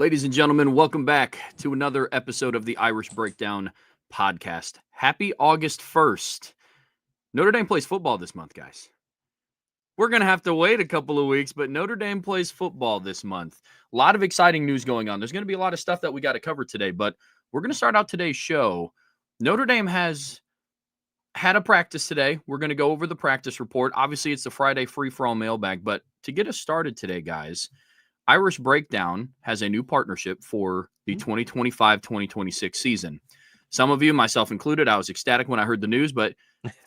Ladies and gentlemen, welcome back to another episode of the Irish Breakdown podcast. Happy August 1st. Notre Dame plays football this month, guys. We're going to have to wait a couple of weeks, but Notre Dame plays football this month. A lot of exciting news going on. There's going to be a lot of stuff that we got to cover today, but we're going to start out today's show. Notre Dame has had a practice today. We're going to go over the practice report. Obviously, it's the Friday Free-For-All Mailbag, but to get us started today, guys, Irish Breakdown has a new partnership for the 2025-2026 season. Some of you, myself included, I was ecstatic when I heard the news, but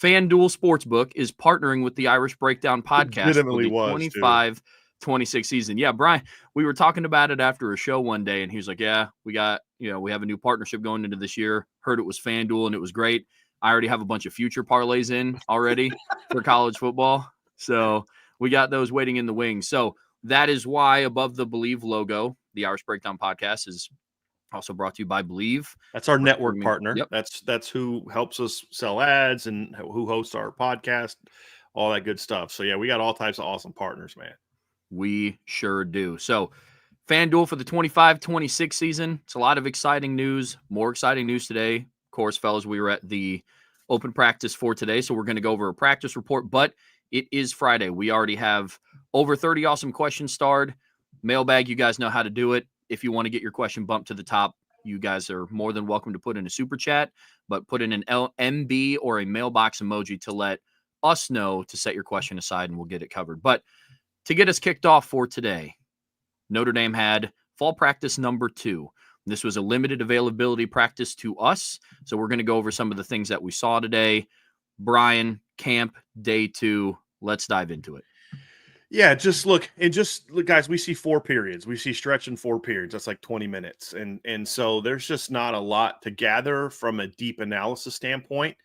FanDuel Sportsbook is partnering with the Irish Breakdown podcast for the 25-26 season. Yeah, Brian, we were talking about it after a show one day, and he was like, yeah, we have a new partnership going into this year. Heard it was FanDuel, and it was great. I already have a bunch of future parlays in already for college football. So we got those waiting in the wings. So that is why above the Believe logo, the Irish Breakdown podcast is also brought to you by Believe. That's our network partner. Yep. That's who helps us sell ads and who hosts our podcast, all that good stuff. So, yeah, we got all types of awesome partners, man. We sure do. So, FanDuel for the 25-26 season. It's a lot of exciting news. More exciting news today. Of course, fellas, we were at the open practice for today, so we're going to go over a practice report, but it is Friday. We already have over 30 awesome questions starred. Mailbag, you guys know how to do it. If you want to get your question bumped to the top, you guys are more than welcome to put in a super chat, but put in an MB or a mailbox emoji to let us know to set your question aside, and we'll get it covered. But to get us kicked off for today, Notre Dame had fall practice number 2. This was a limited availability practice to us, so we're going to go over some of the things that we saw today. Brian, camp, day 2. Let's dive into it. Yeah, just look, guys, we see 4 periods. We see stretch in 4 periods. That's like 20 minutes. And so there's just not a lot to gather from a deep analysis standpoint.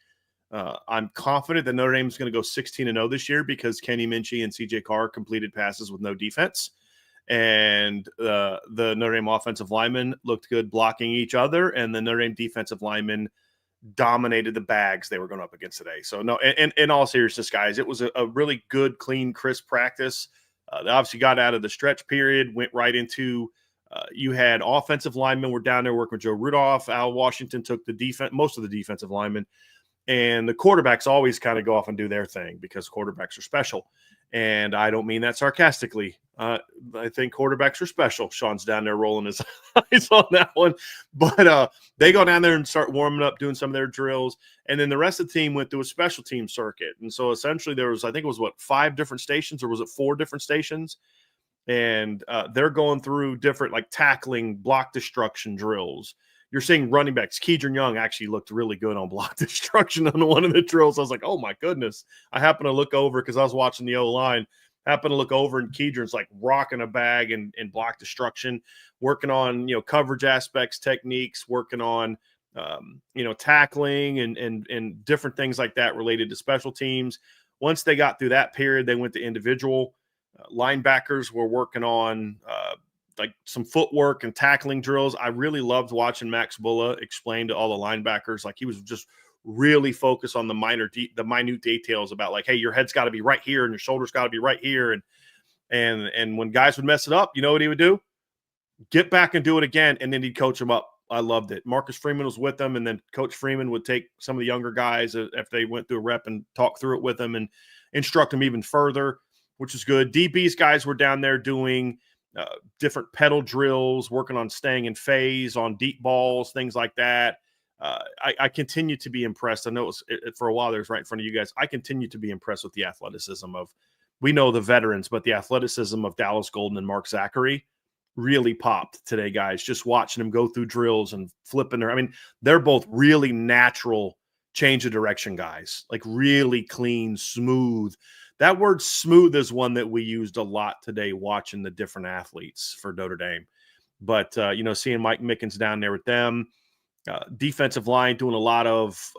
I'm confident that Notre Dame is going to go 16-0 this year because Kenny Minchie and CJ Carr completed passes with no defense. And the Notre Dame offensive linemen looked good blocking each other, and the Notre Dame defensive linemen dominated the bags they were going up against today. So, no, and in all seriousness, guys, it was a really good, clean, crisp practice. They obviously got out of the stretch period, went right into you had offensive linemen were down there working with Joe Rudolph. Al Washington took the defense, most of the defensive linemen. And the quarterbacks always kind of go off and do their thing because quarterbacks are special. And I don't mean that sarcastically. I think quarterbacks are special. Sean's down there rolling his eyes on that one. But they go down there and start warming up, doing some of their drills. And then the rest of the team went through a special team circuit. And so essentially there was, I think it was, 5 different stations, or was it 4 different stations? And they're going through different, like, tackling, block destruction drills. You're seeing running backs. Keidron Young actually looked really good on block destruction on one of the drills. I was like, oh, my goodness. I happened to look over because I was watching the O-line. Happened to look over, and Keidron's like rocking a bag and block destruction, working on, coverage aspects, techniques, working on, tackling and different things like that related to special teams. Once they got through that period, they went to individual. Linebackers were working on like some footwork and tackling drills. I really loved watching Max Bulla explain to all the linebackers. Like, he was just really focused on the minute details about, like, hey, your head's got to be right here and your shoulders got to be right here. And when guys would mess it up, you know what he would do? Get back and do it again. And then he'd coach them up. I loved it. Marcus Freeman was with them. And then Coach Freeman would take some of the younger guys if they went through a rep and talk through it with them and instruct them even further, which is good. DB's guys were down there doing different pedal drills, working on staying in phase on deep balls, things like that. I continue to be impressed. I know for a while there was right in front of you guys. I continue to be impressed with the athleticism of, we know the veterans, but the athleticism of Dallas Golden and Mark Zachary really popped today, guys. Just watching them go through drills and flipping they're both really natural change of direction guys, like really clean, smooth. That word smooth is one that we used a lot today watching the different athletes for Notre Dame. But, seeing Mike Mickens down there with them, defensive line doing a lot of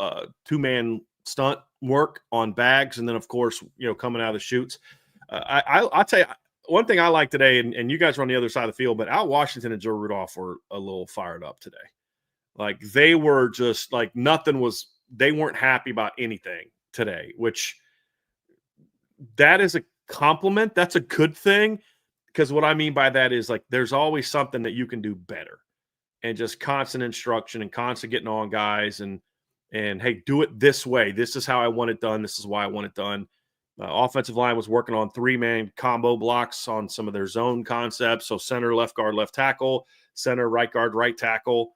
2-man stunt work on bags. And then, of course, coming out of the chutes. I'll tell you, one thing I like today, and you guys are on the other side of the field, but Al Washington and Joe Rudolph were a little fired up today. Like, they were just like they weren't happy about anything today, which that is a compliment. That's a good thing. because what I mean by that is like there's always something that you can do better, and just constant instruction and constant getting on guys and hey, do it this way. This is how I want it done. This is why I want it done. Offensive line was working on 3-man combo blocks on some of their zone concepts. So center, left guard, left tackle, center, right guard, right tackle.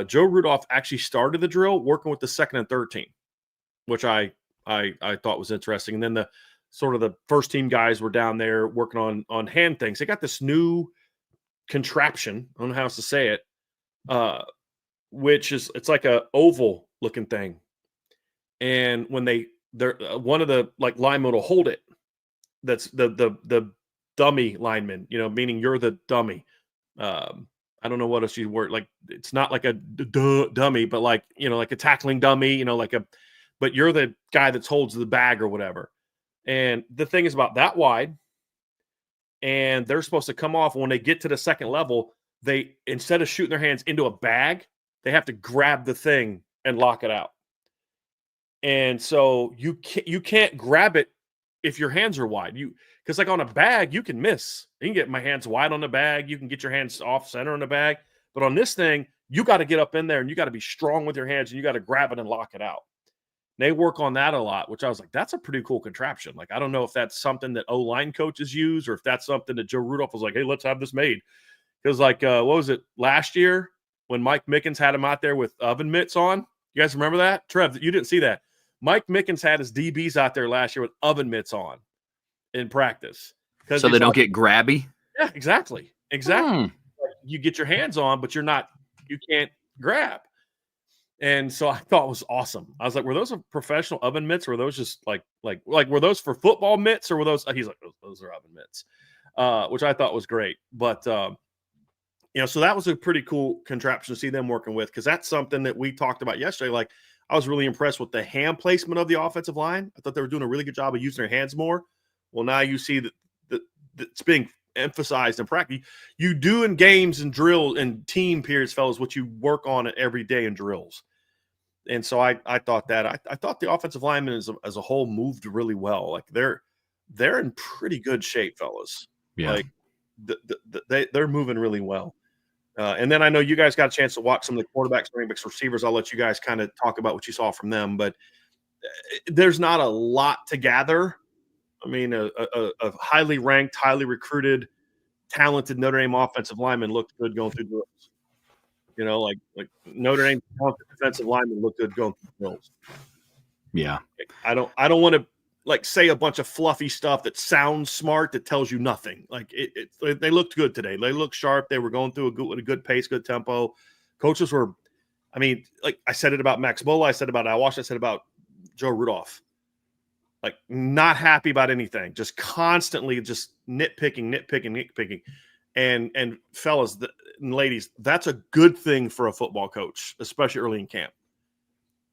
Joe Rudolph actually started the drill working with the second and third team, which I thought was interesting. And then the sort of the first team guys were down there working on hand things. They got this new contraption, I don't know how else to say it, which is it's like a oval looking thing. And when they're one of the like linemen will hold it. That's the dummy lineman, meaning you're the dummy. I don't know what else you word, like it's not like a dummy, but like like a tackling dummy, but you're the guy that holds the bag or whatever. And the thing is about that wide, and they're supposed to come off when they get to the second level. They, instead of shooting their hands into a bag, they have to grab the thing and lock it out. And so you can't grab it if your hands are wide. Because like on a bag, you can miss. You can get my hands wide on the bag. You can get your hands off center on the bag. But on this thing, you got to get up in there and you got to be strong with your hands and you got to grab it and lock it out. They work on that a lot, which I was like, that's a pretty cool contraption. Like, I don't know if that's something that O-line coaches use or if that's something that Joe Rudolph was like, hey, let's have this made. Because like, what was it last year when Mike Mickens had him out there with oven mitts on? You guys remember that? Trev, you didn't see that. Mike Mickens had his DBs out there last year with oven mitts on in practice. So they don't get grabby? Yeah, exactly. You get your hands on, but you can't grab. And so I thought it was awesome. I was like, were those professional oven mitts or were those just like were those for football mitts or were those? He's like, those are oven mitts, which I thought was great. But, so that was a pretty cool contraption to see them working with, because that's something that we talked about yesterday. Like, I was really impressed with the hand placement of the offensive line. I thought they were doing a really good job of using their hands more. Well, now you see that it's being emphasized in practice. You do in games and drills and team periods, fellas, what you work on it every day in drills. And so I thought that I thought the offensive linemen as a whole moved really well. Like they're in pretty good shape, fellas. Yeah. Like they're moving really well. And then I know you guys got a chance to watch some of the quarterbacks, running backs, receivers. I'll let you guys kind of talk about what you saw from them, but there's not a lot to gather. I mean, a highly ranked, highly recruited, talented Notre Dame offensive lineman looked good going through drills. Like Notre Dame talented defensive lineman looked good going through drills. Yeah. I don't want to like say a bunch of fluffy stuff that sounds smart that tells you nothing. Like they looked good today. They looked sharp. They were going through a good pace, good tempo. Coaches were, I mean, like I said it about Max Bola, I said about Awash, I said about Joe Rudolph. Like not happy about anything, just constantly just nitpicking. And fellas and ladies, that's a good thing for a football coach, especially early in camp.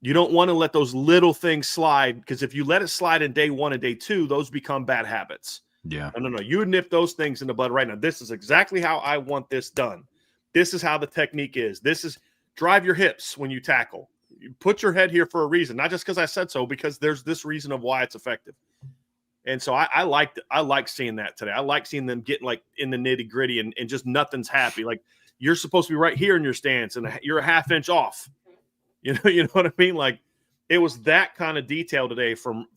You don't want to let those little things slide, because if you let it slide in day one and day two, those become bad habits. Yeah. No. You nip those things in the bud right now. This is exactly how I want this done. This is how the technique is. This is drive your hips when you tackle. You put your head here for a reason, not just because I said so, because there's this reason of why it's effective. And so I like seeing that today. I like seeing them get like in the nitty gritty and just nothing's happy. Like you're supposed to be right here in your stance and you're a half inch off. You know what I mean? Like it was that kind of detail today from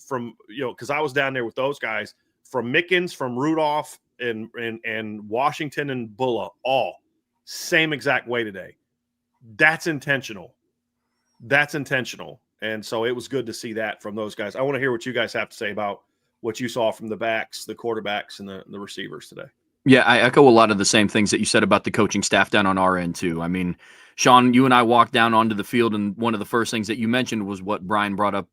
because I was down there with those guys, from Mickens, from Rudolph, and Washington and Bulla, all same exact way today. That's intentional. And so it was good to see that from those guys. I want to hear what you guys have to say about what you saw from the backs, the quarterbacks, and the receivers today. Yeah, I echo a lot of the same things that you said about the coaching staff down on our end too. I mean, Sean, you and I walked down onto the field, and one of the first things that you mentioned was what Brian brought up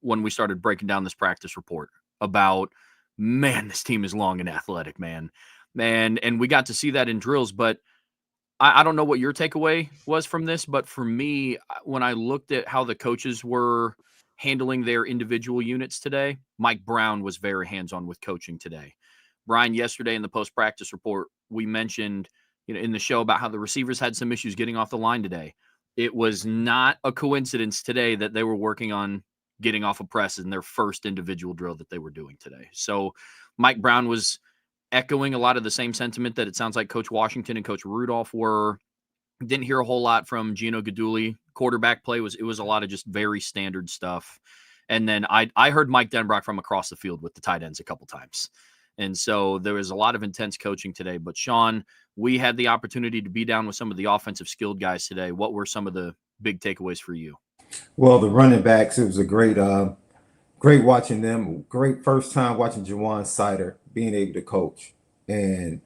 when we started breaking down this practice report about, man, this team is long and athletic, man. And we got to see that in drills, but I don't know what your takeaway was from this, but for me, when I looked at how the coaches were handling their individual units today, Mike Brown was very hands-on with coaching today. Brian, yesterday in the post-practice report, we mentioned, in the show about how the receivers had some issues getting off the line today. It was not a coincidence today that they were working on getting off a press in their first individual drill that they were doing today. So Mike Brown was echoing a lot of the same sentiment that it sounds like Coach Washington and Coach Rudolph were. Didn't hear a whole lot from Gino Guidugli. Quarterback play was a lot of just very standard stuff. And then I heard Mike Denbrock from across the field with the tight ends a couple times. And so there was a lot of intense coaching today. But Sean, we had the opportunity to be down with some of the offensive skilled guys today. What were some of the big takeaways for you? Well, the running backs, it was a great watching them. Great first time watching Jawan Sider being able to coach, and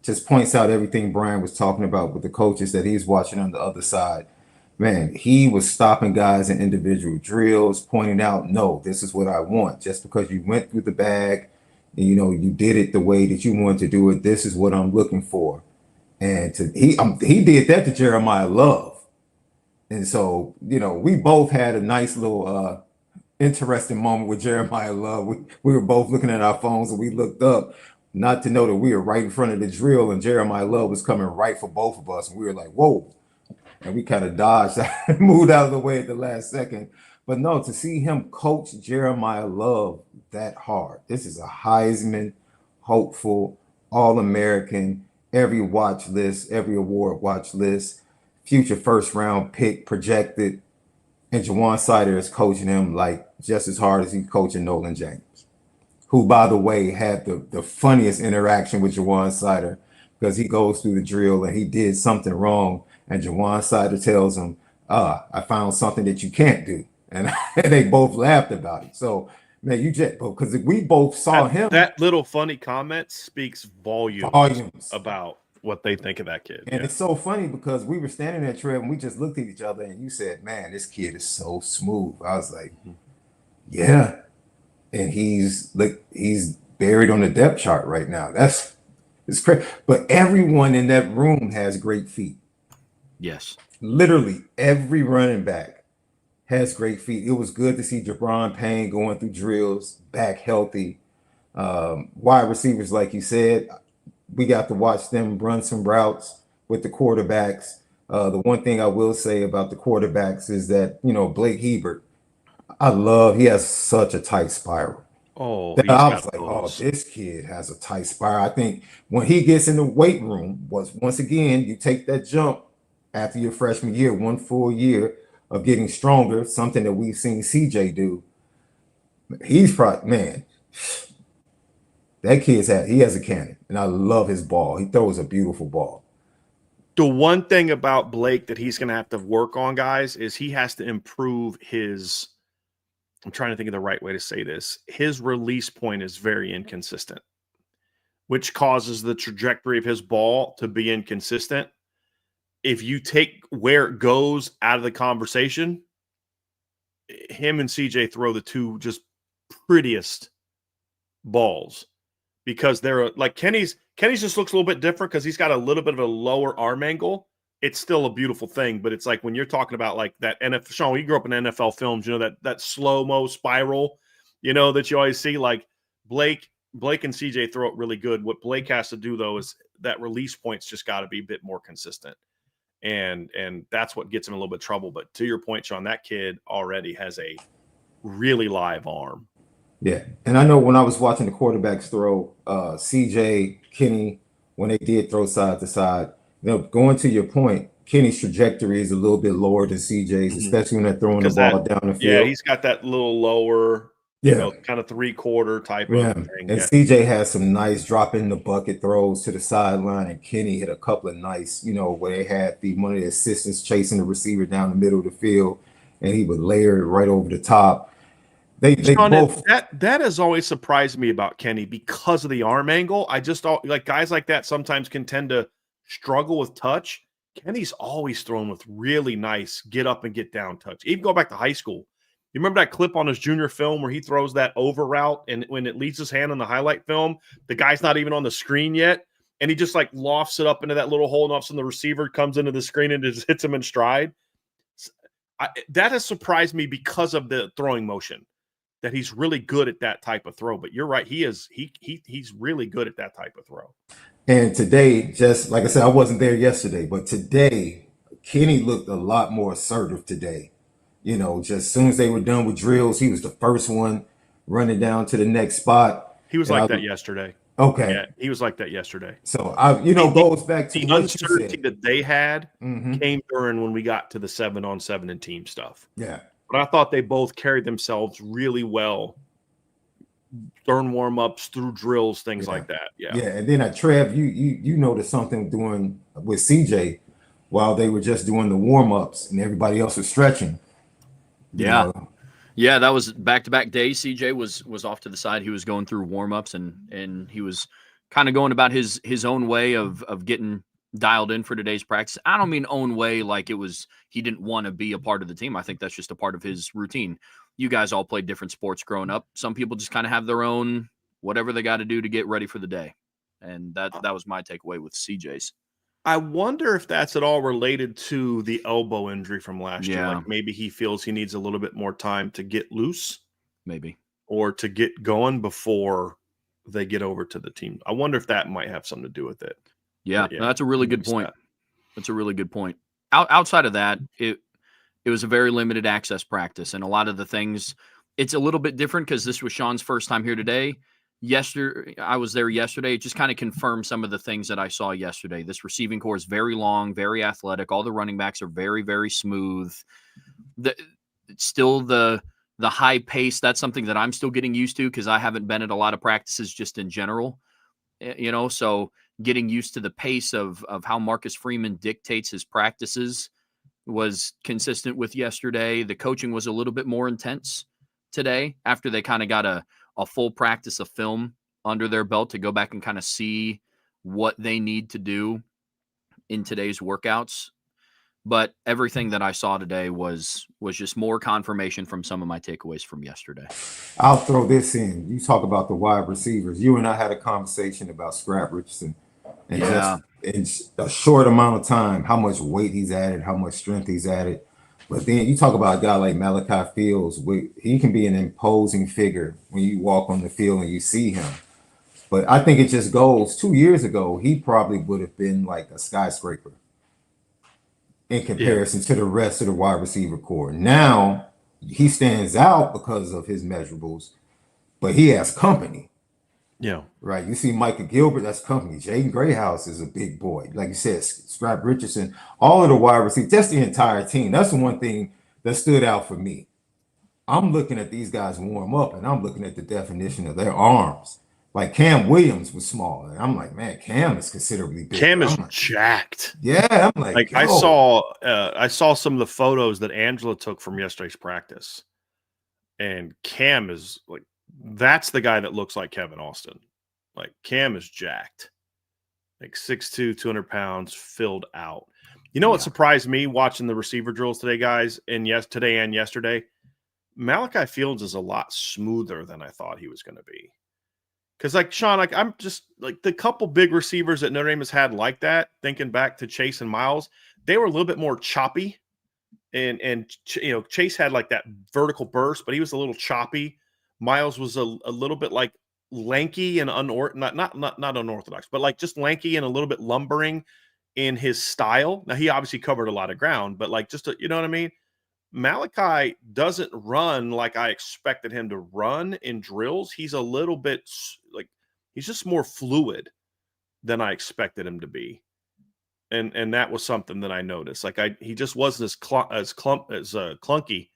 just points out everything Brian was talking about with the coaches that he's watching on the other side. Man, he was stopping guys in individual drills, pointing out, no, this is what I want. Just because you went through the bag and, you did it the way that you wanted to do it, this is what I'm looking for. And he did that to Jeremiah Love. And so, we both had a nice little interesting moment with Jeremiah Love. We were both looking at our phones and we looked up, not to know that we were right in front of the drill and Jeremiah Love was coming right for both of us. And we were like, whoa. And we kind of dodged, moved out of the way at the last second. But no, to see him coach Jeremiah Love that hard. This is a Heisman, hopeful, All-American, every watch list, every award watch list, future first-round pick projected. And Jawan Sider is coaching him like just as hard as he's coaching Nolan James, who, by the way, had the funniest interaction with Jawan Sider because he goes through the drill and he did something wrong. And Jawan Sider tells him, I found something that you can't do. And they both laughed about it. So, man, because we both saw him. That little funny comment speaks volumes about what they think of that kid. And It's so funny because we were standing there, Trev, and we just looked at each other and you said, man, this kid is so smooth. I was like, yeah. And he's buried on the depth chart right now. It's crazy. But everyone in that room has great feet. Yes. Literally every running back has great feet. It was good to see Jabron Payne going through drills, back healthy. Wide receivers, like you said, we got to watch them run some routes with the quarterbacks. The one thing I will say about the quarterbacks is that, Blake Hebert, he has such a tight spiral. Oh, I was like, this kid has a tight spiral. I think when he gets in the weight room, once again, you take that jump after your freshman year, 1 full year of getting stronger, something that we've seen CJ do. He's probably, man, that he has a cannon, and I love his ball. He throws a beautiful ball. The one thing about Blake that he's going to have to work on, guys, is he has to improve his, I'm trying to think of the right way to say this. His release point is very inconsistent, which causes the trajectory of his ball to be inconsistent. If you take where it goes out of the conversation, him and CJ throw the two just prettiest balls because they're like Kenny's just looks a little bit different because he's got a little bit of a lower arm angle. It's still a beautiful thing, but it's like when you're talking about like that NFL, Sean, you grew up in NFL films, that slow-mo spiral, that you always see. Like Blake and CJ throw it really good. What Blake has to do though is that release point's just got to be a bit more consistent. And that's what gets him a little bit of trouble. But to your point, Sean, that kid already has a really live arm. Yeah. And I know when I was watching the quarterbacks throw, CJ, Kenny, when they did throw side to side, going to your point, Kenny's trajectory is a little bit lower than CJ's, especially when they're throwing the ball down the field. Yeah, he's got that little lower, kind of 3/4 type of thing. And CJ has some nice drop in the bucket throws to the sideline, and Kenny hit a couple of nice, where they had one of the assistants chasing the receiver down the middle of the field, and he would layer it right over the top. They Sean, both that has always surprised me about Kenny because of the arm angle. I just like guys like that sometimes can tend to struggle with touch. Kenny's always thrown with really nice get up and get down touch. Even go back to high school. You remember that clip on his junior film where he throws that over route, and when it leaves his hand on the highlight film, the guy's not even on the screen yet, and he just like lofts it up into that little hole, and all of a sudden the receiver comes into the screen and just hits him in stride. That has surprised me because of the throwing motion, that he's really good at that type of throw. But you're right, he's really good at that type of throw. And today, just like I said, I wasn't there yesterday, but today, Kenny looked a lot more assertive today. Just as soon as they were done with drills, he was the first one running down to the next spot. He was like that yesterday. Okay. Yeah, he was like that yesterday. So goes back to the what uncertainty you said. that they had Mhm. came during when we got to the 7-on-7 and team stuff. Yeah. But I thought they both carried themselves really well during warm-ups, through drills, things like that. Yeah. Yeah. And then Trev, you noticed something doing with CJ while they were just doing the warm-ups and everybody else was stretching. Yeah. Yeah, that was back-to-back days. CJ was off to the side. He was going through warm-ups and he was kind of going about his own way of getting dialed in for today's practice. I don't mean own way like it was he didn't want to be a part of the team. I think that's just a part of his routine. You guys all played different sports growing up. Some people just kind of have their own whatever they got to do to get ready for the day. And that was my takeaway with CJ's. I wonder if that's at all related to the elbow injury from last year. Yeah. Like maybe he feels he needs a little bit more time to get loose, Maybe, or to get going before they get over to the team. I wonder if that might have something to do with it. Yeah, no, that's a really good point. That's a really good point. Outside of that, it was a very limited access practice, and a lot of the things, it's a little bit different because this was Sean's first time here today. I was there yesterday. It just kind of confirmed some of the things that I saw yesterday. This receiving core is very long, very athletic. All the running backs are very, very smooth. Still the high pace, that's something that I'm still getting used to because I haven't been at a lot of practices just in general. So getting used to the pace of how Marcus Freeman dictates his practices was consistent with yesterday. The coaching was a little bit more intense today after they kind of got a full practice of film under their belt to go back and kind of see what they need to do in today's workouts. But everything that I saw today was just more confirmation from some of my takeaways from yesterday. I'll throw this in. You talk about the wide receivers. You and I had a conversation about Scrap Richardson, and just in a short amount of time, how much weight he's added, how much strength he's added. But then you talk about a guy like Malachi Fields. He can be an imposing figure when you walk on the field and you see him. But I think it just goes 2 years ago, he probably would have been like a skyscraper in comparison to the rest of the wide receiver core. Now he stands out because of his measurables, but he has company. Yeah. Right. You see Micah Gilbert, that's company. Jaden Grayhouse is a big boy. Like you said, Scrap Richardson, all of the wide receivers, that's the entire team. That's the one thing that stood out for me. I'm looking at these guys warm up and I'm looking at the definition of their arms. Like Cam Williams was small. And I'm like, man, Cam is considerably big. Cam is jacked. Yeah. I'm like I saw some of the photos that Angela took from yesterday's practice. And Cam is like, that's the guy that looks like Kevin Austin. Like Cam is jacked. Like 6'2", 200 pounds, filled out. You know what surprised me watching the receiver drills today, guys, and today and yesterday? Malachi Fields is a lot smoother than I thought he was going to be. Because, like, Sean, like, I'm just, like, the couple big receivers that Notre Dame has had like that, thinking back to Chase and Miles, they were a little bit more choppy. And Chase had, like, that vertical burst, but he was a little choppy. Miles was a little bit, like, lanky and not unorthodox, but, like, just lanky and a little bit lumbering in his style. Now, he obviously covered a lot of ground, but, like, just, you know what I mean? Malachi doesn't run like I expected him to run in drills. He's a little bit like he's just more fluid than I expected him to be, and that was something that I noticed. Like he just wasn't as clunky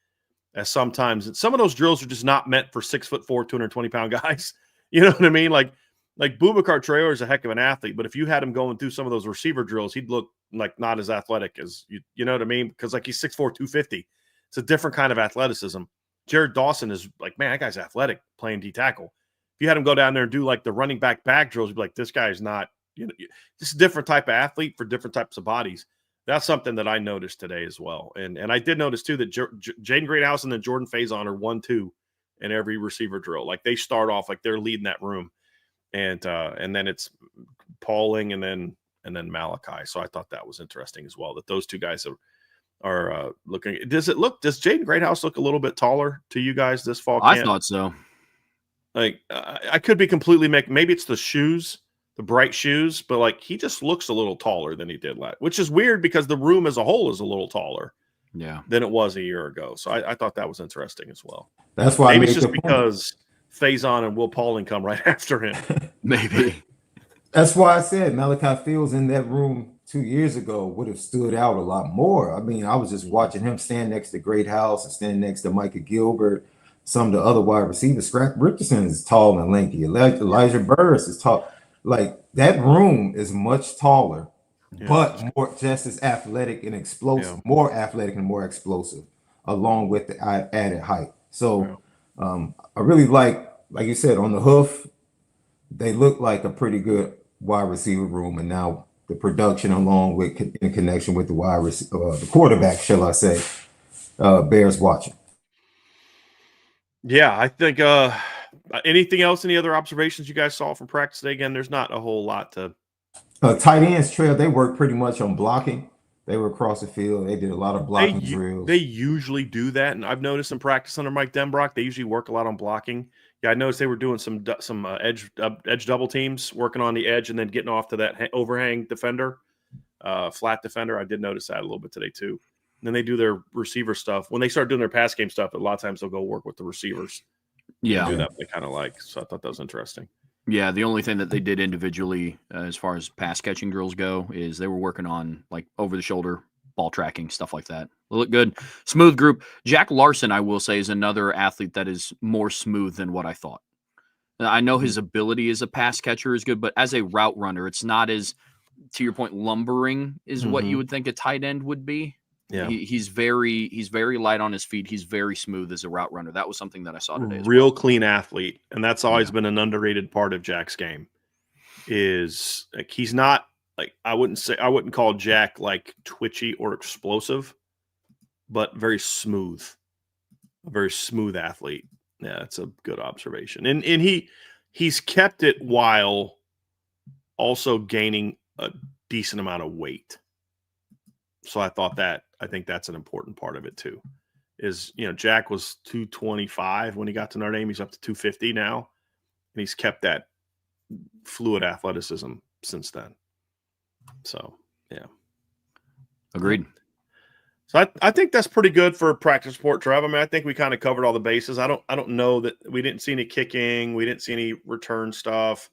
as sometimes. And some of those drills are just not meant for 6'4", 220-pound guys. You know what I mean? Like Boubacar Traore is a heck of an athlete, but if you had him going through some of those receiver drills, he'd look like not as athletic as you know what I mean? Because like he's 6'4", 250. It's a different kind of athleticism. Jared Dawson is like, man, that guy's athletic playing D-tackle. If you had him go down there and do like the running back bag drills, you'd be like, this guy's not, just a different type of athlete for different types of bodies. That's something that I noticed today as well. And I did notice too that Jaden Greathouse and then Jordan Faison are 1-2 in every receiver drill. Like they start off like they're leading that room. And then it's Pauling and then Malachi. So I thought that was interesting as well, that those two guys are looking. Does Jaden Greathouse look a little bit taller to you guys this fall camp? I thought so. Like I could be completely maybe it's the shoes, the bright shoes, but like he just looks a little taller than he did last, which is weird because the room as a whole is a little taller than it was a year ago. So I thought that was interesting as well. That's why maybe it's just because Faison and Will Pauling come right after him. Maybe. That's why I said Malachi Fields in that room 2 years ago would have stood out a lot more. I mean, I was just watching him stand next to Great House and stand next to Micah Gilbert, some of the other wide receivers. Scrap Richardson is tall and lanky. Elijah Burris is tall. Like that room is much taller, but more just as athletic and explosive, more athletic and more explosive, along with the added height. So I really like you said, on the hoof, they look like a pretty good wide receiver room, and now the production, along with in connection with the quarterback, shall I say, bears watching. Yeah, I think anything else, any other observations you guys saw from practice today? Again, there's not a whole lot to. Tight ends, Trail, they work pretty much on blocking. They were across the field. They did a lot of blocking drills. They usually do that, and I've noticed in practice under Mike Denbrock, they usually work a lot on blocking. Yeah, I noticed they were doing some edge double teams, working on the edge and then getting off to that overhang defender, flat defender. I did notice that a little bit today too. And then they do their receiver stuff. When they start doing their pass game stuff, a lot of times they'll go work with the receivers. Yeah, do that. They kind of like. So I thought that was interesting. Yeah, the only thing that they did individually, as far as pass catching drills go, is they were working on like over the shoulder ball tracking, stuff like that. They look good. Smooth group. Jack Larson, I will say, is another athlete that is more smooth than what I thought. I know his ability as a pass catcher is good, but as a route runner, it's not as, to your point, lumbering is what you would think a tight end would be. Yeah, he's very light on his feet. He's very smooth as a route runner. That was something that I saw today. Real clean athlete, and that's always been an underrated part of Jack's game. Is like he's not like I wouldn't call Jack like twitchy or explosive, but very smooth, a very smooth athlete. Yeah, that's a good observation, and he's kept it while also gaining a decent amount of weight. So I think that's an important part of it too. Is, Jack was 225 when he got to Notre Dame. He's up to 250 now, and he's kept that fluid athleticism since then. So, yeah. Agreed. So I think that's pretty good for practice report, Trev. I mean, I think we kind of covered all the bases. I don't know that we didn't see any kicking. We didn't see any return stuff.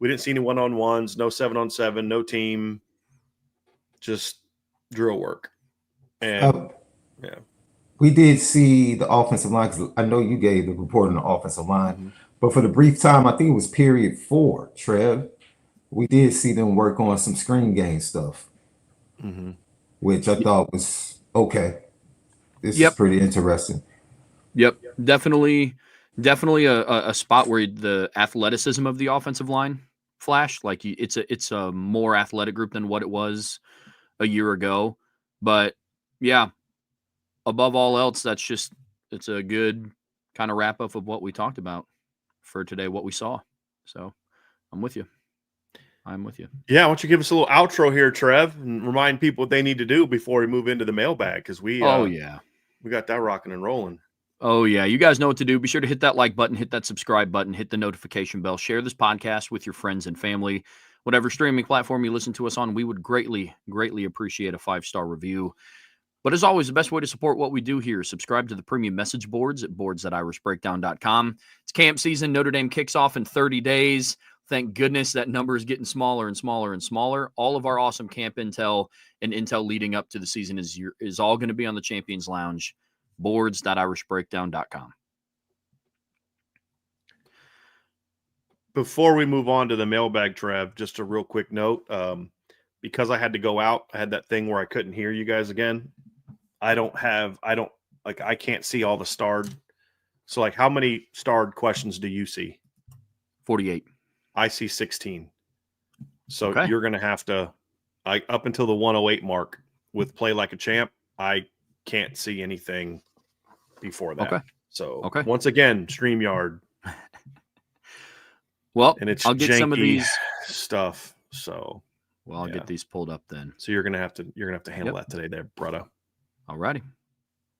We didn't see any one-on-ones, no 7-on-7, no team, just drill work. And we did see the offensive line, because I know you gave the report on the offensive line, but for the brief time, I think it was period 4, Trev, we did see them work on some screen game stuff, which I thought was okay. This is pretty interesting. Yep, definitely a spot where the athleticism of the offensive line flashed. Like it's a more athletic group than what it was a year ago. But yeah, above all else, it's a good kind of wrap up of what we talked about for today, what we saw. So I'm with you. Yeah, why don't you give us a little outro here, Trev, and remind people what they need to do before we move into the mailbag, because we got that rocking and rolling. Oh, yeah. You guys know what to do. Be sure to hit that like button, hit that subscribe button, hit the notification bell, share this podcast with your friends and family. Whatever streaming platform you listen to us on, we would greatly, greatly appreciate a 5-star review. But as always, the best way to support what we do here is subscribe to the premium message boards at boards.irishbreakdown.com. It's camp season. Notre Dame kicks off in 30 days. Thank goodness that number is getting smaller and smaller and smaller. All of our awesome camp intel and intel leading up to the season is all going to be on the Champions Lounge, boards.irishbreakdown.com. Before we move on to the mailbag, Trev, just a real quick note. Because I had to go out, I had that thing where I couldn't hear you guys again. I can't see all the starred. So, like, how many starred questions do you see? 48. I see 16. So you're going to have to, up until the 108 mark with Play Like a Champ, I can't see anything before that. Okay. So once again, StreamYard. Well, and it's I'll get some of these stuff. So I'll get these pulled up then. So you're gonna have to handle that today, there, brother. All righty.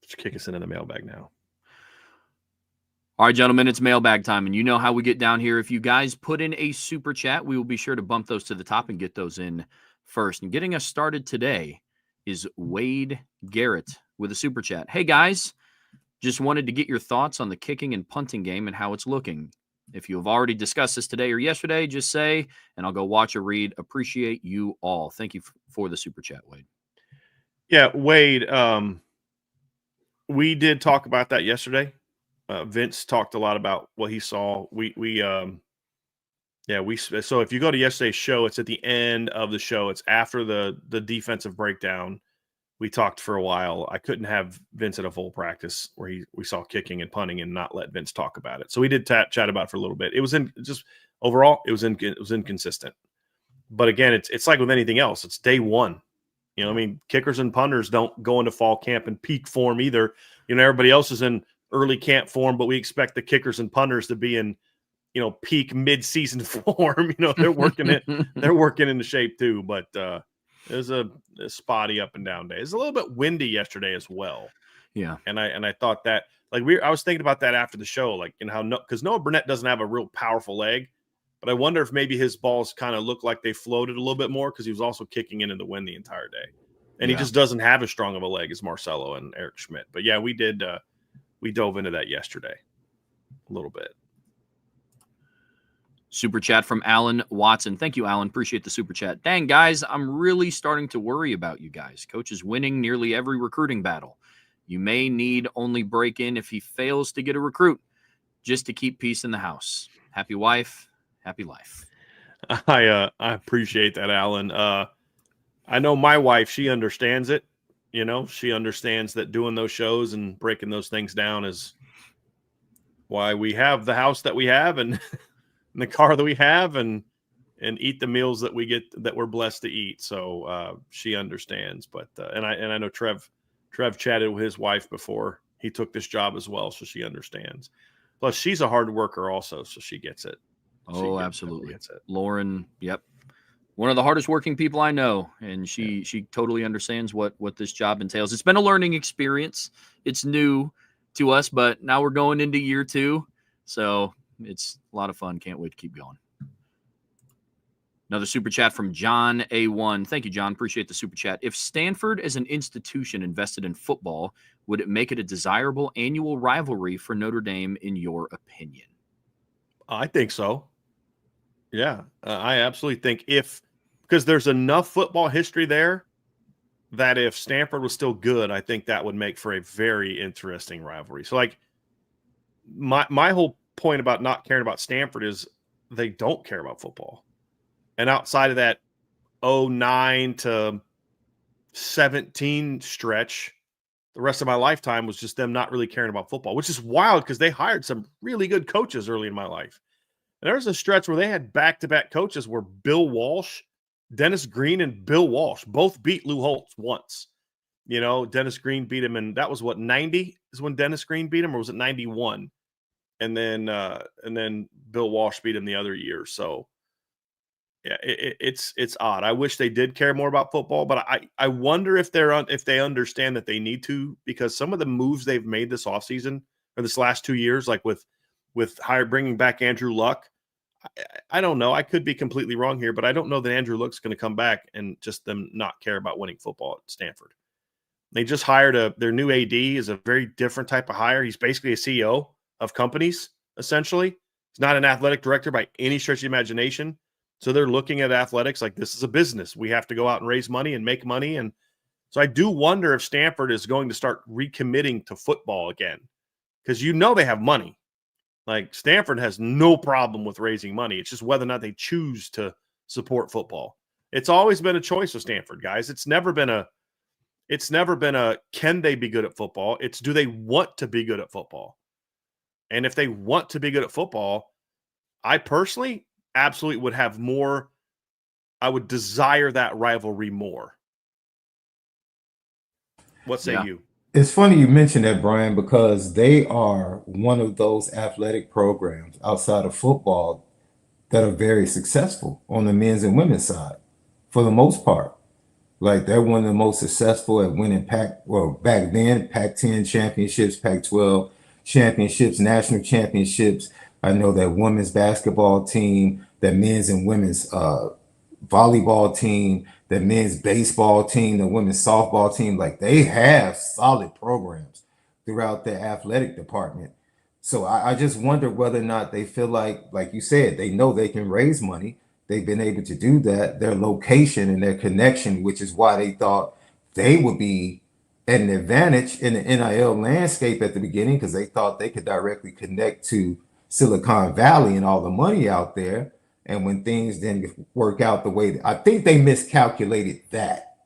Just kick us into the mailbag now. All right, gentlemen, it's mailbag time, and you know how we get down here. If you guys put in a super chat, we will be sure to bump those to the top and get those in first. And getting us started today is Wade Garrett with a super chat. Hey, guys, Just wanted to get your thoughts on the kicking and punting game and how it's looking. If you have already discussed this today or yesterday, just say, and I'll go watch or read. Appreciate you all. Thank you for the super chat, Wade. Yeah, Wade, we did talk about that yesterday. Vince talked a lot about what he saw. So if you go to yesterday's show, it's at the end of the show. It's after the defensive breakdown. We talked for a while. I couldn't have Vince at a full practice where we saw kicking and punting and not let Vince talk about it. So we did chat about it for a little bit. It was overall it was inconsistent. But again, it's like with anything else. It's day one. I mean, kickers and punters don't go into fall camp in peak form either. Everybody else is in early camp form, but we expect the kickers and punters to be in, peak mid-season form. They're working into shape too. But it was a spotty up and down day. It's a little bit windy yesterday as well. Yeah, and I thought that I was thinking about that after the show, because Noah Burnett doesn't have a real powerful leg. But I wonder if maybe his balls kind of look like they floated a little bit more because he was also kicking into the wind the entire day. And he just doesn't have as strong of a leg as Marcelo and Eric Schmidt. But, yeah, we dove into that yesterday a little bit. Super chat from Alan Watson. Thank you, Alan. Appreciate the super chat. Dang, guys, I'm really starting to worry about you guys. Coach is winning nearly every recruiting battle. You may need only break in if he fails to get a recruit just to keep peace in the house. Happy wife. Happy life. I appreciate that, Alan. I know my wife, she understands it. She understands that doing those shows and breaking those things down is why we have the house that we have and the car that we have and eat the meals that we get, that we're blessed to eat. So she understands. But and I know Trev chatted with his wife before he took this job as well, so she understands. Plus, she's a hard worker also, so she gets it. Oh, absolutely. Lauren, yep. One of the hardest working people I know, and she totally understands what this job entails. It's been a learning experience. It's new to us, but now we're going into year 2, so it's a lot of fun. Can't wait to keep going. Another super chat from John A1. Thank you, John. Appreciate the super chat. If Stanford as an institution invested in football, would it make it a desirable annual rivalry for Notre Dame, in your opinion? I think so. Yeah, I absolutely think because there's enough football history there that if Stanford was still good, I think that would make for a very interesting rivalry. So, my whole point about not caring about Stanford is they don't care about football. And outside of that 09 to 17 stretch, the rest of my lifetime was just them not really caring about football, which is wild because they hired some really good coaches early in my life. There was a stretch where they had back-to-back coaches where Bill Walsh, Dennis Green, and Bill Walsh both beat Lou Holtz once. Dennis Green beat him, and that was 90 is when Dennis Green beat him, or was it 91? And then Bill Walsh beat him the other year. So yeah, it's odd. I wish they did care more about football, but I wonder if they understand that they need to, because some of the moves they've made this offseason or this last 2 years, like with bringing back Andrew Luck. I don't know. I could be completely wrong here, but I don't know that Andrew Luck's going to come back and just them not care about winning football at Stanford. They just hired their new AD is a very different type of hire. He's basically a CEO of companies, essentially. He's not an athletic director by any stretch of the imagination. So they're looking at athletics like this is a business. We have to go out and raise money and make money. And so I do wonder if Stanford is going to start recommitting to football again, because they have money. Like, Stanford has no problem with raising money. It's just whether or not they choose to support football. It's always been a choice of Stanford, guys. It's never been a can they be good at football? It's do they want to be good at football? And if they want to be good at football, I personally absolutely would have more. I would desire that rivalry more. What say you? It's funny you mentioned that, Brian, because they are one of those athletic programs outside of football that are very successful on the men's and women's side for the most part. Like, they're one of the most successful at winning back then, Pac-10 championships, Pac-12 championships, national championships. I know that women's basketball team, that men's and women's volleyball team, the men's baseball team, the women's softball team, like, they have solid programs. throughout the athletic department. So I just wonder whether or not they feel like you said, they know they can raise money. They've been able to do that. Their location and their connection, which is why they thought they would be at an advantage in the NIL landscape at the beginning, because they thought they could directly connect to Silicon Valley and all the money out there. And when things didn't work out the way I think they miscalculated that.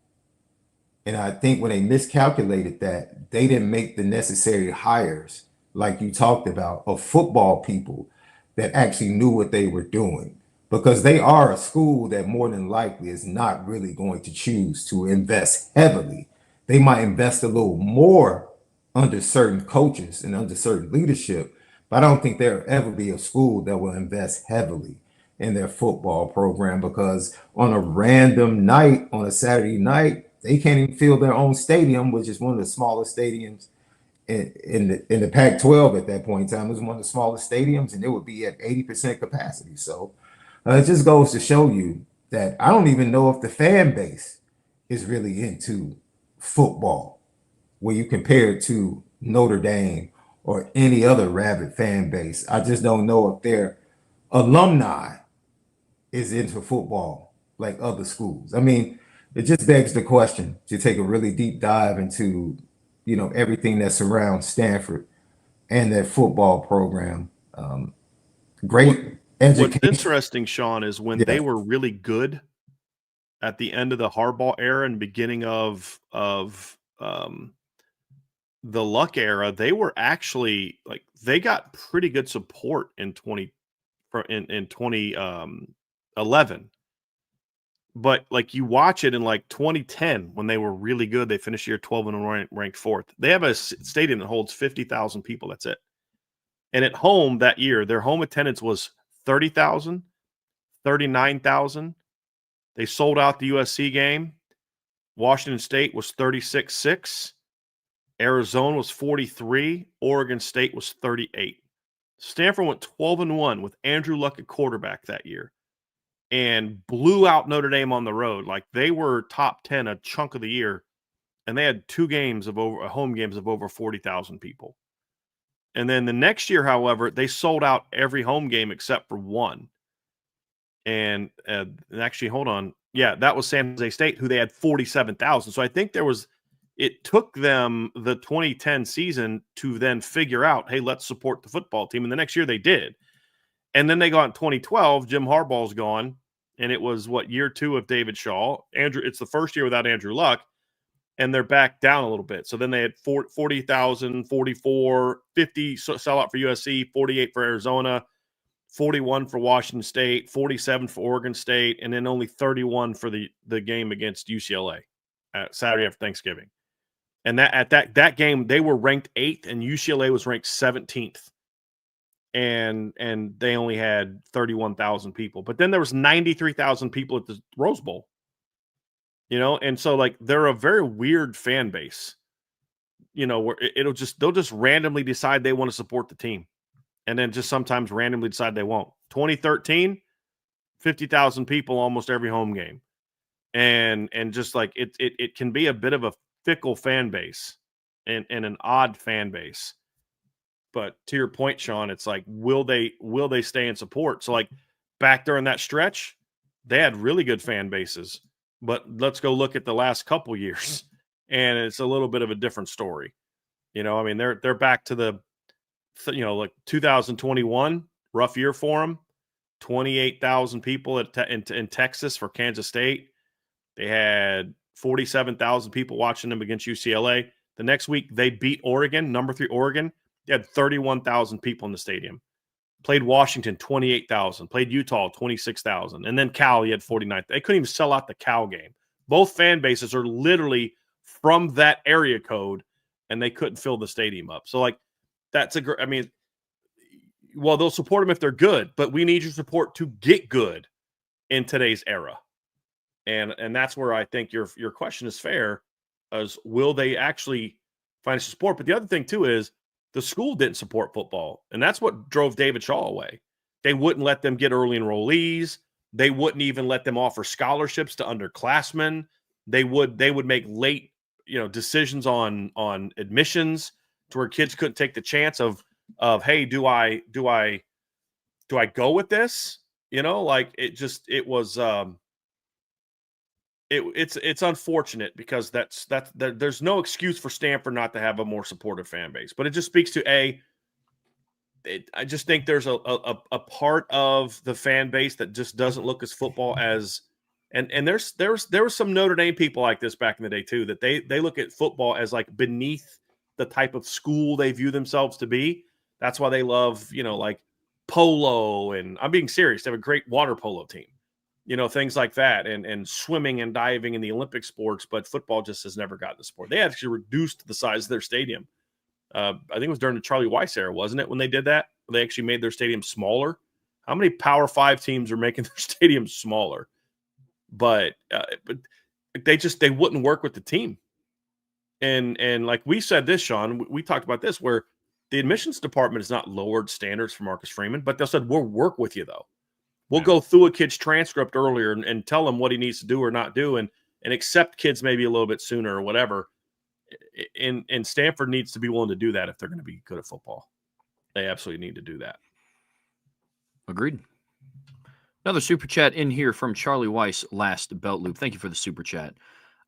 And I think when they miscalculated that, they didn't make the necessary hires, like you talked about, of football people that actually knew what they were doing. Because they are a school that more than likely is not really going to choose to invest heavily. They might invest a little more under certain coaches and under certain leadership, but I don't think there'll ever be a school that will invest heavily in their football program, because on a random night, on a Saturday night, they can't even fill their own stadium, which is one of the smallest stadiums in the Pac-12 at that point in time. It was one of the smallest stadiums, and it would be at 80% capacity. So it just goes to show you that I don't even know if the fan base is really into football when you compare it to Notre Dame or any other rabid fan base. I just don't know if their alumni is into football like other schools. I mean, it just begs the question to take a really deep dive into, everything that surrounds Stanford and that football program. Great What's education. interesting, Sean, is when they Yeah. were really good at the end of the Harbaugh era and beginning of the Luck era, they were actually they got pretty good support in 2011. But you watch it in 2010 when they were really good, they finished the year 12 and ranked fourth. They have a stadium that holds 50,000 people. That's it. And at home that year, their home attendance was 30,000, 39,000. They sold out the USC game. Washington State was 36-6. Arizona was 43. Oregon State was 38. Stanford went 12-1 with Andrew Luck at quarterback that year and blew out Notre Dame on the road. They were top 10 a chunk of the year, and they had home games of over 40,000 people. And then the next year, however, they sold out every home game except for one. And actually, hold on. Yeah, that was San Jose State, who they had 47,000. So I think it took them the 2010 season to then figure out, hey, let's support the football team. And the next year they did. And then they got in 2012, Jim Harbaugh's gone. And it was year 2 of David Shaw. It's the first year without Andrew Luck. And they're back down a little bit. So then they had 40,000, 44, 50 sellout for USC, 48 for Arizona, 41 for Washington State, 47 for Oregon State, and then only 31 for the game against UCLA Saturday after Thanksgiving. And at that game, they were ranked 8th, and UCLA was ranked 17th. And they only had 31,000 people. But then there was 93,000 people at the Rose Bowl. And so they're a very weird fan base, where they'll just randomly decide they want to support the team. And then just sometimes randomly decide they won't. 2013, 50,000 people almost every home game. And just it can be a bit of a fickle fan base and an odd fan base. But to your point, Sean, it's will they stay in support? So back during that stretch, they had really good fan bases. But let's go look at the last couple years, and it's a little bit of a different story. I mean, they're back to the 2021, rough year for them. 28,000 people in Texas for Kansas State. They had 47,000 people watching them against UCLA. The next week, they beat Oregon, number 3 Oregon. They had 31,000 people in the stadium. Played Washington, 28,000. Played Utah, 26,000. And then Cal, you had 49. They couldn't even sell out the Cal game. Both fan bases are literally from that area code, and they couldn't fill the stadium up. So, that's a great – I mean, well, they'll support them if they're good, but we need your support to get good in today's era. And that's where I think your question is fair, as will they actually find support? But the other thing, too, is the school didn't support football, and that's what drove David Shaw away. They wouldn't let them get early enrollees. They wouldn't even let them offer scholarships to underclassmen. They would make late, decisions on admissions. to where kids couldn't take the chance of hey, do I go with this? Like it's unfortunate because there's no excuse for Stanford not to have a more supportive fan base, but it just speaks to I just think there's a part of the fan base that just doesn't look as football as, and there was some Notre Dame people like this back in the day too, that they look at football as like beneath the type of school they view themselves to be. That's why they love, like polo, and I'm being serious. They have a great water polo team, things like that, and swimming and diving in the Olympic sports, but football just has never gotten the sport. They actually reduced the size of their stadium. I think it was during the Charlie Weiss era, wasn't it, when they did that? They actually made their stadium smaller. How many Power 5 teams are making their stadiums smaller? But they wouldn't work with the team. And like we said this, Sean, we talked about this, where the admissions department has not lowered standards for Marcus Freeman, but they said, we'll work with you, though. We'll go through a kid's transcript earlier and tell him what he needs to do or not do, and accept kids maybe a little bit sooner or whatever. And Stanford needs to be willing to do that if they're going to be good at football. They absolutely need to do that. Agreed. Another super chat in here from Charlie Weiss, last belt loop. Thank you for the super chat.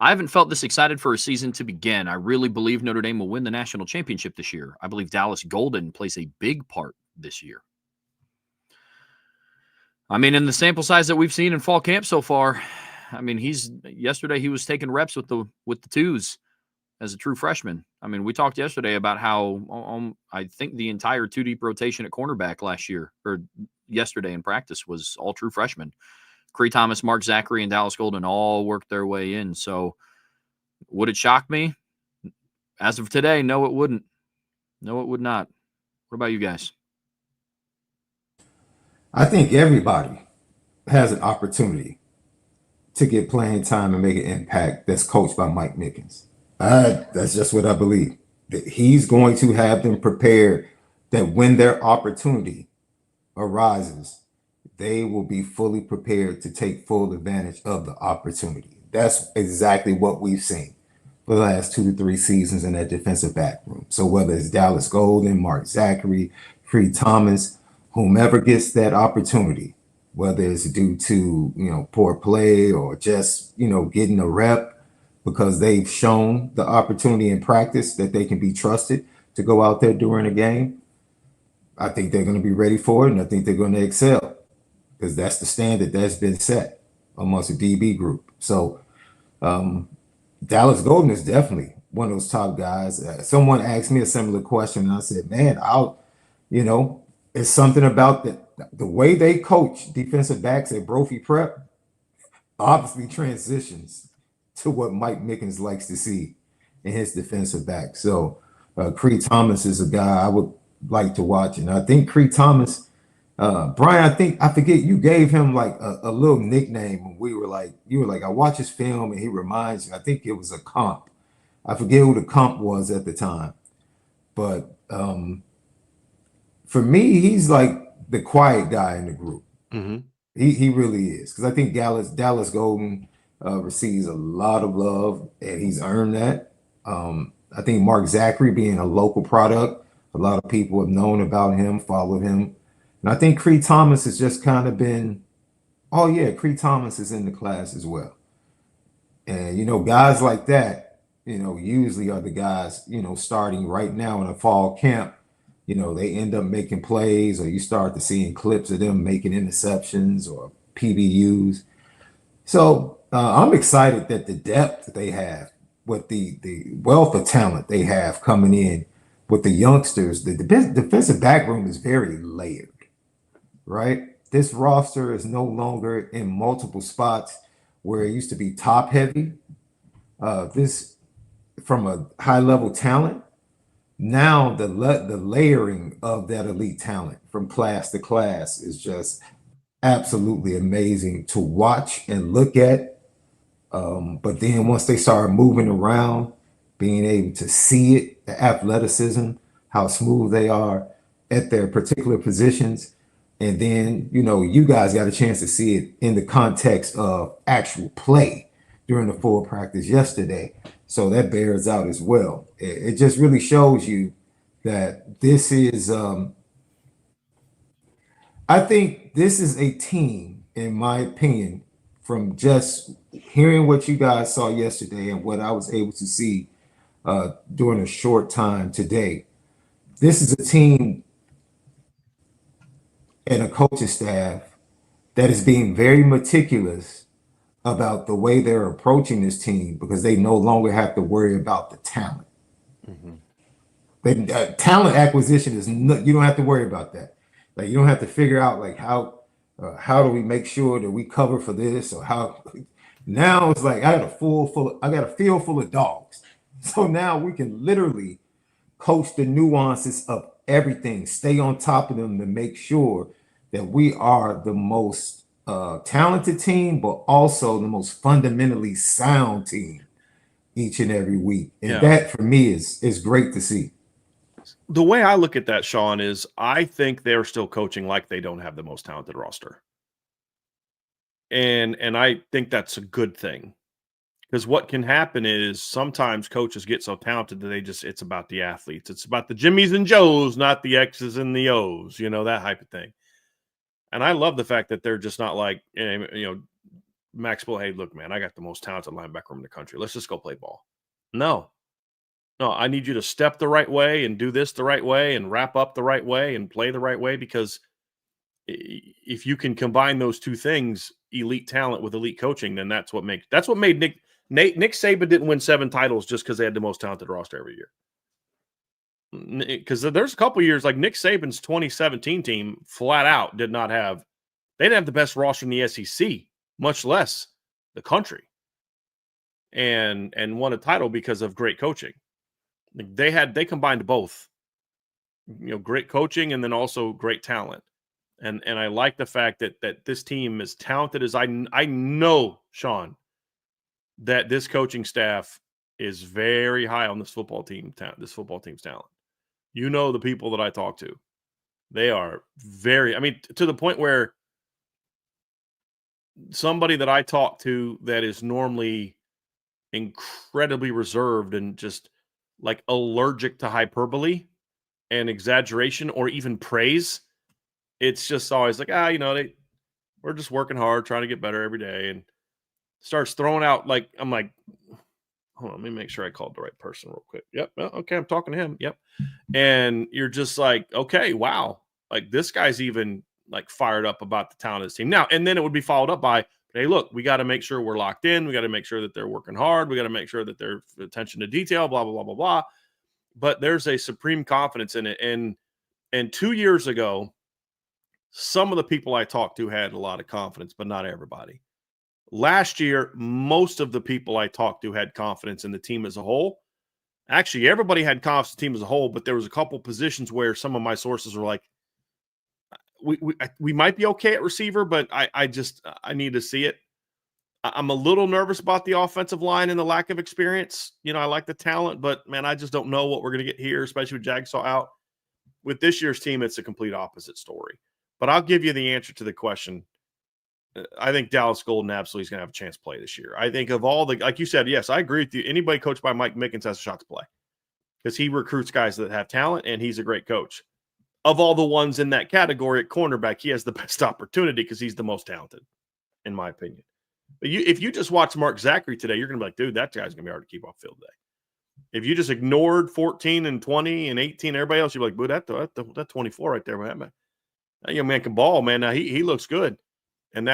I haven't felt this excited for a season to begin. I really believe Notre Dame will win the national championship this year. I believe Dallas Golden plays a big part this year. I mean, in the sample size that we've seen in fall camp so far, I mean, yesterday he was taking reps with the twos as a true freshman. I mean, we talked yesterday about how I think the entire two-deep rotation at cornerback yesterday in practice was all true freshmen. Cree Thomas, Mark Zachary, and Dallas Golden all worked their way in. So would it shock me? As of today, no, it wouldn't. No, it would not. What about you guys? I think everybody has an opportunity to get playing time and make an impact that's coached by Mike Mickens. That's just what I believe. That he's going to have them prepared that when their opportunity arises, they will be fully prepared to take full advantage of the opportunity. That's exactly what we've seen for the last 2 to 3 seasons in that defensive back room. So whether it's Dallas Golden, Mark Zachary, Cree Thomas, whomever gets that opportunity, whether it's due to, poor play or just, getting a rep, because they've shown the opportunity in practice that they can be trusted to go out there during a game, I think they're going to be ready for it, and I think they're going to excel because that's the standard that's been set amongst the DB group. So Dallas Golden is definitely one of those top guys. Someone asked me a similar question, and I said, man, it's something about the way they coach defensive backs at Brophy Prep obviously transitions to what Mike Mickens likes to see in his defensive back. So Cree Thomas is a guy I would like to watch. And I think Cree Thomas, Brian, I forget, you gave him like a little nickname when you were like, I watch his film and he reminds me, I think it was a comp. I forget who the comp was at the time. But for me, he's like the quiet guy in the group. Mm-hmm. He really is. Because I think Dallas Golden receives a lot of love, and he's earned that. I think Mark Zachary, being a local product, a lot of people have known about him, followed him. And I think Cree Thomas has just kind of been, oh yeah, Cree Thomas is in the class as well. And, guys like that, usually are the guys, starting right now in a fall camp. They end up making plays, or you start to seeing clips of them making interceptions or PBUs. So I'm excited that the depth that they have, with the wealth of talent they have coming in with the youngsters, the defensive back room is very layered, right? This roster is no longer in multiple spots where it used to be top heavy. This from a high level talent. Now the layering of that elite talent from class to class is just absolutely amazing to watch and look at. But then once they start moving around, being able to see it, the athleticism, how smooth they are at their particular positions. And then, you guys got a chance to see it in the context of actual play during the full practice yesterday. So that bears out as well. It just really shows you that this is I think this is a team, in my opinion, from just hearing what you guys saw yesterday and what I was able to see during a short time today. This is a team and a coaching staff that is being very meticulous about the way they're approaching this team because they no longer have to worry about the talent. Mhm. Talent acquisition is you don't have to worry about that. Like you don't have to figure out like how do we make sure that we cover for this or how. Now it's like I got a field full of dogs. So now we can literally coach the nuances of everything, stay on top of them to make sure that we are the most talented team, but also the most fundamentally sound team each and every week. And Yeah. that for me is great to see. The way I look at that, Sean, is I think they're still coaching like they don't have the most talented roster. And I think that's a good thing. Because what can happen is sometimes coaches get so talented that it's about the athletes. It's about the Jimmies and Joes, not the X's and the O's, that type of thing. And I love the fact that they're just not like, Maxwell, hey, look, man, I got the most talented linebacker in the country. Let's just go play ball. No, I need you to step the right way and do this the right way and wrap up the right way and play the right way, because if you can combine those two things, elite talent with elite coaching, then that's what made Nick Saban didn't win 7 titles just because they had the most talented roster every year. Because there's a couple years like Nick Saban's 2017 team flat out they didn't have the best roster in the SEC, much less the country, and won a title because of great coaching. They combined both, great coaching and then also great talent. And I like the fact that this team, as talented as I know, Sean, that this coaching staff is very high on this football team's talent. The people that I talk to, they are to the point where somebody that I talk to that is normally incredibly reserved and just like allergic to hyperbole and exaggeration or even praise, it's just always like, we're just working hard, trying to get better every day, and starts throwing out I'm like, hold on, let me make sure I called the right person real quick. Yep. Well, okay. I'm talking to him. Yep. And you're just like, okay, wow. Like this guy's even fired up about the talent of this team now. And then it would be followed up by, hey, look, we got to make sure we're locked in. We got to make sure that they're working hard. We got to make sure that they're attention to detail, blah, blah, blah, blah, blah. But there's a supreme confidence in it. And 2 years ago, some of the people I talked to had a lot of confidence, but not everybody. Last year, most of the people I talked to had confidence in the team as a whole. Actually, everybody had confidence in the team as a whole, but there was a couple positions where some of my sources were like, we might be okay at receiver, but I need to see it. I'm a little nervous about the offensive line and the lack of experience. I like the talent, but man, I just don't know what we're going to get here, especially with Jagsaw out. With this year's team, it's a complete opposite story. But I'll give you the answer to the question. I think Dallas Golden absolutely is going to have a chance to play this year. I think of all like you said, yes, I agree with you. Anybody coached by Mike Mickens has a shot to play because he recruits guys that have talent and he's a great coach. Of all the ones in that category at cornerback, he has the best opportunity because he's the most talented, in my opinion. But if you just watch Mark Zachary today, you're going to be like, dude, that guy's going to be hard to keep off field today. If you just ignored 14 and 20 and 18, everybody else, you're like, boo, that 24 right there, man. That young man can ball, man. Now he looks good. And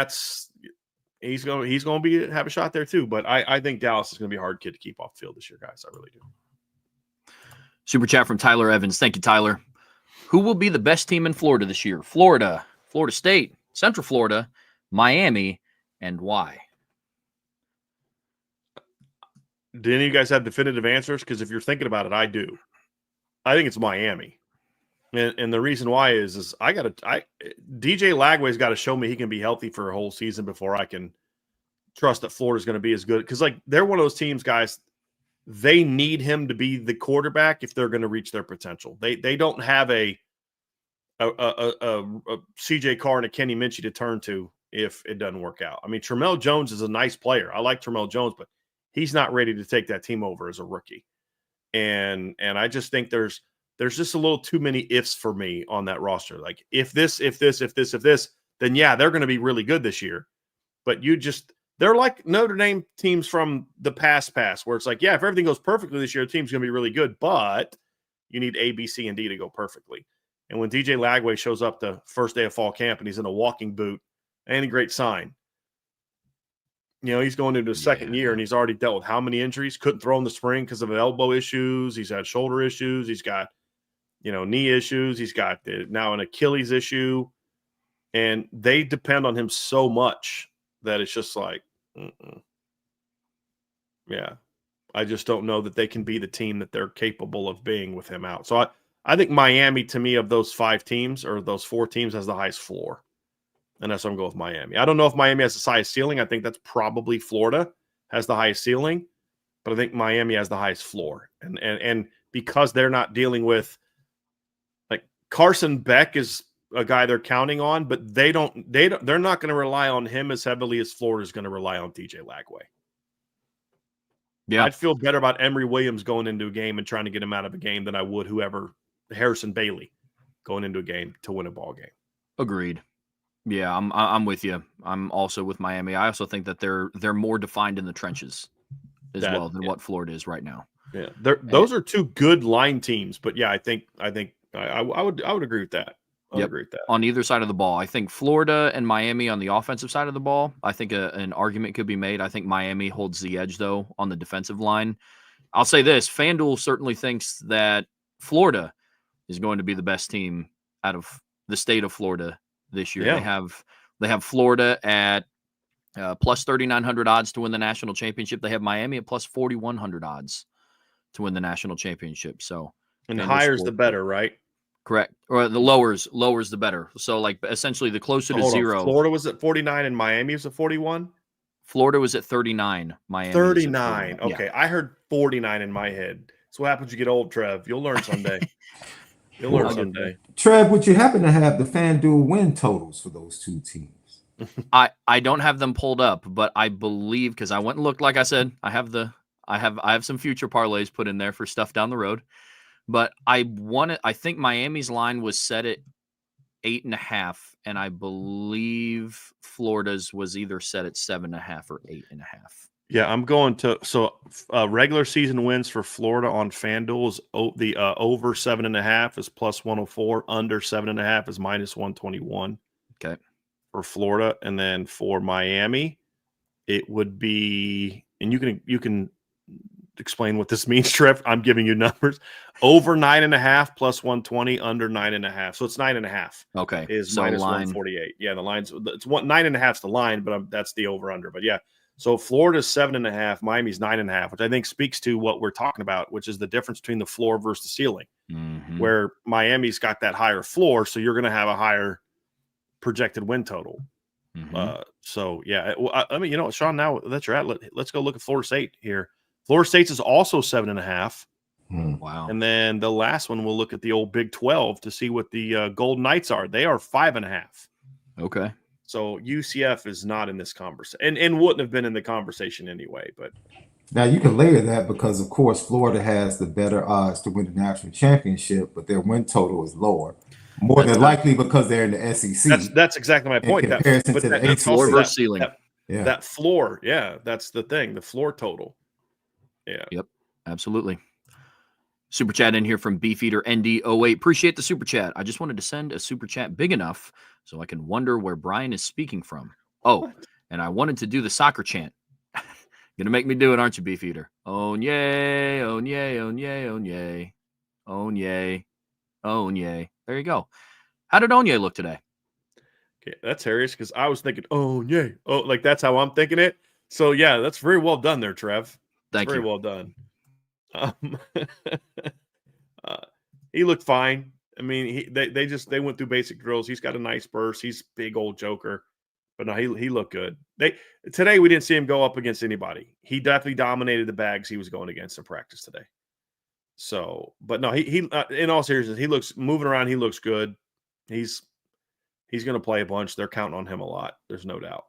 he's going to have a shot there too. But I think Dallas is going to be a hard kid to keep off the field this year, guys. I really do. Super chat from Tyler Evans. Thank you, Tyler. Who will be the best team in Florida this year? Florida State, Central Florida, Miami, and why? Do any of you guys have definitive answers? Because if you're thinking about it, I do. I think it's Miami. And the reason why is DJ Lagway's got to show me he can be healthy for a whole season before I can trust that Florida's going to be as good. Because they're one of those teams, guys. They need him to be the quarterback if they're going to reach their potential. They don't have a CJ Carr and a Kenny Minchie to turn to if it doesn't work out. I mean, Tramel Jones is a nice player. I like Tramel Jones, but he's not ready to take that team over as a rookie. And I just think there's there's just a little too many ifs for me on that roster. Like if this, then yeah, they're going to be really good this year. But they're like Notre Dame teams from the past, where it's like, yeah, if everything goes perfectly this year, the team's going to be really good, but you need A, B, C, and D to go perfectly. And when DJ Lagway shows up the first day of fall camp and he's in a walking boot, ain't a great sign. He's going into his second year and he's already dealt with how many injuries? Couldn't throw in the spring because of elbow issues. He's had shoulder issues. He's got, knee issues. He's got now an Achilles issue. And they depend on him so much that it's just like, yeah, I just don't know that they can be the team that they're capable of being with him out. So I think Miami, to me, of those 5 teams or those 4 teams, has the highest floor. And that's why I'm going with Miami. I don't know if Miami has the highest ceiling. I think that's probably Florida has the highest ceiling, but I think Miami has the highest floor. And because they're not dealing with, like, Carson Beck is a guy they're counting on, but they're not going to rely on him as heavily as Florida is going to rely on DJ Lagway. Yeah, I'd feel better about Emory Williams going into a game and trying to get him out of a game than I would Harrison Bailey going into a game to win a ball game. Agreed. Yeah, I'm with you. I'm also with Miami. I also think that they're more defined in the trenches well than what Florida is right now. Yeah, those are 2 good line teams, but yeah, I think I would agree with that. I agree with that. On either side of the ball, I think Florida and Miami on the offensive side of the ball, I think an argument could be made. I think Miami holds the edge, though, on the defensive line. I'll say this. FanDuel certainly thinks that Florida is going to be the best team out of the state of Florida this year. Yeah. They have Florida at plus 3,900 odds to win the national championship. They have Miami at plus 4,100 odds to win the national championship. So, and the higher is the better, right? Correct. Or the lowers the better. So, like, essentially the closer to 0. Florida was at 49 and Miami was at 41? Florida was at 39. Miami 39. Okay. Yeah. I heard 49 in my head. That's what happens when you get old, Trev. You'll learn someday. You'll learn someday. Trev, would you happen to have the FanDuel win totals for those 2 teams? I don't have them pulled up, but I believe, because I went and looked, like I said, I have some future parlays put in there for stuff down the road. But I think Miami's line was set at 8.5, and I believe Florida's was either set at 7.5 or 8.5. Yeah, I'm going to. So regular season wins for Florida on FanDuel is the over 7.5 is plus 104, under 7.5 is minus 121. Okay, for Florida, and then for Miami, it would be, and you can explain what this means, Trev. I'm giving you numbers. Over 9.5 plus 120, under 9.5. So it's 9.5. Okay. Is so minus 148. Yeah, the line's 9.5 is the line, but that's the over under. But yeah. So Florida's 7.5, Miami's 9.5, which I think speaks to what we're talking about, which is the difference between the floor versus the ceiling. Mm-hmm. Where Miami's got that higher floor, so you're going to have a higher projected win total. Mm-hmm. So yeah, I mean, Sean, now that you're at, let's go look at Florida State here. Florida State's is also 7.5. Wow. And then the last one, we'll look at the old Big 12 to see what the Golden Knights are. They are 5.5. Okay. So UCF is not in this conversation and wouldn't have been in the conversation anyway. But now you can layer that because, of course, Florida has the better odds to win the national championship, but their win total is lower. More than likely because they're in the SEC. That's exactly my point. That floor versus ceiling. That floor, yeah, that's the thing. The floor total. Yeah. Yep. Absolutely. Super chat in here from Beefeater ND08. Appreciate the super chat. I just wanted to send a super chat big enough so I can wonder where Brian is speaking from. Oh, and I wanted to do the soccer chant. Gonna make me do it, aren't you, Beefeater? Oh, yay, oh, yay, oh, yay, oh, yay, oh, yay, oh, yay. There you go. How did Onye look today? Okay, that's hilarious because I was thinking, oh, yay. Oh, like that's how I'm thinking it. So, yeah, that's very well done there, Trev. Thank you. Very well done. He looked fine. I mean, they went through basic drills. He's got a nice burst. He's big old joker. But no, he looked good. Today we didn't see him go up against anybody. He definitely dominated the bags he was going against in practice today. So, but no, he in all seriousness, he looks moving around. He looks good. He's going to play a bunch. They're counting on him a lot. There's no doubt.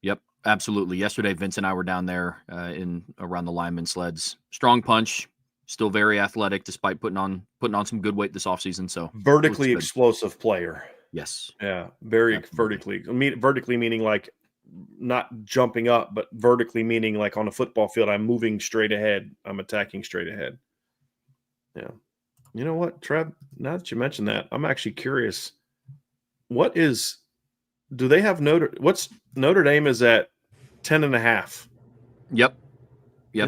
Yep, absolutely. Yesterday, Vince and I were down there around the lineman sleds. Strong punch, Still very athletic despite putting on some good weight this offseason. So vertically explosive player. Yes. Yeah, very vertically. Vertically meaning like not jumping up, but vertically meaning like on a football field, I'm moving straight ahead. I'm attacking straight ahead. Yeah. You know what, Trev? Now that you mentioned that, I'm actually curious. Do they have Notre Dame is at 10.5? Yep.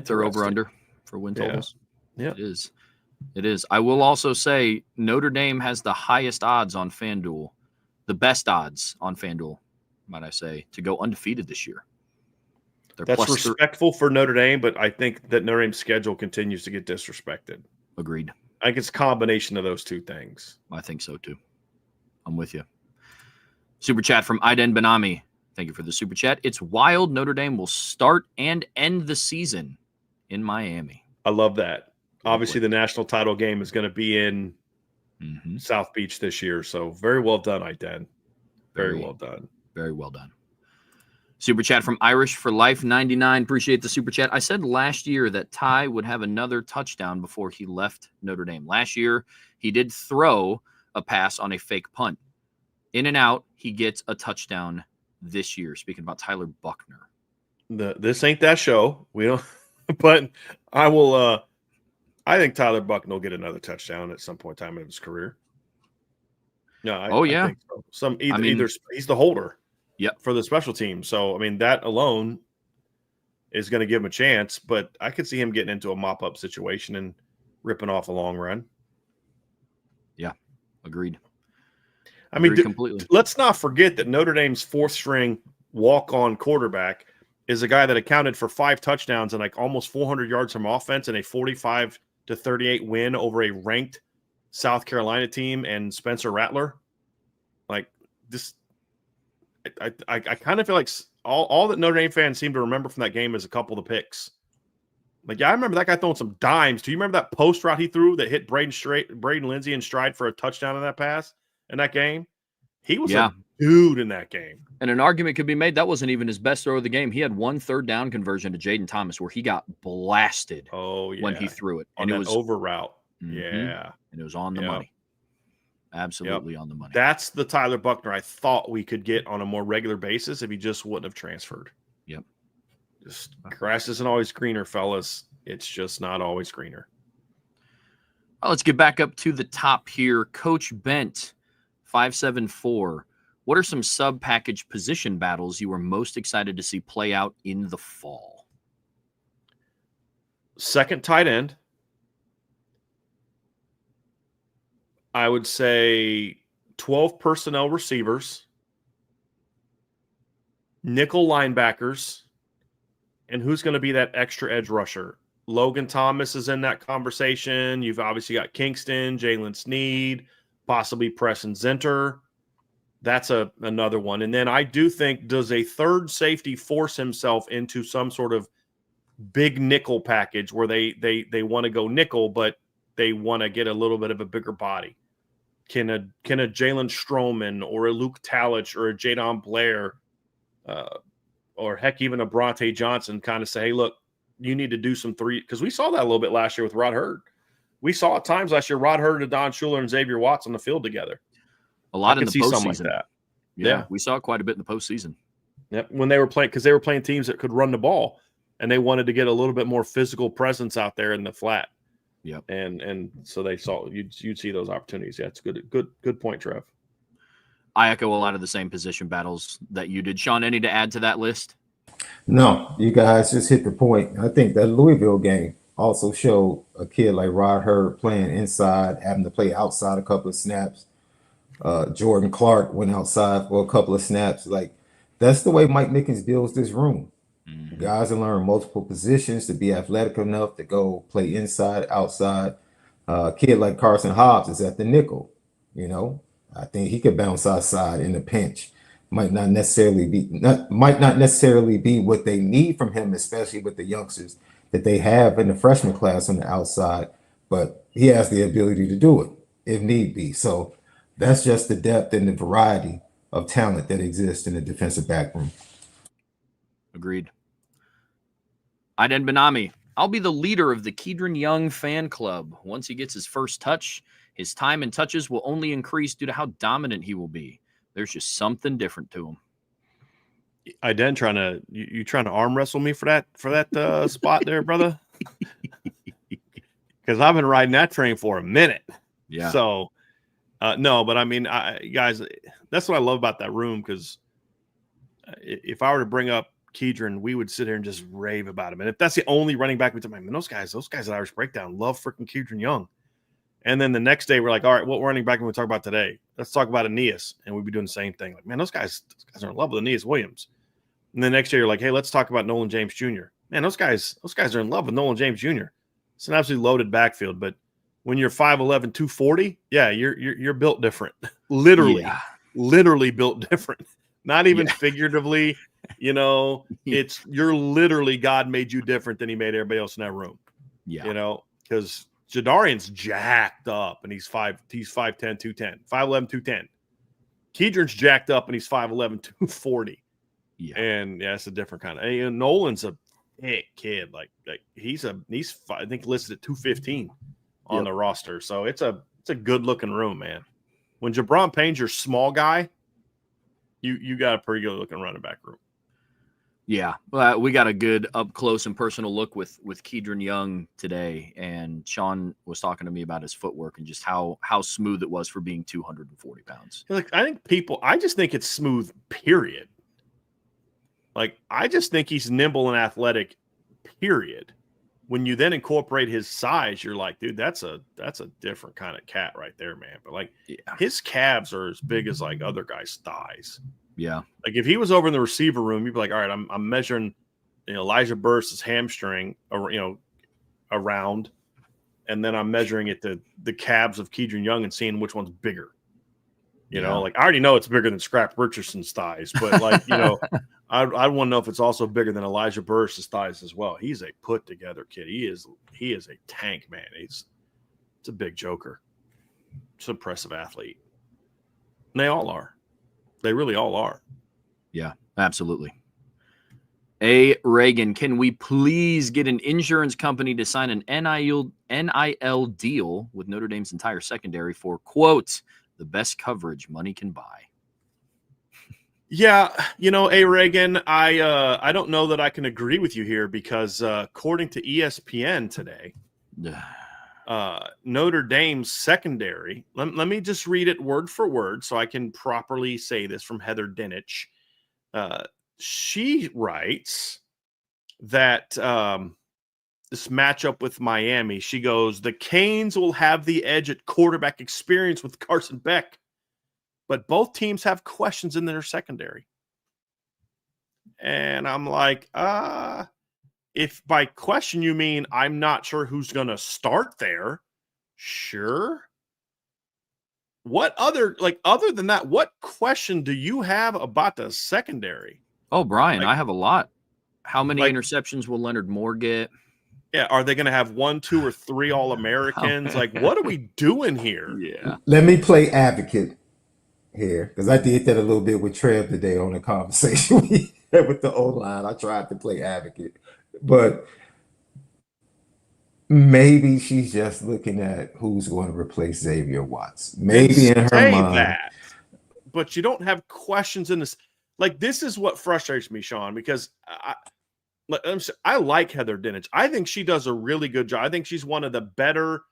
They're over under for win totals. Yeah. It is. I will also say Notre Dame has the highest odds on FanDuel, the best odds on FanDuel, might I say, to go undefeated this year. That's respectful for Notre Dame, but I think that Notre Dame's schedule continues to get disrespected. Agreed. I think it's a combination of those two things. I think so too. I'm with you. Super chat from Aiden Benami. Thank you for the super chat. It's wild Notre Dame will start and end the season in Miami. I love that. Obviously, the national title game is going to be in South Beach this year. So very well done, Aiden. Very well done. Very well done. Super chat from Irish for Life 99. Appreciate the super chat. I said last year that Ty would have another touchdown before he left Notre Dame. Last year, he did throw a pass on a fake punt. In and out, he gets a touchdown this year. Speaking about Tyler Buckner. This ain't that show. We don't, but I will. I think Tyler Buckner will get another touchdown at some point in time in his career. No, I think so. Either he's the holder. Yep. For the special team. So, I mean, that alone is going to give him a chance, but I could see him getting into a mop-up situation and ripping off a long run. Yeah, agreed. I mean, completely. Let's not forget that Notre Dame's fourth-string walk-on quarterback is a guy that accounted for 5 touchdowns and like almost 400 yards from offense in a 45-38 win over a ranked South Carolina team and Spencer Rattler. Like, this – I kind of feel like all that Notre Dame fans seem to remember from that game is a couple of the picks. Like, yeah, I remember that guy throwing some dimes. Do you remember that post route he threw that hit Braden Lindsey in stride for a touchdown in that pass in that game? He was a dude in that game. And an argument could be made that wasn't even his best throw of the game. He had 1 third down conversion to Jaden Thomas where he got blasted when he threw it. And it was over route. Yeah. And it was on the money. Absolutely on the money. That's the Tyler Buckner I thought we could get on a more regular basis if he just wouldn't have transferred. Yep. Just grass isn't always greener, fellas. It's just not always greener. Well, let's get back up to the top here. Coach Bent, 574. What are some sub-package position battles you were most excited to see play out in the fall? Second tight end. I would say 12 personnel receivers, nickel linebackers, and who's going to be that extra edge rusher? Logan Thomas is in that conversation. You've obviously got Kingston, Jalen Sneed, possibly Preston Zinter. That's another one. And then I do think, does a third safety force himself into some sort of big nickel package where they want to go nickel, but they want to get a little bit of a bigger body? Can a Jalen Stroman or a Luke Talich or a Jadon Blair or heck, even a Bronte Johnson kind of say, hey, look, you need to do some three, because we saw that a little bit last year with Rod Hurd. We saw at times last year Rod Hurd and Don Schuler and Xavier Watts on the field together. A lot in the postseason. Like that. Yeah, we saw it quite a bit in the postseason. Yep, when they were playing, because they were playing teams that could run the ball, and they wanted to get a little bit more physical presence out there in the flat. Yep. And so they saw you'd see those opportunities. Yeah, it's good point, Trev. I echo a lot of the same position battles that you did. Sean, any to add to that list? No, you guys just hit the point. I think that Louisville game also showed a kid like Rod Hurd playing inside, having to play outside a couple of snaps. Jordan Clark went outside for a couple of snaps. Like, that's the way Mike Mickens builds this room. Mm-hmm. Guys will learn multiple positions to be athletic enough to go play inside, outside. A kid like Carson Hobbs is at the nickel. You know, I think he could bounce outside in a pinch. Might not necessarily be what they need from him, especially with the youngsters that they have in the freshman class on the outside. But he has the ability to do it if need be. So that's just the depth and the variety of talent that exists in the defensive back room. Agreed. Aiden Benami, I'll be the leader of the Kedron Young fan club. Once he gets his first touch, his time and touches will only increase due to how dominant he will be. There's just something different to him. Iden, you trying to arm wrestle me for that spot there, brother? Because I've been riding that train for a minute. Yeah. So, no, but I mean, guys, that's what I love about that room. Because if I were to bring up Kedron, we would sit here and just rave about him. And if that's the only running back we talk about, man, those guys at Irish Breakdown love freaking Kedron Young. And then the next day, we're like, all right, what running back can we talk about today? Let's talk about Aeneas. And we'd be doing the same thing. Like, man, those guys are in love with Aeneas Williams. And the next year, you're like, hey, let's talk about Nolan James Jr. Man, those guys are in love with Nolan James Jr. It's an absolutely loaded backfield. But when you're 5'11", 240, yeah, you're built different. Literally built different. Not even figuratively, you're literally, God made you different than he made everybody else in that room. Yeah. Because Jadarian's jacked up and he's 5'10", 210. 5'11", 210. Kedron's jacked up and he's 5'11", 240. Yeah. And it's a different kind of. And Nolan's a big kid. Like he's I think listed at 215 on the roster. So it's a good looking room, man. When Jabron Payne's your small guy, you got a pretty good looking running back room. Yeah, well, we got a good up close and personal look with Kedron Young today, and Sean was talking to me about his footwork and just how smooth it was for being 240 pounds. Like I just think it's smooth. Period. Like I just think he's nimble and athletic. Period. When you then incorporate his size, you're like, dude, that's a different kind of cat right there, man. But like his calves are as big as like other guys' thighs. Yeah. Like if he was over in the receiver room, you'd be like, all right, I'm measuring, Elijah Burst's hamstring, around, and then I'm measuring it to the calves of Kedron Young and seeing which one's bigger. Like I already know it's bigger than Scrap Richardson's thighs, but like, I want to know if it's also bigger than Elijah Burst's thighs as well. He's a put together kid. He is a tank, man. It's a big joker. It's an impressive athlete. And they all are. They really all are. Yeah, absolutely. A. Reagan, can we please get an insurance company to sign an NIL deal with Notre Dame's entire secondary for, quote, the best coverage money can buy? Yeah, A. Reagan, I don't know that I can agree with you here because according to ESPN today, Notre Dame's secondary, let me just read it word for word so I can properly say this from Heather Dinich. She writes that this matchup with Miami, she goes, the Canes will have the edge at quarterback experience with Carson Beck, but both teams have questions in their secondary. And I'm like, if by question you mean I'm not sure who's going to start there, sure. What other than that, what question do you have about the secondary? Oh, Brian, I have a lot. How many interceptions will Leonard Moore get? Yeah, are they going to have 1, 2, or 3 All-Americans? Like, what are we doing here? Yeah. Let me play advocate here because I did that a little bit with Trev today on the conversation we had with the O-line. I tried to play advocate, but maybe she's just looking at who's going to replace Xavier Watts. Maybe in her mind. That, but you don't have questions in this. Like, this is what frustrates me, Sean, because I like Heather Dinich. I think she does a really good job. I think she's one of the better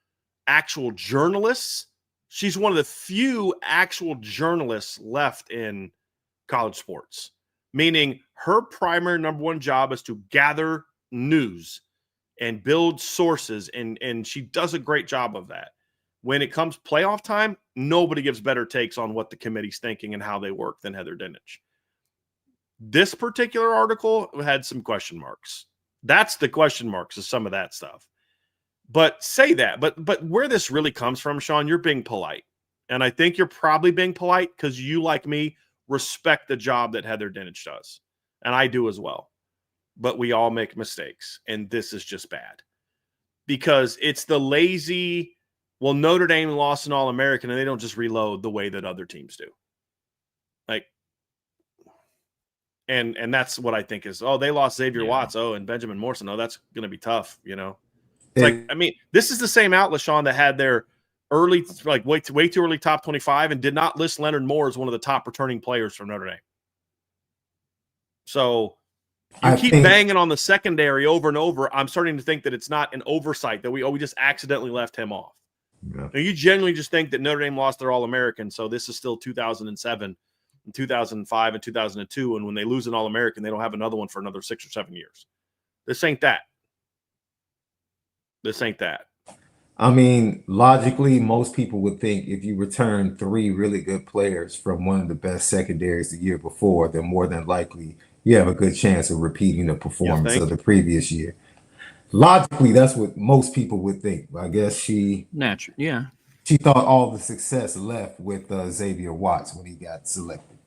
actual journalists. She's one of the few actual journalists left in college sports, meaning her primary number one job is to gather news and build sources, and she does a great job of that. When it comes playoff time, nobody gives better takes on what the committee's thinking and how they work than Heather Dinich. This particular article had some question marks. That's the question marks of some of that stuff. But say that. But where this really comes from, Sean, you're being polite. And I think you're probably being polite because you, like me, respect the job that Heather Dinich does. And I do as well. But we all make mistakes. And this is just bad. Because it's the lazy, well, Notre Dame lost an All-American and they don't just reload the way that other teams do. Like, And that's what I think is, they lost Xavier Yeah. Watts. And Benjamin Morrison. That's going to be tough. It's this is the same outlet, Sean, that had their early, like way too early top 25 and did not list Leonard Moore as one of the top returning players from Notre Dame. So you keep banging on the secondary over and over. I'm starting to think that it's not an oversight that we just accidentally left him off. Yeah. Now, you genuinely just think that Notre Dame lost their All-American, so this is still 2007 and 2005 and 2002, and when they lose an All-American, they don't have another one for another 6 or 7 years. This ain't that. I mean, logically, most people would think if you return 3 really good players from one of the best secondaries the year before, then more than likely you have a good chance of repeating the performance of the previous year. Logically, that's what most people would think. I guess she thought all the success left with Xavier Watts when he got selected.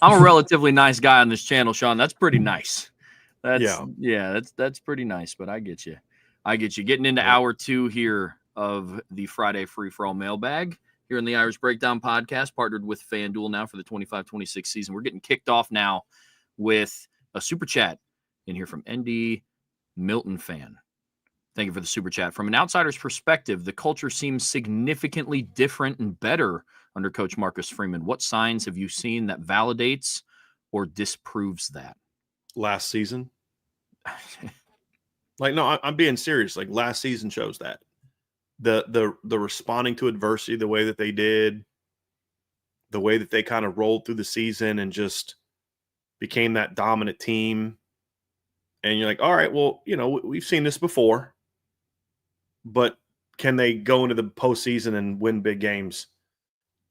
I'm a relatively nice guy on this channel, Sean. That's pretty nice. That's pretty nice, but I get you. Getting into hour 2 here of the Friday Free-For-All Mailbag here in the Irish Breakdown podcast, partnered with FanDuel now for the 25-26 season. We're getting kicked off now with a super chat in here from ND Milton Fan. Thank you for the super chat. From an outsider's perspective, the culture seems significantly different and better under Coach Marcus Freeman. What signs have you seen that validates or disproves that? Last season. No, I'm being serious. Last season shows that. The responding to adversity, the way that they did, the way that they kind of rolled through the season and just became that dominant team. And you're like, all right, well, we've seen this before, but can they go into the postseason and win big games?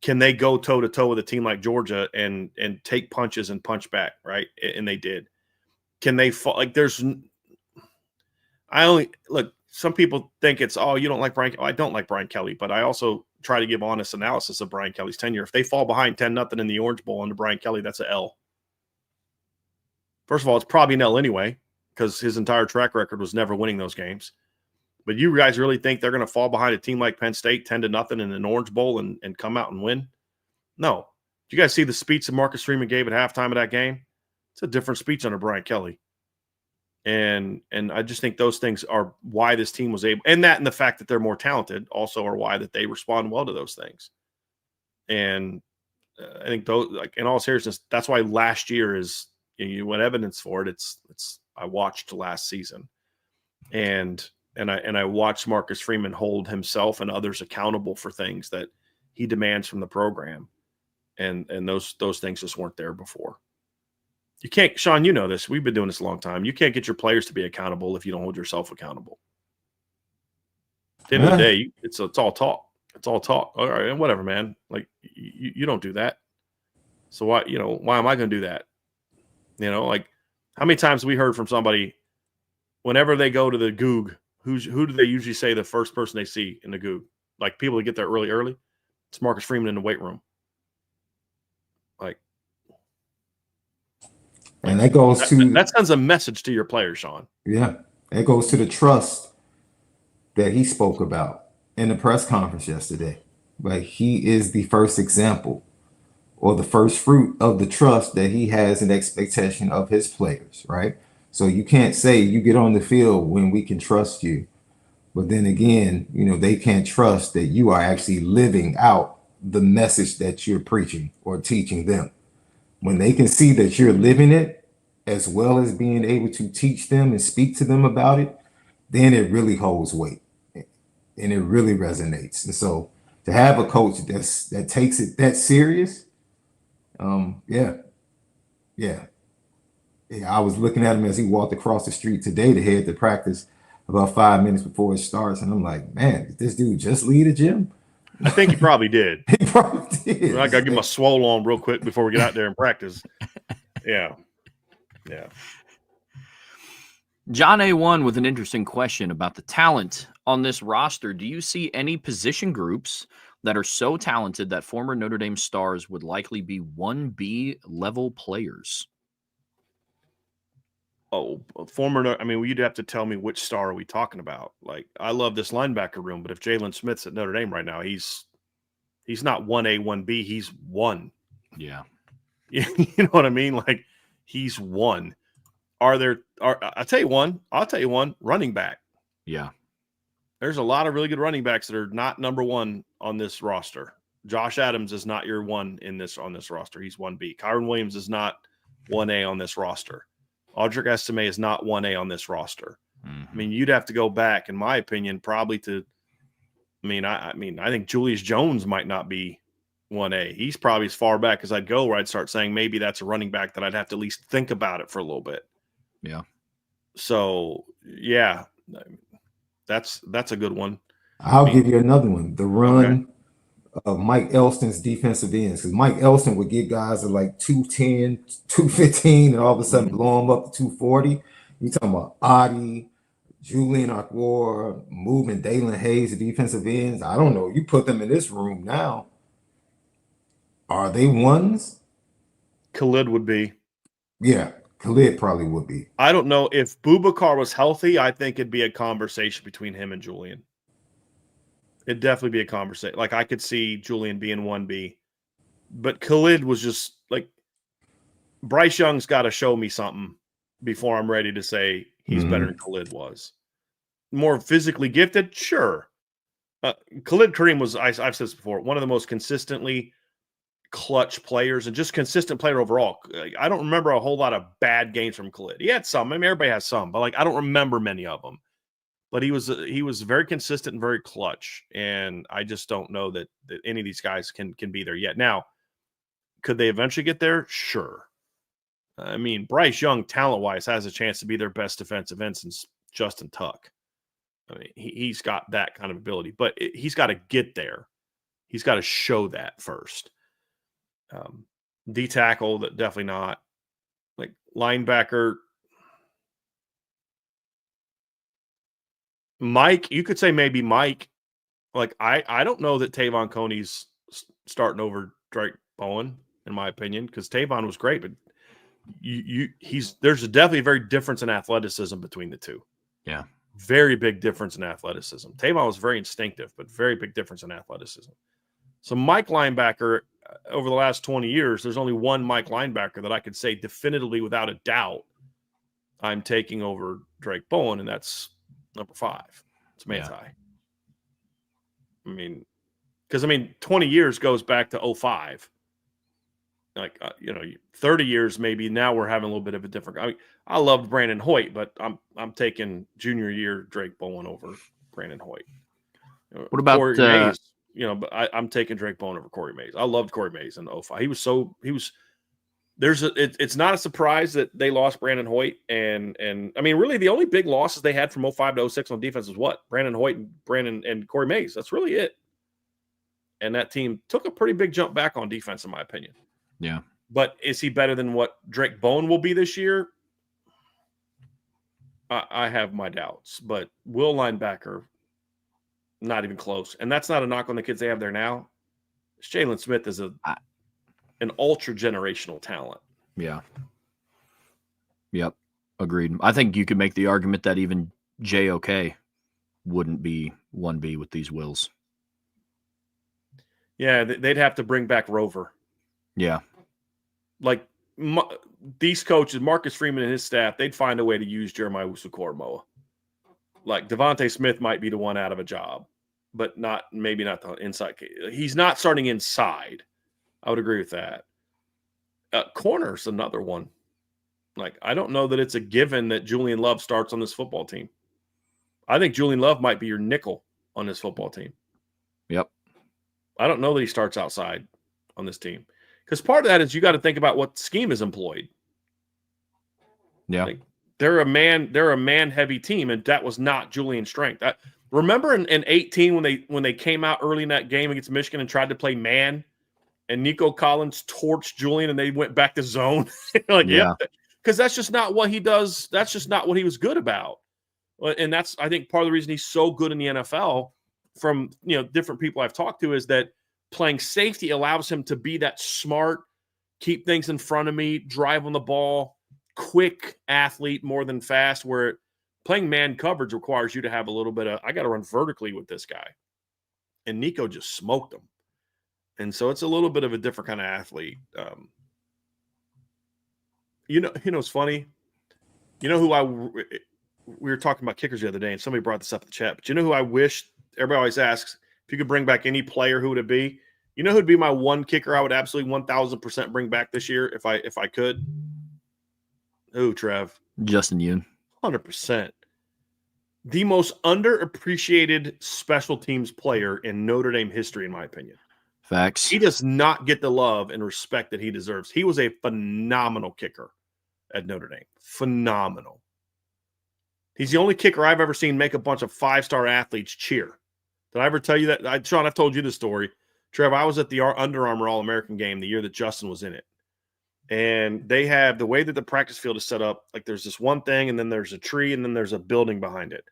Can they go toe to toe with a team like Georgia and take punches and punch back? Right. And they did. Can they fall? Some people think it's, you don't like Brian. I don't like Brian Kelly, but I also try to give honest analysis of Brian Kelly's tenure. If they fall behind 10-0 in the Orange Bowl under Brian Kelly, that's an L. First of all, it's probably an L anyway, because his entire track record was never winning those games. But you guys really think they're going to fall behind a team like Penn State 10-0 in an Orange Bowl and come out and win? No. Did you guys see the speech that Marcus Freeman gave at halftime of that game? It's a different speech under Brian Kelly. And I just think those things are why this team was able, and the fact that they're more talented also are why that they respond well to those things. And I think those, in all seriousness, that's why last year is, you want evidence for it. It's I watched last season, and I watched Marcus Freeman hold himself and others accountable for things that he demands from the program, and those things just weren't there before. You can't, Sean, you know this. We've been doing this a long time. You can't get your players to be accountable if you don't hold yourself accountable. At the end of the day, it's all talk. It's all talk. All right, whatever, man. You don't do that. So why am I going to do that? How many times have we heard from somebody whenever they go to the Goog, who do they usually say the first person they see in the Goog? People that get there early. It's Marcus Freeman in the weight room. And that goes that sends a message to your players, Sean. Yeah. That goes to the trust that he spoke about in the press conference yesterday. He is the first example or the first fruit of the trust that he has an expectation of his players, right? So you can't say you get on the field when we can trust you. But then again, they can't trust that you are actually living out the message that you're preaching or teaching them. When they can see that you're living it, as well as being able to teach them and speak to them about it, then it really holds weight and it really resonates. And so to have a coach that takes it that serious, I was looking at him as he walked across the street today to head to practice about 5 minutes before it starts, and I'm like, man, did this dude just leave the gym? I think he probably did. He probably did. I got to give him a swole on real quick before we get out there and practice. Yeah. John A1 with an interesting question about the talent on this roster. Do you see any position groups that are so talented that former Notre Dame stars would likely be 1B level players? You'd have to tell me which star are we talking about. I love this linebacker room, but if Jalen Smith's at Notre Dame right now, he's not 1A, 1B, he's 1. Yeah. You know what I mean? Like, he's one. I'll tell you one, running back. Yeah. There's a lot of really good running backs that are not number one on this roster. Josh Adams is not your one on this roster. He's 1B. Kyron Williams is not 1A on this roster. Audric Estime is not 1A on this roster. Mm-hmm. I mean, you'd have to go back, in my opinion, probably to I think Julius Jones might not be 1A. He's probably as far back as I'd go, where I'd start saying maybe that's a running back that I'd have to at least think about it for a little bit. Yeah. So, yeah, that's a good one. I'll give you another one. The run of Mike Elston's defensive ends, because Mike Elston would get guys at like 210, 215, and all of a sudden blow them up to 240. You talking about Adi, Julian Okwara, moving Dalen Hayes, the defensive ends. I don't know. You put them in this room now. Are they ones? Khalid would be. Yeah, Khalid probably would be. I don't know. If Boubacar was healthy, I think it'd be a conversation between him and Julian. It'd definitely be a conversation. Like, I could see Julian being 1B. But Khalid was just like, Bryce Young's got to show me something before I'm ready to say he's better than Khalid was. More physically gifted? Sure. Khalid Kareem was, I've said this before, one of the most consistently clutch players and just consistent player overall. I don't remember a whole lot of bad games from Khalid. He had some. I mean, everybody has some, but like, I don't remember many of them. But he was very consistent and very clutch, and I just don't know that any of these guys can be there yet. Now, could they eventually get there? Sure. I mean, Bryce Young, talent-wise, has a chance to be their best defensive end since Justin Tuck. I mean, he's got that kind of ability, but he's got to get there. He's got to show that first. D-tackle, that definitely not. Like, linebacker, Mike, you could say maybe Mike. Like, I don't know that Tavon Coney's starting over Drake Bowen, in my opinion, because Tavon was great, but there's definitely a very difference in athleticism between the two. Yeah. Very big difference in athleticism. Tavon was very instinctive, but very big difference in athleticism. So Mike linebacker, over the last 20 years, there's only one Mike linebacker that I could say definitively without a doubt I'm taking over Drake Bowen, and that's number 5. It's Manti. Yeah. I mean, because 20 years goes back to 05. Like, 30 years maybe. Now we're having a little bit of a different. I loved Brandon Hoyt, but I'm taking junior year Drake Bowen over Brandon Hoyt. What about Corey Mays? But I'm taking Drake Bowen over Corey Mays. I loved Corey Mays in 05. It's not a surprise that they lost Brandon Hoyt, and I mean, really the only big losses they had from 05 to 06 on defense was what? Brandon Hoyt and Corey Mays. That's really it. And that team took a pretty big jump back on defense, in my opinion. Yeah. But is he better than what Drake Bowen will be this year? I have my doubts. But Will linebacker, not even close. And that's not a knock on the kids they have there now. Jalen Smith is an ultra-generational talent. Yeah. Yep. Agreed. I think you could make the argument that even JOK wouldn't be 1B with these Wills. Yeah, they'd have to bring back Rover. Yeah. Like, these coaches, Marcus Freeman and his staff, they'd find a way to use Jeremiah Usu-Koramoah. Like, Devontae Smith might be the one out of a job, but maybe not the inside. He's not starting inside. I would agree with that. Corner's another one. Like, I don't know that it's a given that Julian Love starts on this football team. I think Julian Love might be your nickel on this football team. Yep. I don't know that he starts outside on this team. Because part of that is you got to think about what scheme is employed. Yeah. Like, they're a man-heavy team, and that was not Julian's strength. Remember in 18 when they came out early in that game against Michigan and tried to play man, and Nico Collins torched Julian, and they went back to zone? Like, yeah. Because that's just not what he does. That's just not what he was good about. And that's, I think, part of the reason he's so good in the NFL from, different people I've talked to, is that playing safety allows him to be that smart, keep things in front of me, drive on the ball, quick athlete more than fast, where playing man coverage requires you to have a little bit of, I got to run vertically with this guy. And Nico just smoked him. And so it's a little bit of a different kind of athlete. It's funny. You know who we were talking about kickers the other day, and somebody brought this up in the chat. But you know who I wish everybody always asks if you could bring back any player, who would it be? You know who'd be my one kicker I would absolutely 1,000% bring back this year if I could? Who, Trev? Justin Yoon. 100%. The most underappreciated special teams player in Notre Dame history, in my opinion. Facts. He does not get the love and respect that he deserves. He was a phenomenal kicker at Notre Dame. Phenomenal. He's the only kicker I've ever seen make a bunch of five-star athletes cheer. Did I ever tell you that? Sean, I've told you this story. Trev, I was at the Under Armour All-American game the year that Justin was in it. And they have the way that the practice field is set up, like there's this one thing, and then there's a tree, and then there's a building behind it.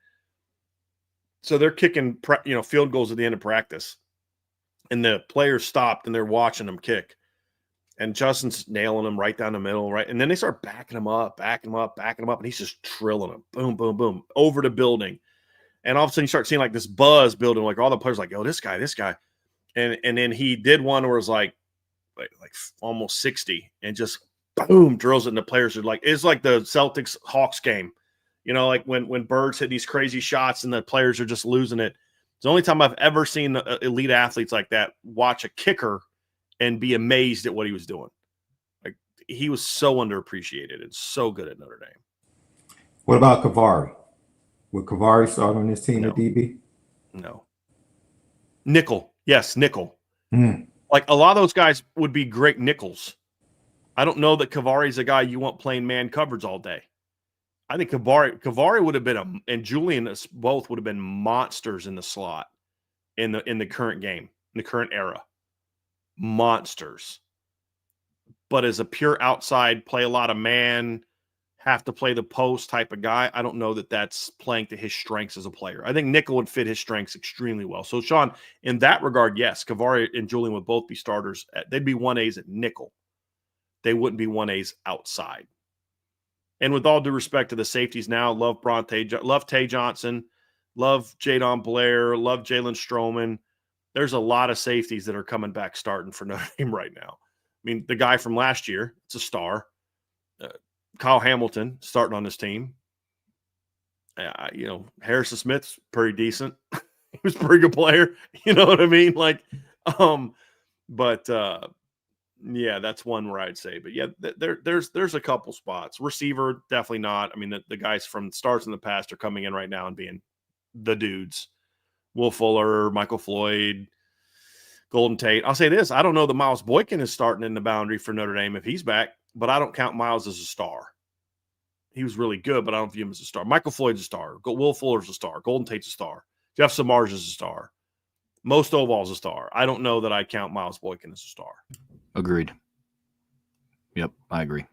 So they're kicking field goals at the end of practice. And the players stopped, and they're watching them kick. And Justin's nailing them right down the middle, right? And then they start backing him up, and he's just drilling them. Boom, boom, boom, over the building. And all of a sudden you start seeing like this buzz building, like all the players like, oh, this guy. And then he did one where it was like almost 60 and just boom, drills it. And the players are like, it's like the Celtics Hawks game, like when Bird's hit these crazy shots and the players are just losing it. It's the only time I've ever seen elite athletes like that watch a kicker and be amazed at what he was doing. Like he was so underappreciated and so good at Notre Dame. What about Kavari? Would Kavari start on this team at DB? No. Nickel. Yes, nickel. Like a lot of those guys would be great nickels. I don't know that Kavari's a guy you want playing man coverage all day. I think Kavari would have been and Julian both would have been monsters in the slot in the current game, in the current era. Monsters. But as a pure outside, play a lot of man, have to play the post type of guy, I don't know that that's playing to his strengths as a player. I think nickel would fit his strengths extremely well. So, Sean, in that regard, yes, Kavari and Julian would both be starters. They'd be 1As at nickel. They wouldn't be 1As outside. And with all due respect to the safeties now, love Bronte, love Tay Johnson, love Jadon Blair, love Jalen Stroman. There's a lot of safeties that are coming back starting for Notre Dame right now. I mean, the guy from last year, it's a star. Kyle Hamilton starting on this team. Harrison Smith's pretty decent. He was a pretty good player. You know what I mean? Yeah, that's one where I'd say. But yeah, there's a couple spots. Receiver, definitely not. I mean, the guys from stars in the past are coming in right now and being the dudes. Will Fuller, Michael Floyd, Golden Tate. I'll say this. I don't know that Miles Boykin is starting in the boundary for Notre Dame if he's back, but I don't count Miles as a star. He was really good, but I don't view him as a star. Michael Floyd's a star. Will Fuller's a star. Golden Tate's a star. Jeff Samar's is a star. Mo Stovall's a star. I don't know that I count Miles Boykin as a star. Agreed. Yep, I agree.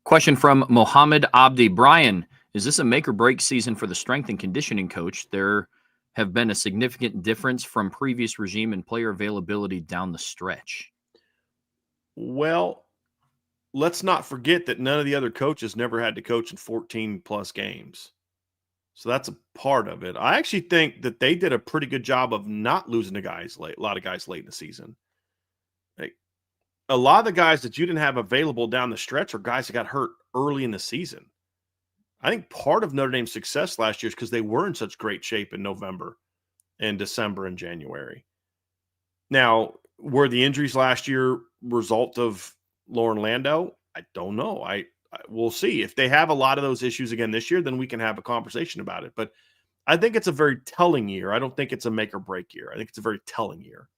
Question from Mohammed Abdi. Brian, is this a make or break season for the strength and conditioning coach? There have been a significant difference from previous regime and player availability down the stretch. Well, let's not forget that none of the other coaches never had to coach in 14 plus games. So that's a part of it. I actually think that they did a pretty good job of not losing a lot of guys late in the season. Like, a lot of the guys that you didn't have available down the stretch are guys that got hurt early in the season. I think part of Notre Dame's success last year is because they were in such great shape in November and December and January. Now, were the injuries last year result of Lauren Landau? I don't know. We'll see. If they have a lot of those issues again this year, then we can have a conversation about it. But I think it's a very telling year. I don't think it's a make or break year. I think it's a very telling year.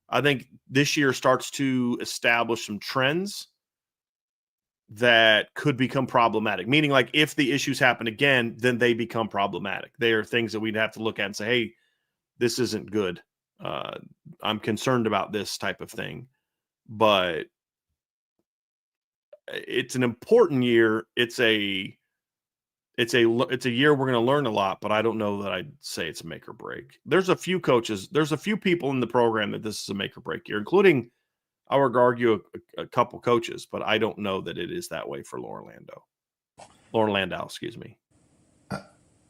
I think this year starts to establish some trends that could become problematic. Meaning, like, if the issues happen again, then they become problematic. They are things that we'd have to look at and say, hey, this isn't good. I'm concerned about this type of thing. But it's an important year. It's a year we're going to learn a lot, but I don't know that I'd say it's a make or break. There's a few coaches, there's a few people in the program that this is a make or break year, including, I would argue, a couple coaches, but I don't know that it is that way for Lauren Landau, excuse me.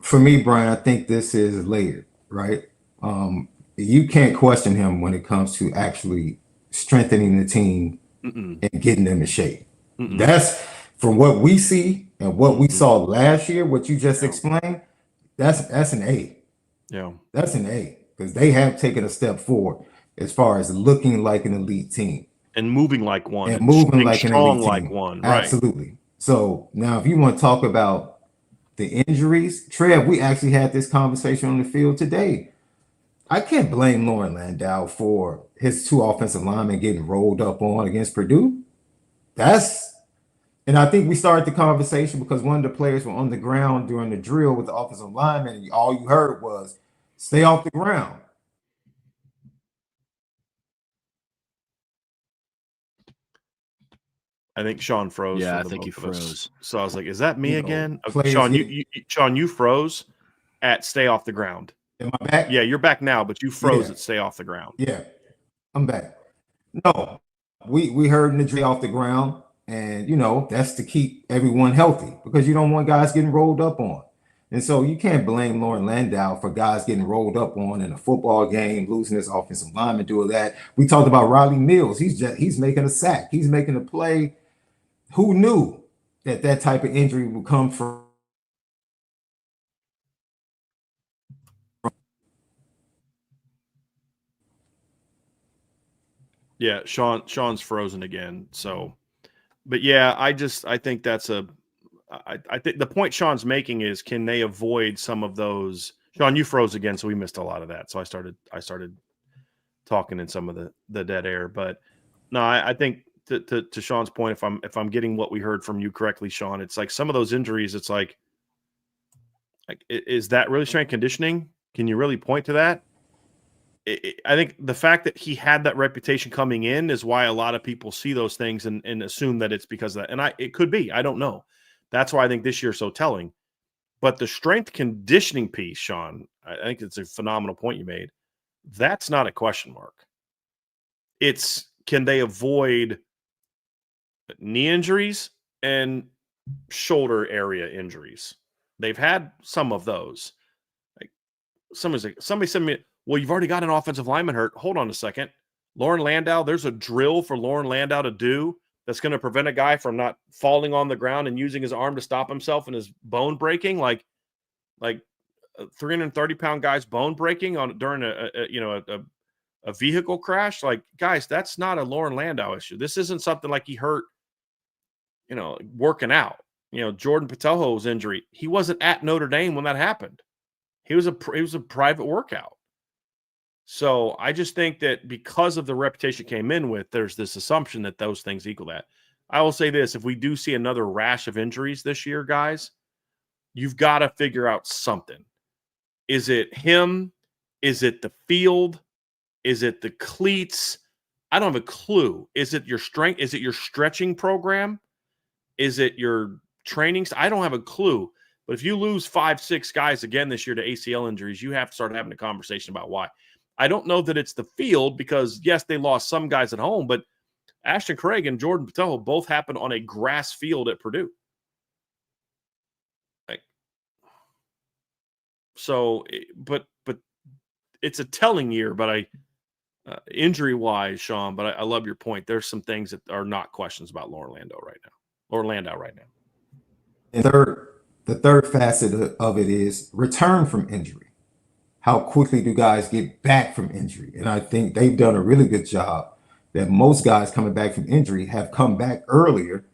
For me, Brian, I think this is layered, right? You can't question him when it comes to actually strengthening the team and getting them in shape. That's from what we see and what we saw last year, what you just explained, that's an A. Yeah. That's an A because they have taken a step forward as far as looking like an elite team. And moving like one. And moving being like an strong elite like team. one. Right. Absolutely. So now if you want to talk about the injuries, Trev, we actually had this conversation on the field today. I can't blame Lauren Landau for his 2 offensive linemen getting rolled up on against Purdue. And I think we started the conversation because one of the players were on the ground during the drill with the offensive lineman, and all you heard was, stay off the ground. I think Sean froze. Yeah, I think he froze. So I was like, is that me again? Sean, Sean, you froze at stay off the ground. Am I back? Yeah, you're back now, but you froze at stay off the ground. Yeah, I'm back. No, we heard Nadri off the ground, and that's to keep everyone healthy because you don't want guys getting rolled up on. And so you can't blame Lauren Landau for guys getting rolled up on in a football game, losing his offensive lineman, doing that. We talked about Riley Mills. He's making a sack. He's making a play. Who knew that type of injury would come from? Yeah, Sean's frozen again. So, but yeah, I think that's I think the point Sean's making is, can they avoid some of those? Sean, you froze again, so we missed a lot of that. So I started talking in some of the dead air. But no, I think to Sean's point, if I'm getting what we heard from you correctly, Sean, it's like some of those injuries, it's like is that really strength conditioning? Can you really point to that? I think the fact that he had that reputation coming in is why a lot of people see those things and assume that it's because of that. And it could be, I don't know. That's why I think this year's so telling. But the strength conditioning piece, Sean, I think it's a phenomenal point you made. That's not a question mark. It's, can they avoid knee injuries and shoulder area injuries? They've had some of those. Like somebody sent me, well, you've already got an offensive lineman hurt. Hold on a second. Lauren Landau, there's a drill for Lauren Landau to do that's going to prevent a guy from not falling on the ground and using his arm to stop himself and his bone breaking, like a 330-pound guy's bone breaking during a vehicle crash. Like, guys, that's not a Lauren Landau issue. This isn't something like he hurt, working out. Jordan Patelho's injury, he wasn't at Notre Dame when that happened. He was a private workout. So I just think that because of the reputation came in with, there's this assumption that those things equal that. I will say this, if we do see another rash of injuries this year, guys, you've got to figure out something. Is it him? Is it the field? Is it the cleats? I don't have a clue. Is it your strength? Is it your stretching program? Is it your trainings? I don't have a clue. But if you lose 5-6 guys again this year to ACL injuries, you have to start having a conversation about why. I don't know that it's the field because, yes, they lost some guys at home, but Ashton Craig and Jordan Patelho both happened on a grass field at Purdue. But it's a telling year, but injury-wise, Sean, but I love your point. There's some things that are not questions about Lauren Landau right now. And the third facet of it is return from injury. How quickly do guys get back from injury? And I think they've done a really good job that most guys coming back from injury have come back earlier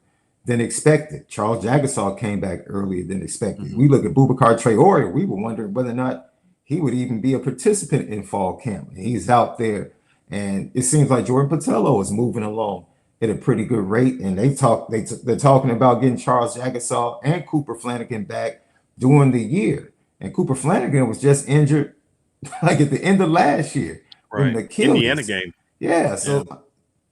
than expected. Charles Jagasaw came back earlier than expected. Mm-hmm. We look at Boubacar Traore, we were wondering whether or not he would even be a participant in fall camp. And he's out there. And it seems like Jordan Patelho is moving along at a pretty good rate. And they're talking about getting Charles Jagasaw and Cooper Flanagan back during the year. And Cooper Flanagan was just injured like at the end of last year. Right. The Indiana game. Yeah. So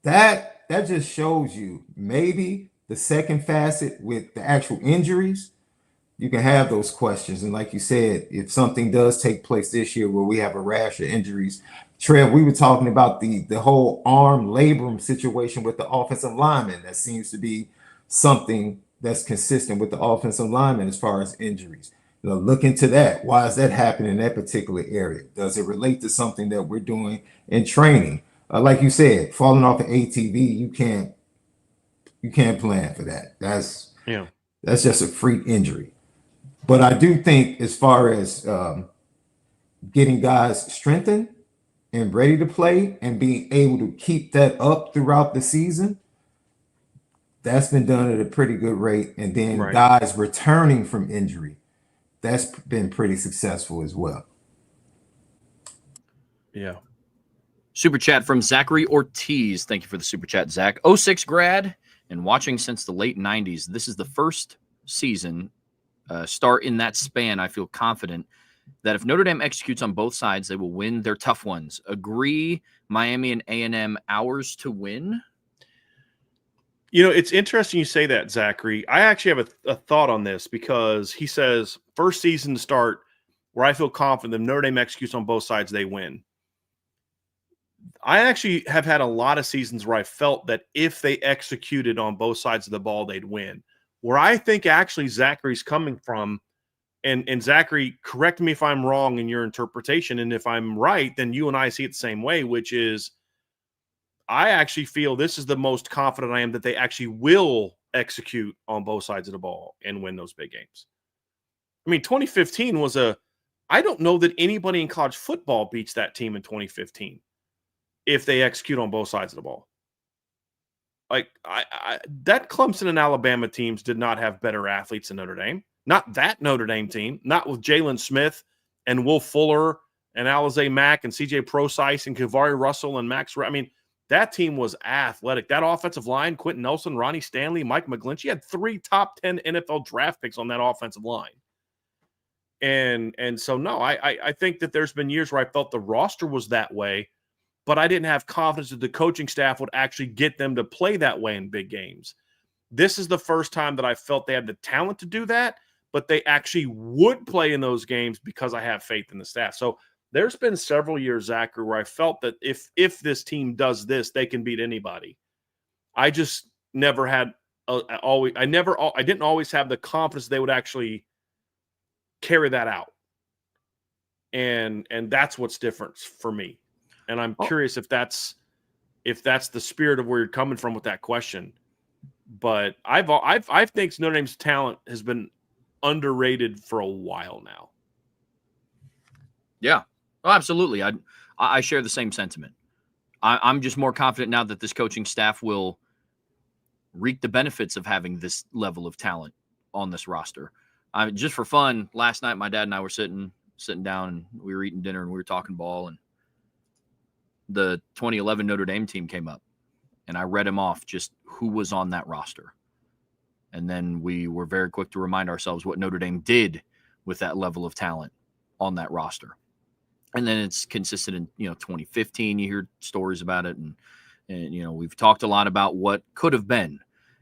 that just shows you maybe the second facet with the actual injuries, you can have those questions. And like you said, if something does take place this year where we have a rash of injuries, Trev, we were talking about the whole arm labrum situation with the offensive lineman. That seems to be something that's consistent with the offensive lineman as far as injuries. Look into that. Why is that happening in that particular area? Does it relate to something that we're doing in training? Like you said, falling off an ATV, you You can't plan for that. That's Yeah. just a freak injury. But I do think as far as getting guys strengthened and ready to play and being able to keep that up throughout the season, that's been done at a pretty good rate. And then Right. guys returning from injury, that's been pretty successful as well. Yeah. Super chat from Zachary Ortiz. Thank you for the super chat, Zach. 06 grad and watching since the late 90s. This is the first season start in that span. I feel confident that if Notre Dame executes on both sides, they will win their tough ones. Agree, Miami and A&M ours to win? You know, it's interesting you say that, Zachary. I actually have a thought on this because he says first season to start where I feel confident that Notre Dame executes on both sides, they win. I actually have had a lot of seasons where I felt that if they executed on both sides of the ball, they'd win. Where I think actually Zachary's coming from, and Zachary, correct me if I'm wrong in your interpretation, and if I'm right, then you and I see it the same way, which is I actually feel this is the most confident I am that they actually will execute on both sides of the ball and win those big games. I mean, 2015 was I don't know that anybody in college football beats that team in 2015 if they execute on both sides of the ball. Like, that Clemson and Alabama teams did not have better athletes than Notre Dame. Not that Notre Dame team, not with Jalen Smith and Will Fuller and Alize Mack and CJ Prosise and Kavari Russell and Max. I mean, that team was athletic. That offensive line, Quentin Nelson, Ronnie Stanley, Mike McGlinchey, you had 3 top 10 NFL draft picks on that offensive line. And so, no, I think that there's been years where I felt the roster was that way, but I didn't have confidence that the coaching staff would actually get them to play that way in big games. This is the first time that I felt they had the talent to do that, but they actually would play in those games because I have faith in the staff. So there's been several years, Zachary, where I felt that if this team does this, they can beat anybody. I just never had I didn't always have the confidence they would actually carry that out. And that's what's different for me. And I'm curious if that's the spirit of where you're coming from with that question. But I think Notre Dame's talent has been underrated for a while now. Yeah, oh, absolutely. I share the same sentiment. I'm just more confident now that this coaching staff will reap the benefits of having this level of talent on this roster. Just for fun, last night my dad and I were sitting down and we were eating dinner and we were talking ball, and the 2011 Notre Dame team came up, and I read him off just who was on that roster. And then we were very quick to remind ourselves what Notre Dame did with that level of talent on that roster. And then it's consistent in, 2015, you hear stories about it. And we've talked a lot about what could have been.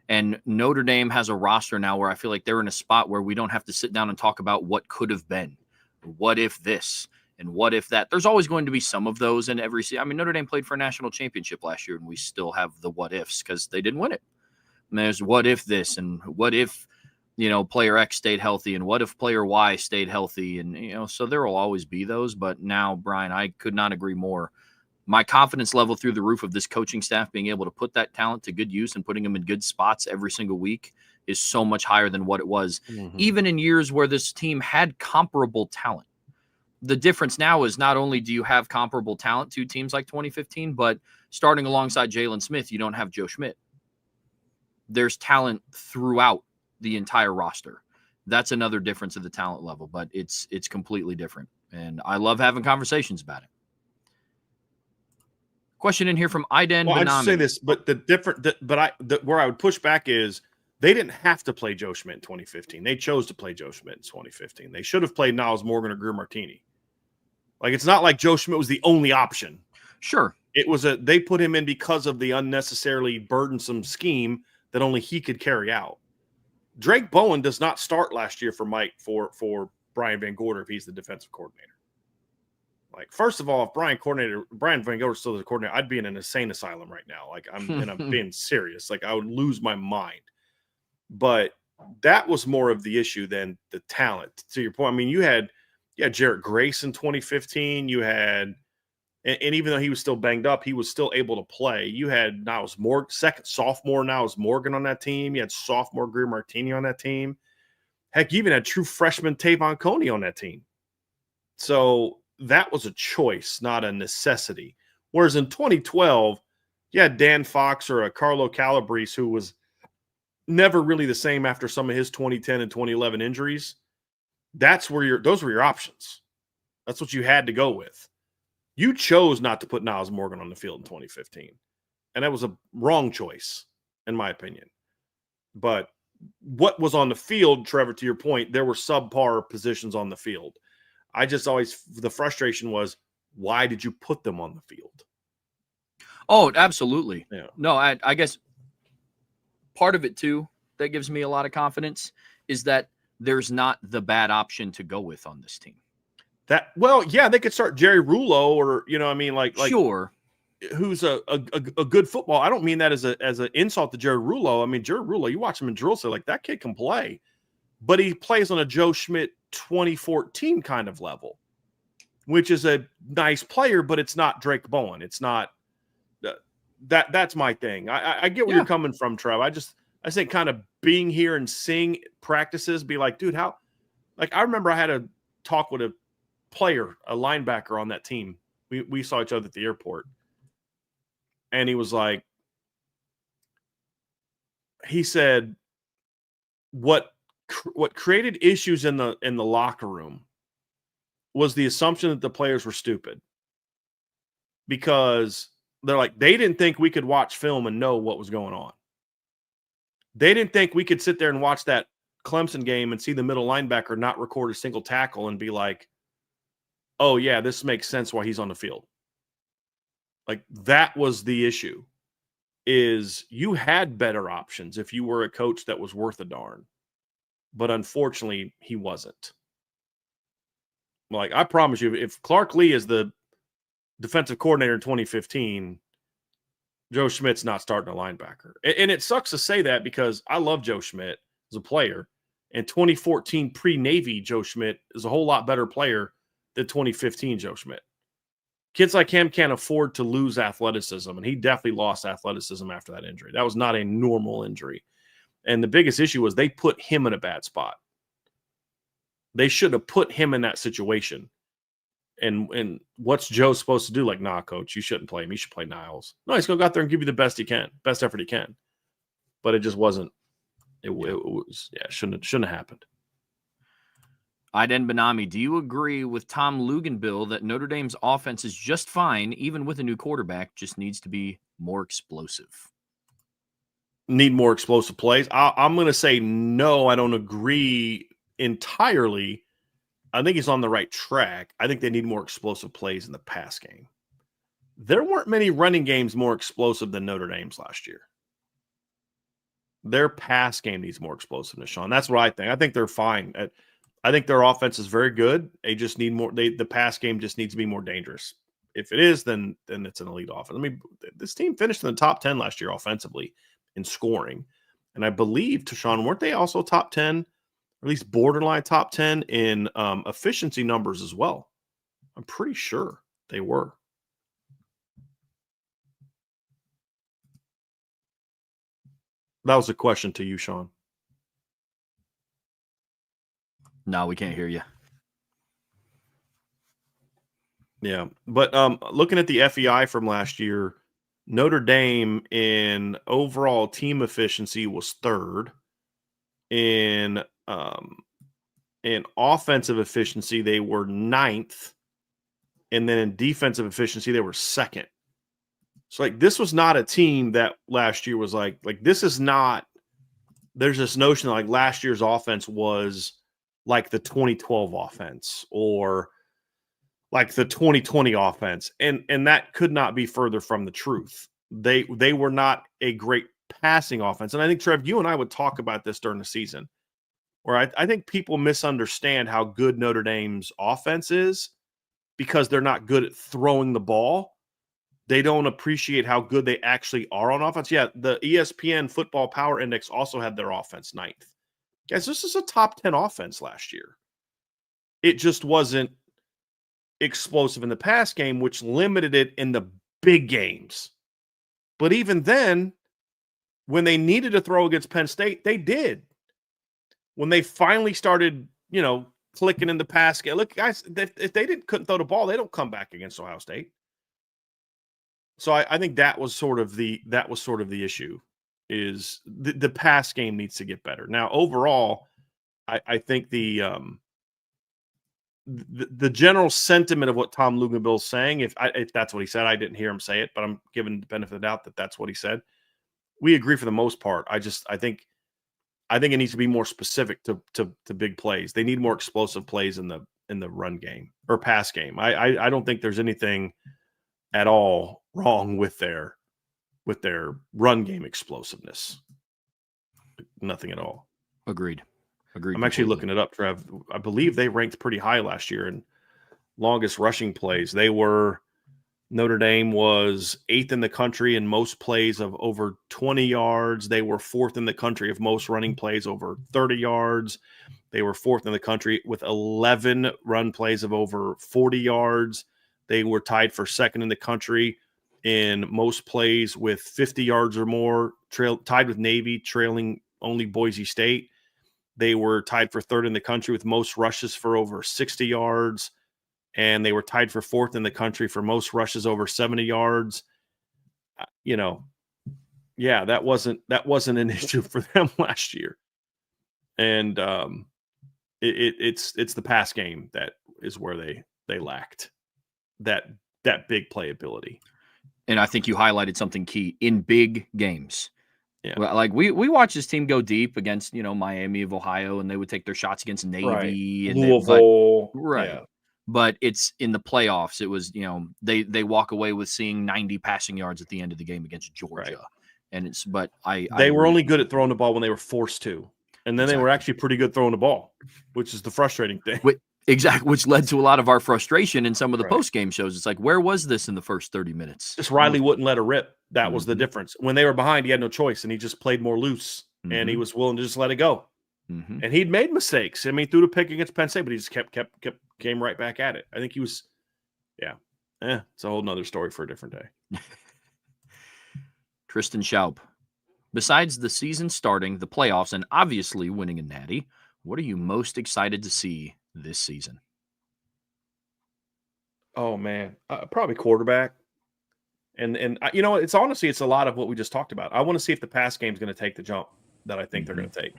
And Notre Dame has a roster now where I feel like they're in a spot where we don't have to sit down and talk about what could have been. What if this? And what if that? There's always going to be some of those in every season. I mean, Notre Dame played for a national championship last year, and we still have the what ifs because they didn't win it. And there's what if this, and what if, player X stayed healthy, and what if player Y stayed healthy. And, so there will always be those. But now, Brian, I could not agree more. My confidence level through the roof of this coaching staff being able to put that talent to good use and putting them in good spots every single week is so much higher than what it was, even in years where this team had comparable talent. The difference now is not only do you have comparable talent to teams like 2015, but starting alongside Jalen Smith, you don't have Joe Schmidt. There's talent throughout the entire roster. That's another difference of the talent level, but it's completely different. And I love having conversations about it. Question in here from Iden. Well, I'd just say this, but where I would push back is they didn't have to play Joe Schmidt in 2015. They chose to play Joe Schmidt in 2015. They should have played Niles Morgan or Greer Martini. Like, it's not like Joe Schmidt was the only option. Sure. It was they put him in because of the unnecessarily burdensome scheme that only he could carry out. Drake Bowen does not start last year for Brian Van Gorder if he's the defensive coordinator. Like, first of all, if Brian Van Gorder is still the coordinator, I'd be in an insane asylum right now. Like, I'm being serious. Like, I would lose my mind. But that was more of the issue than the talent. To your point, I mean, you had Jarrett Grace in 2015. You had And even though he was still banged up, he was still able to play. You had Niles Morgan, second sophomore Niles Morgan on that team. You had sophomore Greer Martini on that team. Heck, you even had true freshman Tavon Coney on that team. So that was a choice, not a necessity. Whereas in 2012, you had Dan Fox or a Carlo Calabrese who was never really the same after some of his 2010 and 2011 injuries. Those were your options. That's what you had to go with. You chose not to put Niles Morgan on the field in 2015. And that was a wrong choice, in my opinion. But what was on the field, Trevor, to your point, there were subpar positions on the field. The frustration was, why did you put them on the field? Oh, absolutely. Yeah. No, I guess part of it too that gives me a lot of confidence is that there's not the bad option to go with on this team. They could start Jerry Rulo or, Sure. Who's a good football. I don't mean that as an insult to Jerry Rulo. I mean, Jerry Rulo, you watch him in drill, so like that kid can play, but he plays on a Joe Schmidt 2014 kind of level, which is a nice player, but it's not Drake Bowen. It's not that's my thing. I get where you're coming from, Trev. I think kind of being here and seeing practices, be like, dude, how, like, I remember I had a talk with a player, a linebacker on that team. We saw each other at the airport. And he was like, he said, what created issues in the locker room was the assumption that the players were stupid, because they're like, they didn't think we could watch film and know what was going on. They didn't think we could sit there and watch that Clemson game and see the middle linebacker not record a single tackle and be like, oh yeah, this makes sense why he's on the field. Like, that was the issue, is you had better options if you were a coach that was worth a darn. But unfortunately, he wasn't. Like, I promise you, if Clark Lee is the defensive coordinator in 2015, Joe Schmidt's not starting a linebacker. And it sucks to say that, because I love Joe Schmidt as a player. And 2014 pre-Navy Joe Schmidt is a whole lot better player than 2015 Joe Schmidt. Kids like him can't afford to lose athleticism, and he definitely lost athleticism after that injury. That was not a normal injury. And the biggest issue was they put him in a bad spot. They should have put him in that situation. And what's Joe supposed to do? Like, nah, coach, you shouldn't play him. You should play Niles. No, he's going to go out there and give you the best effort he can. But it just wasn't. It shouldn't have happened. Aiden Benami, do you agree with Tom Luganbill that Notre Dame's offense is just fine, even with a new quarterback, just needs to be more explosive? Need more explosive plays? I'm going to say no, I don't agree entirely. I think he's on the right track. I think they need more explosive plays in the pass game. There weren't many running games more explosive than Notre Dame's last year. Their pass game needs more explosiveness, Sean. That's what I think. I think they're fine. I think their offense is very good. They just need more. The pass game just needs to be more dangerous. If it is, then it's an elite offense. I mean, this team finished in the top 10 last year offensively in scoring. And I believe, Tashawn, weren't they also top 10, or at least borderline top 10 in efficiency numbers as well? I'm pretty sure they were. That was a question to you, Sean. No, we can't hear you. Yeah, but looking at the FEI from last year, Notre Dame in overall team efficiency was third. In offensive efficiency, they were ninth. And then in defensive efficiency, they were second. So, like, this was not a team that last year was like this is not – there's this notion that, like, last year's offense was like the 2012 offense or like the 2020 offense. And that could not be further from the truth. They were not a great passing offense. And I think, Trev, you and I would talk about this during the season, where I think people misunderstand how good Notre Dame's offense is because they're not good at throwing the ball. They don't appreciate how good they actually are on offense. Yeah, the ESPN Football Power Index also had their offense ninth. Guys, this is a top 10 offense last year. It just wasn't explosive in the pass game, which limited it in the big games. But even then, when they needed to throw against Penn State, they did. When they finally started, clicking in the pass game, look, guys, if they couldn't throw the ball, they don't come back against Ohio State. So I think that was sort of the issue, is the pass game needs to get better. Now, overall, I think the general sentiment of what Tom Luginbill is saying, if that's what he said, I didn't hear him say it, but I'm giving the benefit of the doubt that that's what he said. We agree for the most part. I think it needs to be more specific to big plays. They need more explosive plays in the run game or pass game. I don't think there's anything at all wrong with their run game explosiveness. Nothing at all. Agreed. I'm actually looking it up, Trev. I believe they ranked pretty high last year in longest rushing plays. Notre Dame was 8th in the country in most plays of over 20 yards. They were 4th in the country of most running plays over 30 yards. They were 4th in the country with 11 run plays of over 40 yards. They were tied for 2nd in the country in most plays with 50 yards or more, tied with Navy, trailing only Boise State. They were tied for 3rd in the country with most rushes for over 60 yards. And they were tied for 4th in the country for most rushes over 70 yards. That wasn't an issue for them last year. And it's the pass game that is where they lacked that big playability. And I think you highlighted something key in big games. Yeah. Well, like we watched this team go deep against, Miami of Ohio, and they would take their shots against Navy and Louisville. Right. Yeah. But it's in the playoffs. It was, they walk away with seeing 90 passing yards at the end of the game against Georgia. Right. And they were only good at throwing the ball when they were forced to. And then They were actually pretty good throwing the ball, which is the frustrating thing. Exactly, which led to a lot of our frustration in some of the post-game shows. It's like, where was this in the first 30 minutes? Just Riley wouldn't let it rip. That was the difference. When they were behind, he had no choice, and he just played more loose, and he was willing to just let it go. And he'd made mistakes. I mean, threw the pick against Penn State, but he just came right back at it. I think he was, it's a whole nother story for a different day. Tristan Schaub. Besides the season starting, the playoffs, and obviously winning a natty, what are you most excited to see this season? Oh man, probably quarterback. And it's honestly, it's a lot of what we just talked about. I want to see if the pass game is going to take the jump that I think they're going to take.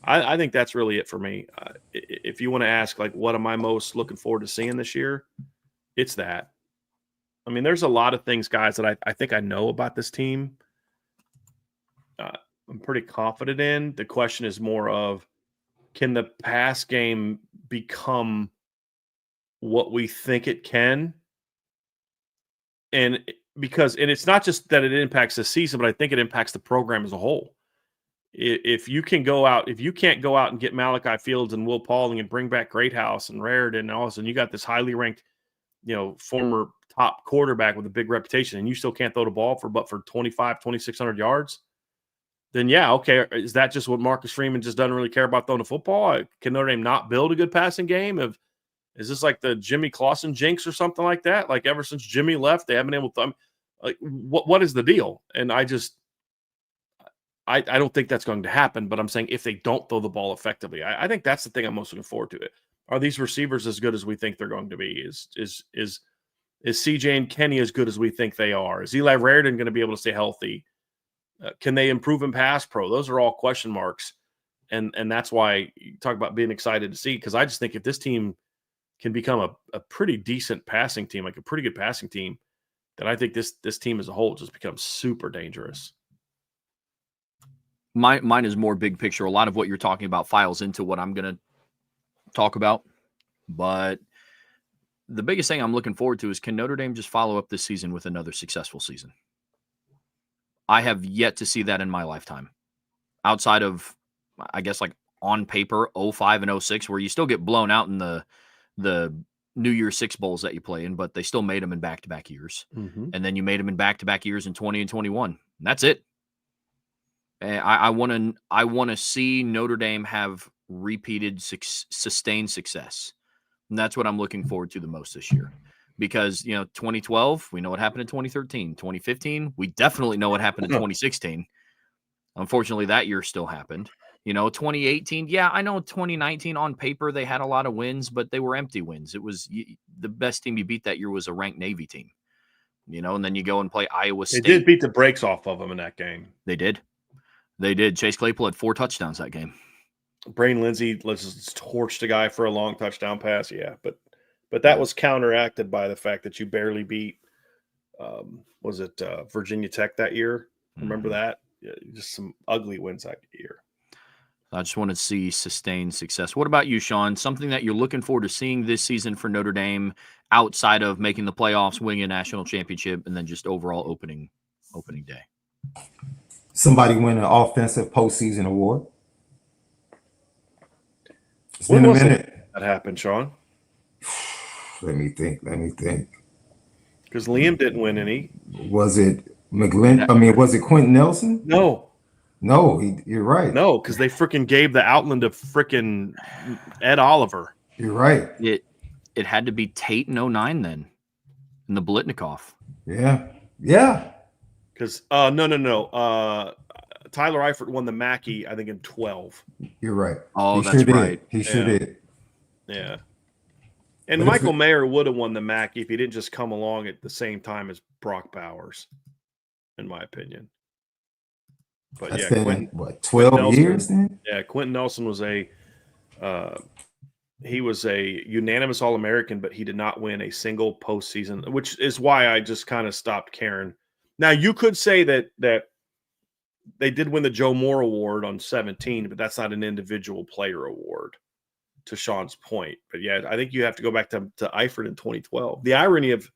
I think that's really it for me. If you want to ask, like, what am I most looking forward to seeing this year? It's that. I mean, there's a lot of things, guys, that I think I know about this team. I'm pretty confident in. The question is more of, can the pass game become what we think it can? And it's not just that it impacts the season, but I think it impacts the program as a whole. If you can't go out and get Malachi Fields and Will Paulding and bring back Greathouse and Raritan, and all of a sudden you got this highly ranked, former top quarterback with a big reputation, and you still can't throw the ball for 2,600 yards, then okay, is that just what Marcus Freeman just doesn't really care about throwing the football? Can Notre Dame not build a good passing game? Is this like the Jimmy Clausen jinx or something like that? Like, ever since Jimmy left, they haven't been able to what is the deal? And I don't think that's going to happen, but I'm saying if they don't throw the ball effectively, I think that's the thing I'm most looking forward to. Are these receivers as good as we think they're going to be? Is CJ and Kenny as good as we think they are? Is Eli Raritan going to be able to stay healthy? Can they improve in pass pro? Those are all question marks. And that's why you talk about being excited to see, because I just think if this team can become a pretty decent passing team, like a pretty good passing team, then I think this team as a whole just becomes super dangerous. Mine is more big picture. A lot of what you're talking about files into what I'm going to talk about. But the biggest thing I'm looking forward to is, can Notre Dame just follow up this season with another successful season? I have yet to see that in my lifetime. Outside of, I guess, like on paper, 05 and 06, where you still get blown out in the New Year's Six Bowls that you play in, but they still made them in back-to-back years. Mm-hmm. And then you made them in back-to-back years in 20 and 21. And that's it. And I want to see Notre Dame have repeated sustained success And that's what I'm looking forward to the most this year. Because, 2012, we know what happened in 2013. 2015, we definitely know what happened in 2016. Unfortunately, that year still happened. 2018, yeah, I know 2019 on paper, they had a lot of wins, but they were empty wins. It was the best team you beat that year was a ranked Navy team, and then you go and play Iowa State. They did beat the brakes off of them in that game. They did. Chase Claypool had 4 touchdowns that game. Brain Lindsey torched a guy for a long touchdown pass. Yeah, but that was counteracted by the fact that you barely beat, was it Virginia Tech that year? Remember that? Yeah, just some ugly wins that year. I just want to see sustained success. What about you, Sean? Something that you're looking forward to seeing this season for Notre Dame outside of making the playoffs, winning a national championship, and then just overall opening day? Somebody win an offensive postseason award. It's When been a was minute. that happened, Sean? Let me think. Because Liam didn't win any. Was it McGlynn? I mean, was it Quentin Nelson? No, you're right. No, because they freaking gave the Outland to freaking Ed Oliver. You're right. It had to be Tate in 09 then, in the Blitnikoff. Yeah. Because no. Tyler Eifert won the Mackey, I think, in 12. You're right. Oh, that's right. He sure did. Yeah. And Michael Mayer would have won the Mackey if he didn't just come along at the same time as Brock Bowers, in my opinion. But That's yeah, been, 12 years then? Yeah, Quentin Nelson was he was a unanimous All-American, but he did not win a single postseason, which is why I just kind of stopped caring. Now, you could say that they did win the Joe Moore Award on 17, but that's not an individual player award, to Sean's point. But yeah, I think you have to go back to Eifert in 2012. The irony of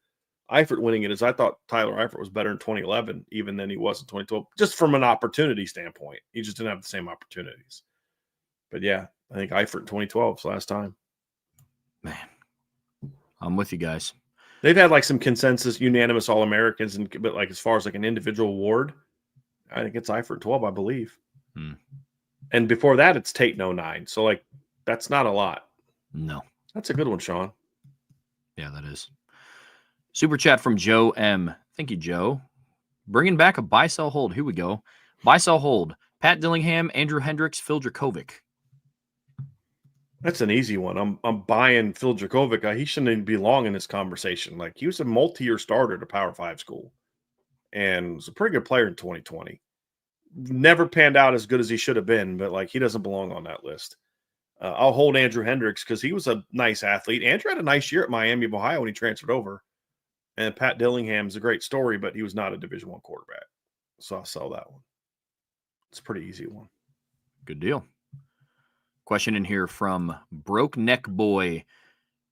Eifert winning it is I thought Tyler Eifert was better in 2011 even than he was in 2012, just from an opportunity standpoint. He just didn't have the same opportunities. But yeah, I think Eifert in 2012 was the last time. Man, I'm with you guys. They've had like some consensus unanimous All-Americans, but like as far as like an individual award, I think it's Eifert 12, I believe. And before that, it's Tate in 09. So like that's not a lot. No. That's a good one, Sean. Yeah, that is. Super chat from Joe M. Thank you, Joe. Bringing back a buy, sell, hold. Here we go. Buy, sell, hold. Pat Dillingham, Andrew Hendricks, Phil Dracovic. That's an easy one. I'm buying Phil Dracovic. He shouldn't even belong in this conversation. Like, he was a multi-year starter at a Power 5 school and was a pretty good player in 2020. Never panned out as good as he should have been, but like he doesn't belong on that list. I'll hold Andrew Hendricks because he was a nice athlete. Andrew had a nice year at Miami of Ohio when he transferred over. And Pat Dillingham's a great story, but he was not a Division I quarterback. So I'll sell that one. It's a pretty easy one. Good deal. Question in here from Broke Neck Boy.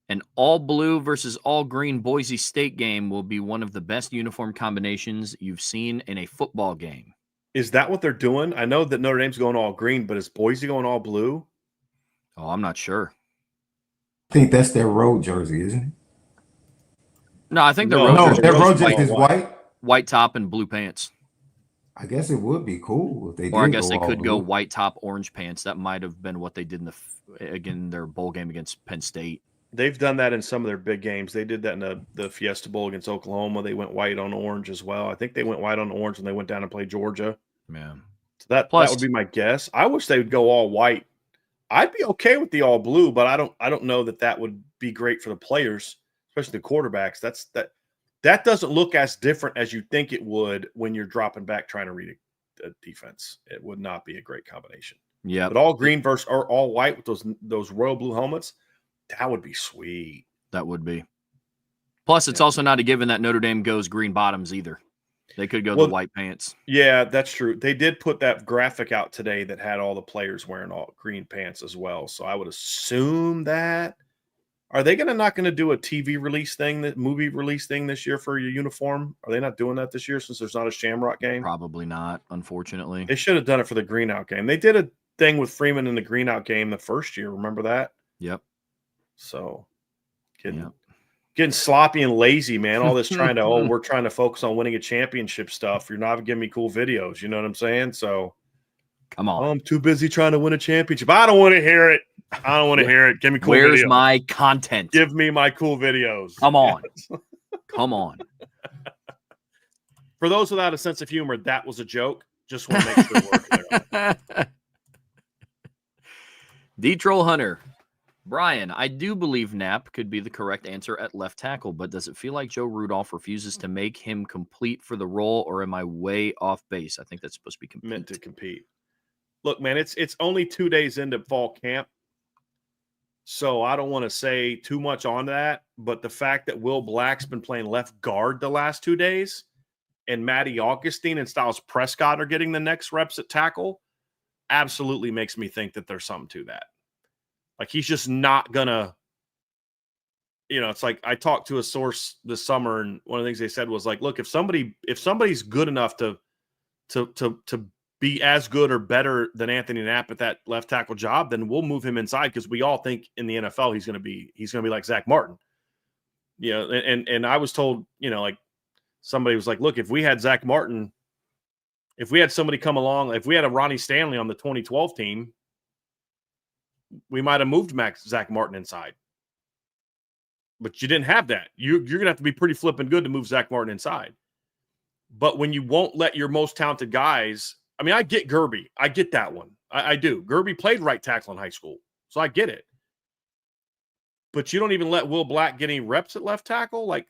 An all blue versus all green Boise State game will be one of the best uniform combinations you've seen in a football game. Is that what they're doing? I know that Notre Dame's going all green, but is Boise going all blue? Oh, I'm not sure. I think that's their road jersey, isn't it? No, I think their their road jersey is white. White top and blue pants. I guess it would be cool if they did. Or I guess they all could blue. go white top, orange pants. That might have been what they did in their bowl game against Penn State. They've done that in some of their big games. They did that in the Fiesta Bowl against Oklahoma. They went white on orange as well. I think they went white on orange when they went down and played Georgia. Yeah. So that would be my guess. I wish they would go all white. I'd be okay with the all blue, but I don't know that would be great for the players, especially the quarterbacks. That doesn't look as different as you think it would when you're dropping back trying to read a defense. It would not be a great combination. Yeah. But all green versus or all white with those royal blue helmets, that would be sweet. That would be. Plus, it's also not a given that Notre Dame goes green bottoms either. They could go the white pants. Yeah, that's true. They did put that graphic out today that had all the players wearing all green pants as well. So I would assume that. Are they not going to do a TV release thing, movie release thing this year for your uniform? Are they not doing that this year since there's not a Shamrock game? Probably not, unfortunately. They should have done it for the green out game. They did a thing with Freeman in the green out game the first year. Remember that? Yep. So getting sloppy and lazy, man. All this trying to, we're trying to focus on winning a championship stuff. You're not giving me cool videos. You know what I'm saying? So Come on. Oh, I'm too busy trying to win a championship. I don't want to hear it. I don't want to hear it. Give me cool Where's videos. my content? Give me my cool videos. Come on. Come on. For those without a sense of humor, that was a joke. Just want to make sure we're clear on it. D-Troll Hunter. Brian, I do believe Knapp could be the correct answer at left tackle, but does it feel like Joe Rudolph refuses to make him complete for the role, or am I way off base? I think that's supposed to be compete. Meant to compete. Look, man, it's only 2 days into fall camp, so I don't want to say too much on that, but the fact that Will Black's been playing left guard the last 2 days and Matty Augustine and Styles Prescott are getting the next reps at tackle absolutely makes me think that there's something to that. Like, he's just not gonna, it's like I talked to a source this summer, and one of the things they said was like, look, if somebody's good enough to be as good or better than Anthony Knapp at that left tackle job, then we'll move him inside, because we all think in the NFL he's gonna be like Zach Martin. And I was told, like, somebody was like, look, if we had Zach Martin, if we had somebody come along, if we had a Ronnie Stanley on the 2012 team, we might have moved Zach Martin inside. But you didn't have that. You're going to have to be pretty flipping good to move Zach Martin inside. But when you won't let your most talented guys, I mean, I get Gerby. I get that one. I do. Gerby played right tackle in high school, so I get it. But you don't even let Will Black get any reps at left tackle? Like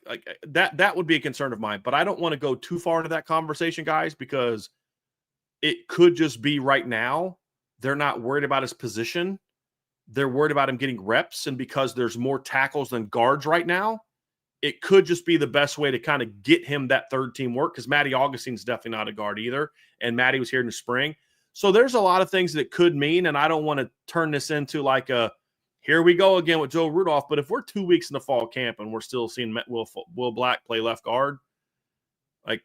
that would be a concern of mine. But I don't want to go too far into that conversation, guys, because it could just be right now they're not worried about his position. They're worried about him getting reps, and because there's more tackles than guards right now, it could just be the best way to kind of get him that third team work, because Matty Augustine's definitely not a guard either, and Matty was here in the spring. So there's a lot of things that could mean, and I don't want to turn this into like a here we go again with Joe Rudolph. But if we're 2 weeks in the fall camp and we're still seeing Will Black play left guard, like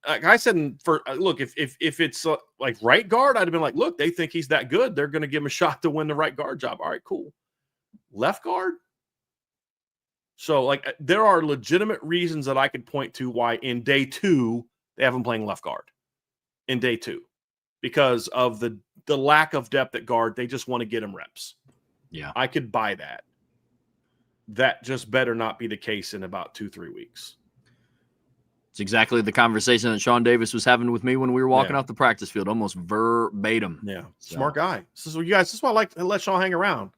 I said, look, if it's like right guard, I'd have been like, look, they think he's that good, they're going to give him a shot to win the right guard job. All right, cool. Left guard. So, like, there are legitimate reasons that I could point to why in day 2 they have him playing left guard in day 2, because of the lack of depth at guard. They just want to get him reps. Yeah, I could buy that. That just better not be the case in about 2-3 weeks. It's exactly the conversation that Sean Davis was having with me when we were walking off the practice field, almost verbatim. Yeah, smart guy. This is why I like to let Sean hang around.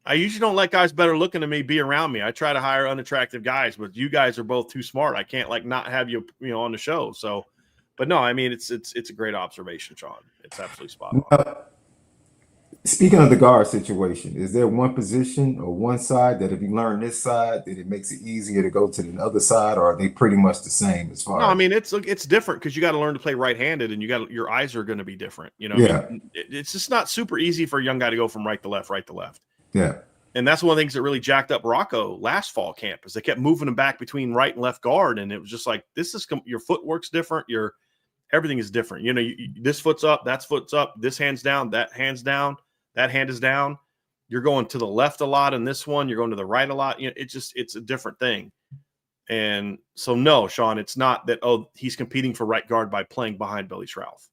I usually don't let guys better looking than me be around me. I try to hire unattractive guys, but you guys are both too smart. I can't not have you, on the show. So, but no, I mean, it's a great observation, Sean. It's absolutely spot on. Speaking of the guard situation, is there one position or one side that if you learn this side, that it makes it easier to go to the other side, or are they pretty much the same as far? No, I mean, it's different, because you got to learn to play right-handed, and your eyes are going to be different. Yeah. I mean, it's just not super easy for a young guy to go from right to left. Yeah. And that's one of the things that really jacked up Rocco last fall camp, is they kept moving him back between right and left guard. And it was just like, your footwork's different. Everything is different. This foot's up, that's foot's up, this hand's down, that hand's down, that hand is down. You're going to the left a lot in this one. You're going to the right a lot. It's a different thing. And so, no, Sean, it's not that, he's competing for right guard by playing behind Billy Schrouth.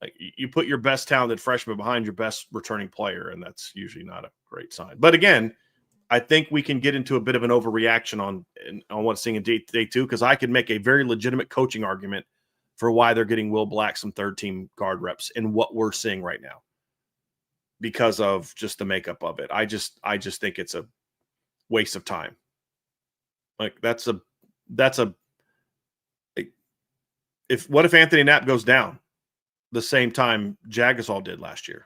Like, you put your best talented freshman behind your best returning player, and that's usually not a great sign. But again, I think we can get into a bit of an overreaction on what's seeing in day 2, because I could make a very legitimate coaching argument for why they're getting Will Black some third team guard reps in what we're seeing right now, because of just the makeup of it. I just think it's a waste of time. Like, what if Anthony Knapp goes down the same time Jagasol did last year?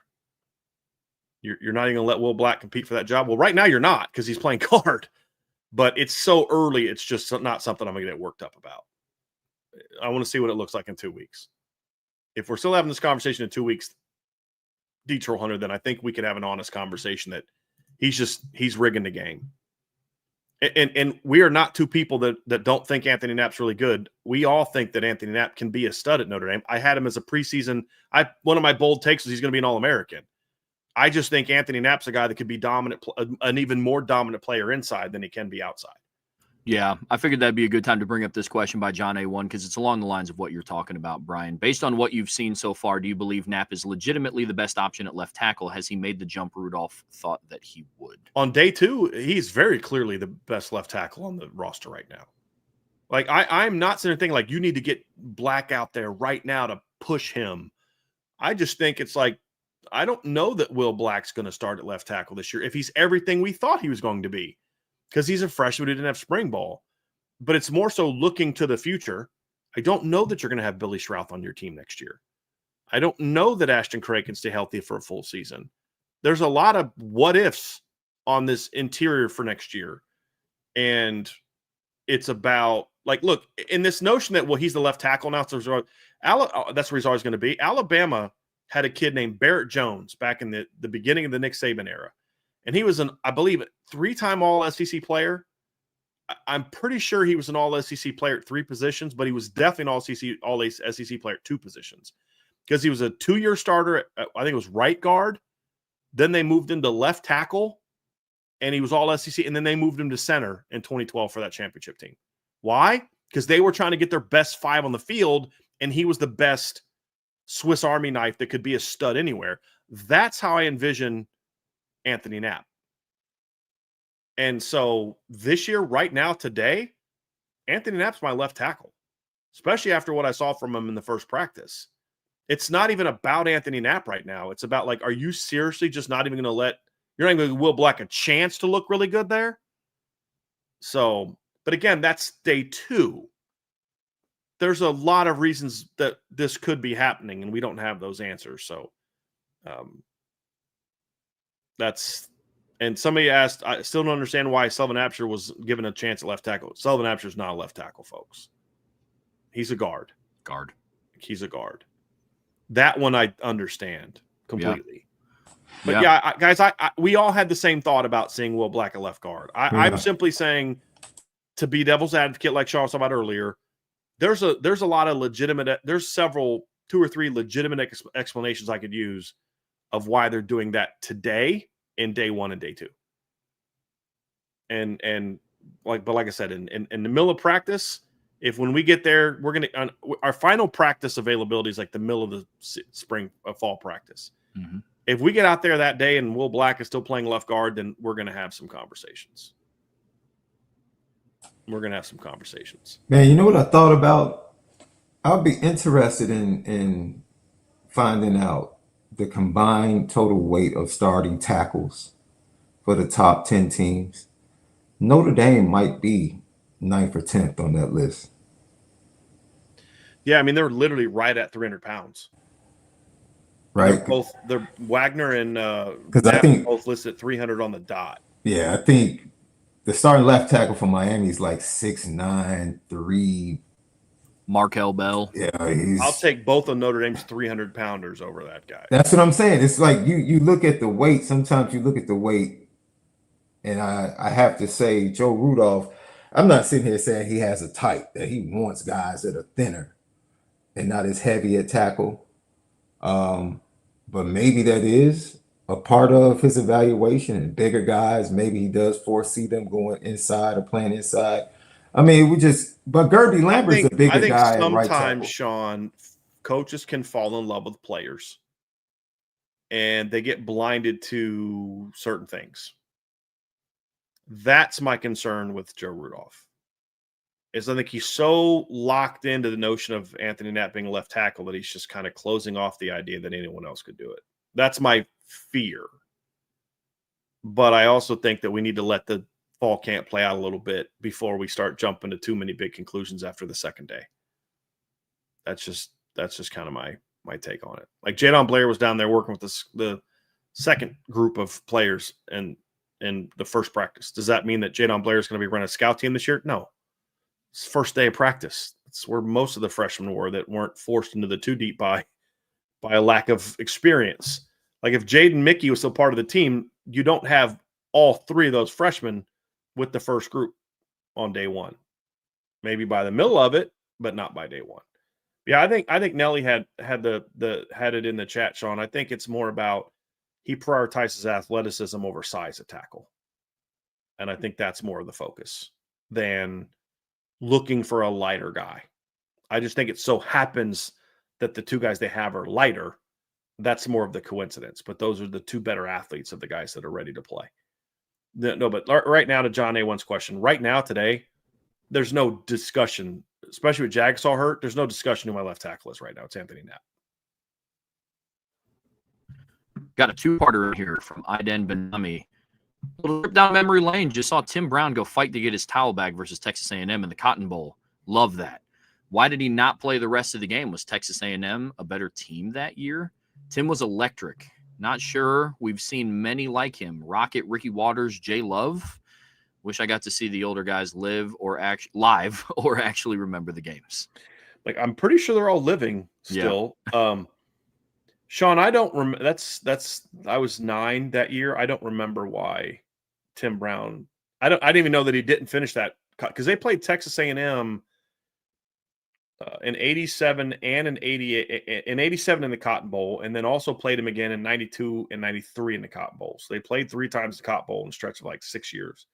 You're not even going to let Will Black compete for that job? Well, right now you're not, because he's playing guard. But it's so early, it's just not something I'm going to get worked up about. I want to see what it looks like in 2 weeks. If we're still having this conversation in 2 weeks, D-Troll Hunter, then I think we could have an honest conversation that he's rigging the game. And we are not two people that don't think Anthony Knapp's really good. We all think that Anthony Knapp can be a stud at Notre Dame. I had him as a preseason. One of my bold takes was he's going to be an All-American. I just think Anthony Knapp's a guy that could be dominant, an even more dominant player inside than he can be outside. Yeah, I figured that'd be a good time to bring up this question by John A1 because it's along the lines of what you're talking about, Brian. Based on what you've seen so far, do you believe Knapp is legitimately the best option at left tackle? Has he made the jump Rudolph thought that he would? On day 2, he's very clearly the best left tackle on the roster right now. Like, I'm not sitting there thinking, like, you need to get Black out there right now to push him. I just think it's like, I don't know that Will Black's going to start at left tackle this year if he's everything we thought he was going to be, because he's a freshman who didn't have spring ball. But it's more so looking to the future. I don't know that you're going to have Billy Schrouth on your team next year. I don't know that Ashton Craig can stay healthy for a full season. There's a lot of what ifs on this interior for next year. And it's about, like, look, in this notion that, well, he's the left tackle now, so that's where he's always going to be. Alabama had a kid named Barrett Jones back in the beginning of the Nick Saban era. And he was I believe, 3-time All-SEC player. I'm pretty sure he was an All-SEC player at 3 positions, but he was definitely an All-SEC player at 2 positions, because he was a 2-year starter at, I think it was right guard. Then they moved him to left tackle, and he was All-SEC, and then they moved him to center in 2012 for that championship team. Why? Because they were trying to get their best 5 on the field, and he was the best Swiss Army knife that could be a stud anywhere. That's how I envision Anthony Knapp. And so this year, right now, today, Anthony Knapp's my left tackle, especially after what I saw from him in the first practice. It's not even about Anthony Knapp right now. It's about, like, are you seriously just not even going to you're not even going to give Will Black a chance to look really good there? So, but again, that's day 2. There's a lot of reasons that this could be happening, and we don't have those answers. So and somebody asked, I still don't understand why Sullivan Absher was given a chance at left tackle. Sullivan Absher's not a left tackle, folks. He's a guard. He's a guard. That one I understand completely. Yeah. But guys, we all had the same thought about seeing Will Black at left guard. I'm simply saying, to be devil's advocate, like Sean was talking about earlier, there's a lot of legitimate, there's 2 or 3 legitimate explanations I could use of why they're doing that today in day 1 and day 2. And like I said, in the middle of practice, if when we get there, we're going to, our final practice availability is like the middle of the spring, fall practice. Mm-hmm. If we get out there that day and Will Black is still playing left guard, then we're going to have some conversations. Man, you know what I thought about? I'll be interested in finding out the combined total weight of starting tackles for the top 10 teams. Notre Dame might be 9th or 10th on that list. Yeah, I mean, they're literally right at 300 pounds. Right. They're Wagner and because I think both listed at 300 on the dot. Yeah, I think the starting left tackle for Miami is like 6'9", 3. Markel Bell. Yeah, I'll take both of Notre Dame's 300-pounders over that guy. That's what I'm saying. It's like you look at the weight. Sometimes you look at the weight, and I have to say, Joe Rudolph, I'm not sitting here saying he has a type, that he wants guys that are thinner and not as heavy at tackle. But maybe that is a part of his evaluation, and bigger guys, maybe he does foresee them going inside or playing inside. I mean, but Gerby Lambert's a bigger guy. I think sometimes, Sean, coaches can fall in love with players and they get blinded to certain things. That's my concern with Joe Rudolph. I think he's so locked into the notion of Anthony Knapp being a left tackle that he's just kind of closing off the idea that anyone else could do it. That's my fear. But I also think that we need to let the fall camp play out a little bit before we start jumping to too many big conclusions after the second day. That's just kind of my take on it. Like, Jadon Blair was down there working with the second group of players in the first practice. Does that mean that Jadon Blair is going to be running a scout team this year? No. It's first day of practice. It's where most of the freshmen were that weren't forced into the 2 deep by a lack of experience. Like, if Jaden Mickey was still part of the team, you don't have all 3 of those freshmen with the first group on day 1. Maybe by the middle of it, but not by day 1. Yeah, I think Nelly had it in the chat, Sean. I think it's more about he prioritizes athleticism over size at tackle. And I think that's more of the focus. than looking for a lighter guy. I just think it so happens that the two guys they have are lighter. That's more of the coincidence, but those are the two better athletes of the guys that are ready to play. No, but right now, to John A1's question, right now today, there's no discussion, especially with Jagsaw hurt. There's no discussion who my left tackle is right now. It's Anthony Knapp. Got a two-parter here from Iden Benami. A little trip down memory lane. Just saw Tim Brown go fight to get his towel bag versus Texas A&M in the Cotton Bowl. Love that. Why did he not play the rest of the game? Was Texas A&M a better team that year? Tim was electric. Not sure we've seen many like him. Rocket, Ricky Waters, Jay Love. Wish I got to see the older guys live or actually remember the games. Like, I'm pretty sure they're all living still. Yeah. Sean, I don't remember. I was 9 that year. I don't remember why Tim Brown. I didn't even know that he didn't finish that, because they played Texas A&M in 87 and in 88, in 87 in the Cotton Bowl, and then also played him again in 92 and 93 in the Cotton Bowl. So they played 3 times the Cotton Bowl in a stretch of like 6 years.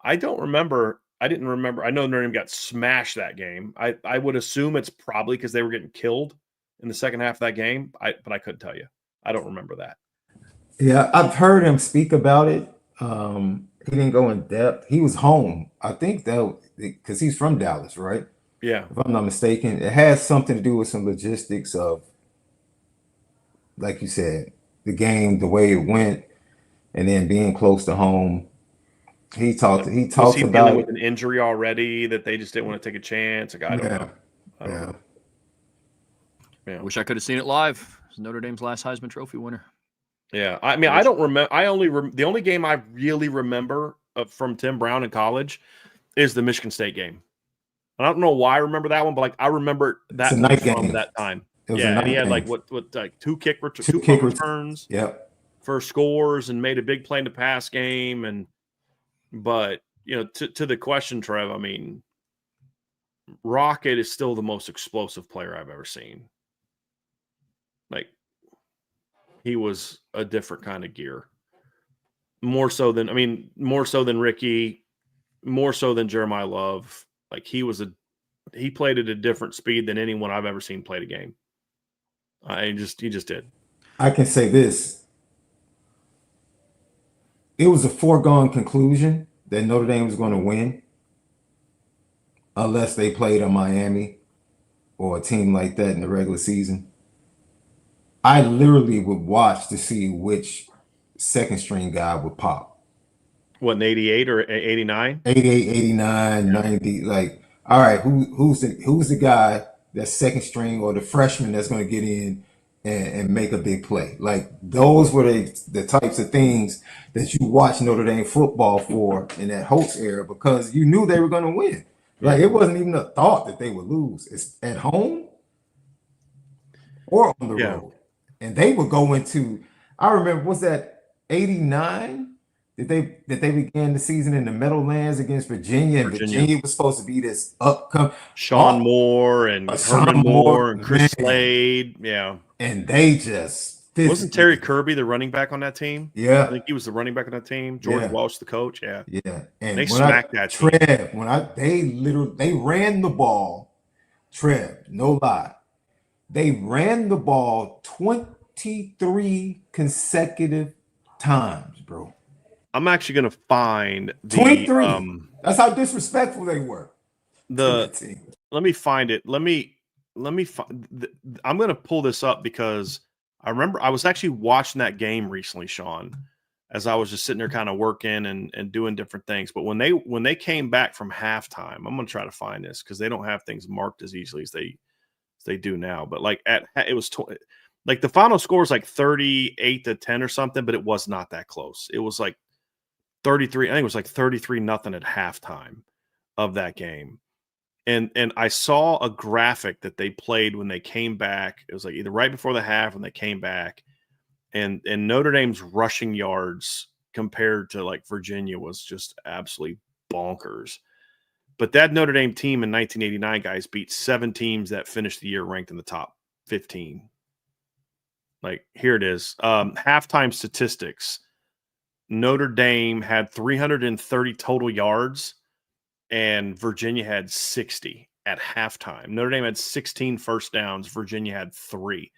I didn't remember. I know Notre Dame got smashed that game. I would assume it's probably because they were getting killed in the second half of that game. But I couldn't tell you. I don't remember that. Yeah, I've heard him speak about it. He didn't go in depth. He was home. I think that because he's from Dallas, right? Yeah. If I'm not mistaken, it has something to do with some logistics of, like you said, the game, the way it went, and then being close to home. He talked about dealing with an injury already that they just didn't want to take a chance. Like, I don't know. I don't know. Yeah. Wish I could have seen it live. It's Notre Dame's last Heisman Trophy winner. Yeah, I mean, I don't remember. The only game I really remember from Tim Brown in college is the Michigan State game. I don't know why I remember that one, but like I remember that from that time. Yeah, and he had like like two kick returns. Yep. For scores, and made a big play in the pass game. But you know, to the question, Trev, I mean, Rocket is still the most explosive player I've ever seen. Like, he was a different kind of gear. More so than Ricky, more so than Jeremiah Love. Like, he played at a different speed than anyone I've ever seen play the game. He just did. I can say this. It was a foregone conclusion that Notre Dame was going to win unless they played a Miami or a team like that in the regular season. I literally would watch to see which second string guy would pop. What, in 88 or 89? 88, 89, 90. Like, all right, who's the guy that's second string or the freshman that's going to get in and make a big play? Like, those were the types of things that you watch Notre Dame football for in that Holtz era, because you knew they were going to win. Like, it wasn't even a thought that they would lose. It's at home or on the road. And they would go into, I remember, was that 89? Did they began the season in the Meadowlands against Virginia? And Virginia was supposed to be this upcoming Sean Moore and Herman Moore and Chris Slade. Yeah. And they just wasn't Terry Kirby the running back on that team? Yeah. I think he was the running back on that team. George Welsh, the coach. Yeah. Yeah. And they smacked that team. They ran the ball, Trev, no lie. They ran the ball 23 consecutive times, bro. I'm actually going to find 23. That's how disrespectful they were. Let me find it. I'm going to pull this up because I remember I was actually watching that game recently, Sean, as I was just sitting there kind of working and doing different things. But when they came back from halftime, I'm going to try to find this because they don't have things marked as easily as they do now. But like it was like the final score was like 38-10 or something, but it was not that close. It was like 33. I think it was like 33-0 at halftime of that game. And I saw a graphic that they played when they came back. It was like either right before the half when they came back, and Notre Dame's rushing yards compared to like Virginia was just absolutely bonkers. But that Notre Dame team in 1989, guys, beat 7 teams that finished the year ranked in the top 15. Like, here it is. Halftime statistics. Notre Dame had 330 total yards and Virginia had 60 at halftime. Notre Dame had 16 first downs. Virginia had 3.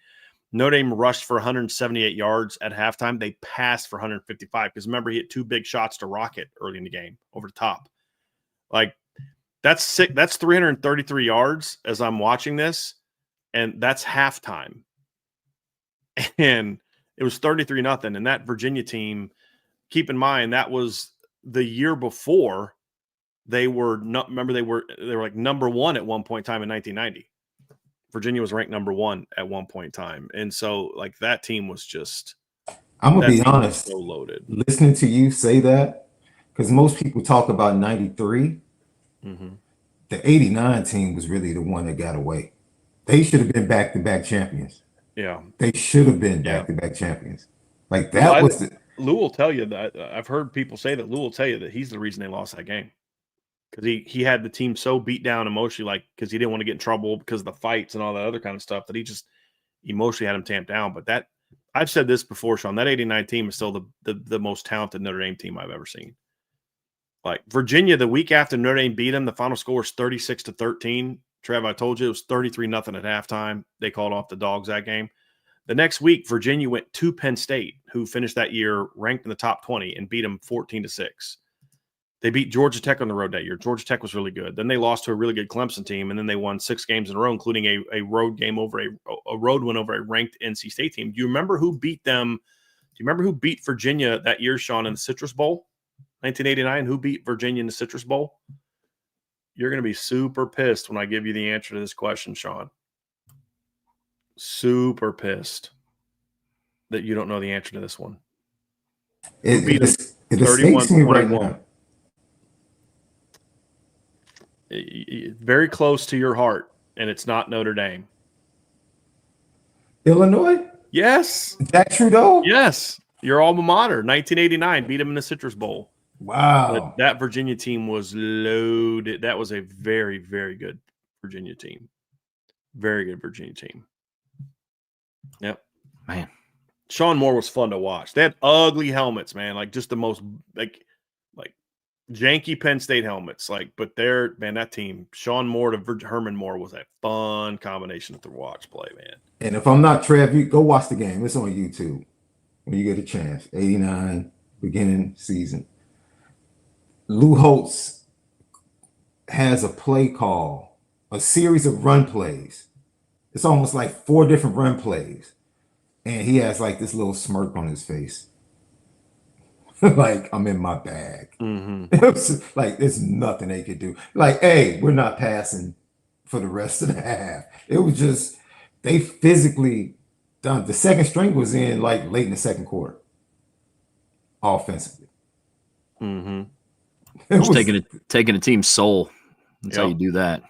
Notre Dame rushed for 178 yards at halftime. They passed for 155 because remember, he hit 2 big shots to Rocket early in the game over the top. Like, that's sick. That's 333 yards as I'm watching this, and that's halftime. And it was 33-0. And that Virginia team, keep in mind, that was the year before they were not. Remember, they were like number 1 at one point in time in 1990. Virginia was ranked number 1 at one point in time, and so like that team was just. I'm gonna be honest. So loaded. Listening to you say that, because most people talk about '93. Mm-hmm. The '89 team was really the one that got away. They should have been back-to-back champions. Yeah, they should have been back-to-back champions. Like that Lou will tell you that. I've heard people say that Lou will tell you that he's the reason they lost that game. Because he had the team so beat down emotionally, like because he didn't want to get in trouble because of the fights and all that other kind of stuff, that he just emotionally had him tamped down. But that, I've said this before, Sean, that '89 team is still the most talented Notre Dame team I've ever seen. Like Virginia, the week after Notre Dame beat them, the final score was 36-13. Trev, I told you it was 33-0 at halftime. They called off the Dogs that game. The next week, Virginia went to Penn State, who finished that year ranked in the top 20, and beat them 14-6. They beat Georgia Tech on the road that year. Georgia Tech was really good. Then they lost to a really good Clemson team, and then they won 6 games in a row, including a road game over a road win over a ranked NC State team. Do you remember who beat them? Do you remember who beat Virginia that year, Sean, in the Citrus Bowl, 1989? Who beat Virginia in the Citrus Bowl? You're going to be super pissed when I give you the answer to this question, Sean. Super pissed that you don't know the answer to this one. It escapes me right now. Very close to your heart, and it's not Notre Dame. Illinois? Yes. Jack Trudeau? Yes. Your alma mater, 1989, beat them in the Citrus Bowl. Wow. But that Virginia team was loaded. That was a very, very good Virginia team. Very good Virginia team. Yep. Man. Sean Moore was fun to watch. They had ugly helmets, man. Like just the most like janky Penn State helmets. But that team, Sean Moore to Herman Moore, was a fun combination to watch play, man. And if I'm not Trev, you go watch the game. It's on YouTube when you get a chance. '89 beginning season. Lou Holtz has a play call, a series of run plays. It's almost like 4 different run plays. And he has like this little smirk on his face. Like, I'm in my bag. Mm-hmm. It was like, there's nothing they could do. Like, hey, we're not passing for the rest of the half. It was just, they physically done. The second string was in like late in the second quarter. Offensively. Mm-hmm. Just taking a team's soul. That's how you do that.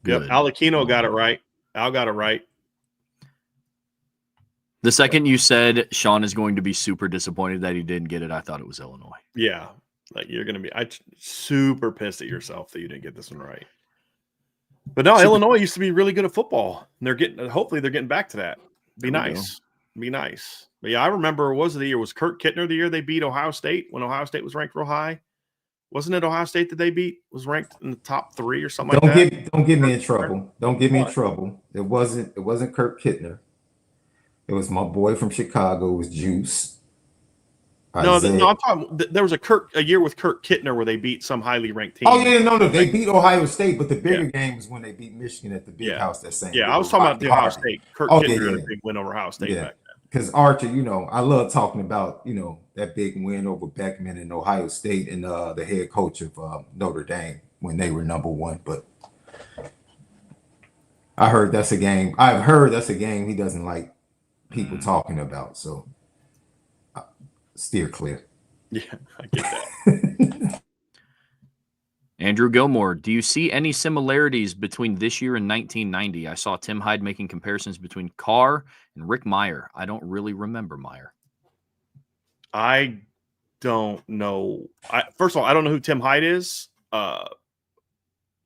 Good. Yep. Alakino got it right. Al got it right. The second you said Sean is going to be super disappointed that he didn't get it, I thought it was Illinois. Yeah. Like you're going to be super pissed at yourself that you didn't get this one right. But no, Illinois used to be really good at football. And hopefully they're getting back to that. Be nice. But yeah, I remember was Kurt Kittner the year they beat Ohio State when Ohio State was ranked real high? Wasn't it Ohio State that they beat? Was ranked in the top 3 or something like that? Don't get me in trouble. Don't get me in trouble. It wasn't Kurt Kittner. It was my boy from Chicago. It was Juice. No, I'm talking. There was a year with Kurt Kittner where they beat some highly ranked team. Oh yeah, no, they beat Ohio State, but the bigger game was when they beat Michigan at the big house that same. Yeah, I was talking about the Ohio State. Kurt Kittner had a big win over Ohio State back then. Because Archer, I love talking about that big win over Beckman in Ohio State and the head coach of Notre Dame when they were number 1. But I've heard that's a game he doesn't like people talking about. So steer clear. Yeah, I get that. Andrew Gilmore, do you see any similarities between this year and 1990? I saw Tim Hyde making comparisons between Carr and Rick Meyer. I don't really remember Meyer. I don't know. First of all, I don't know who Tim Hyde is.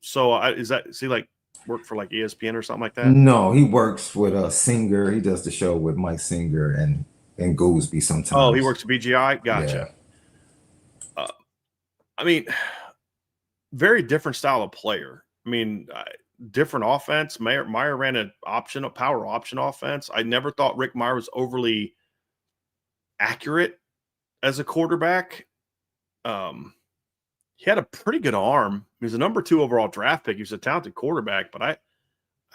Is he like work for like ESPN or something like that? No, he works with Singer. He does the show with Mike Singer and Goolsby sometimes. Oh, he works at BGI? Gotcha. Yeah. I mean, very different style of player. I mean, different offense. Meyer ran a power option offense. I never thought Rick Meyer was overly accurate as a quarterback. He had a pretty good arm. He was a number 2 overall draft pick. He was a talented quarterback, but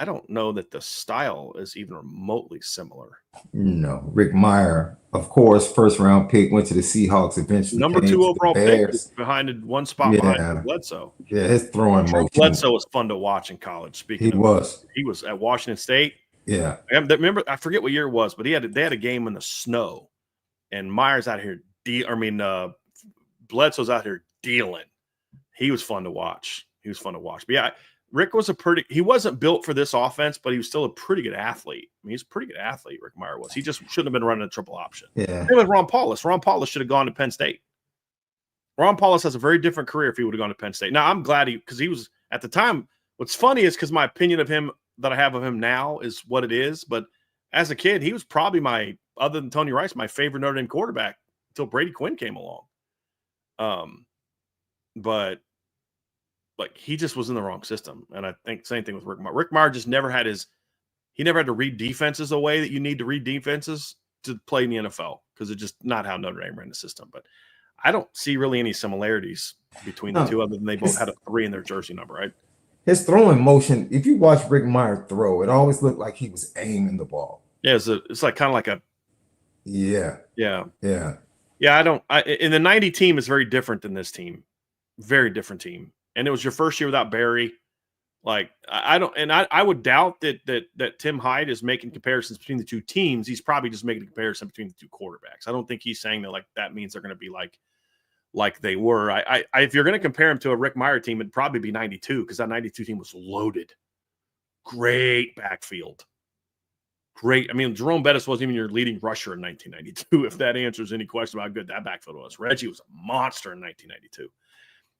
I don't know that the style is even remotely similar. No, Rick Meyer, of course, first round pick, went to the Seahawks eventually. Number 2 overall pick behind one spot behind Bledsoe. Yeah, his throwing motion. Bledsoe was fun to watch in college. Speaking of, he was at Washington State. Yeah. Remember, I forget what year it was, but they had a game in the snow, and Meyer's out here. Bledsoe's out here dealing. He was fun to watch. But yeah, Rick was he wasn't built for this offense, but he was still a pretty good athlete. I mean, he's a pretty good athlete, Rick Meyer was. He just shouldn't have been running a triple option. Yeah. Same with Ron Paulus. Ron Paulus should have gone to Penn State. Ron Paulus has a very different career if he would have gone to Penn State. Now, I'm glad because he was, at the time, what's funny is because my opinion of him that I have of him now is what it is. But as a kid, he was probably other than Tony Rice, my favorite Notre Dame quarterback until Brady Quinn came along. But like he just was in the wrong system. And I think same thing with Rick Meyer. Rick Meyer just never had he never had to read defenses the way that you need to read defenses to play in the NFL because it's just not how Notre Dame ran the system. But I don't see really any similarities between the two other than they both had a 3 in their jersey number, right? His throwing motion, if you watch Rick Meyer throw, it always looked like he was aiming the ball. Yeah, it's like kind of like a Yeah. And the 90 team is very different than this team. Very different team. And it was your first year without Barry. Like I would doubt that Tim Hyde is making comparisons between the two teams. He's probably just making a comparison between the two quarterbacks. I don't think he's saying that that means they're going to be like they were. If you're going to compare him to a Rick Meyer team, it'd probably be 92 because that 92 team was loaded. Great backfield. Great. I mean, Jerome Bettis wasn't even your leading rusher in 1992, if that answers any question about how good that backfield was. Reggie was a monster in 1992.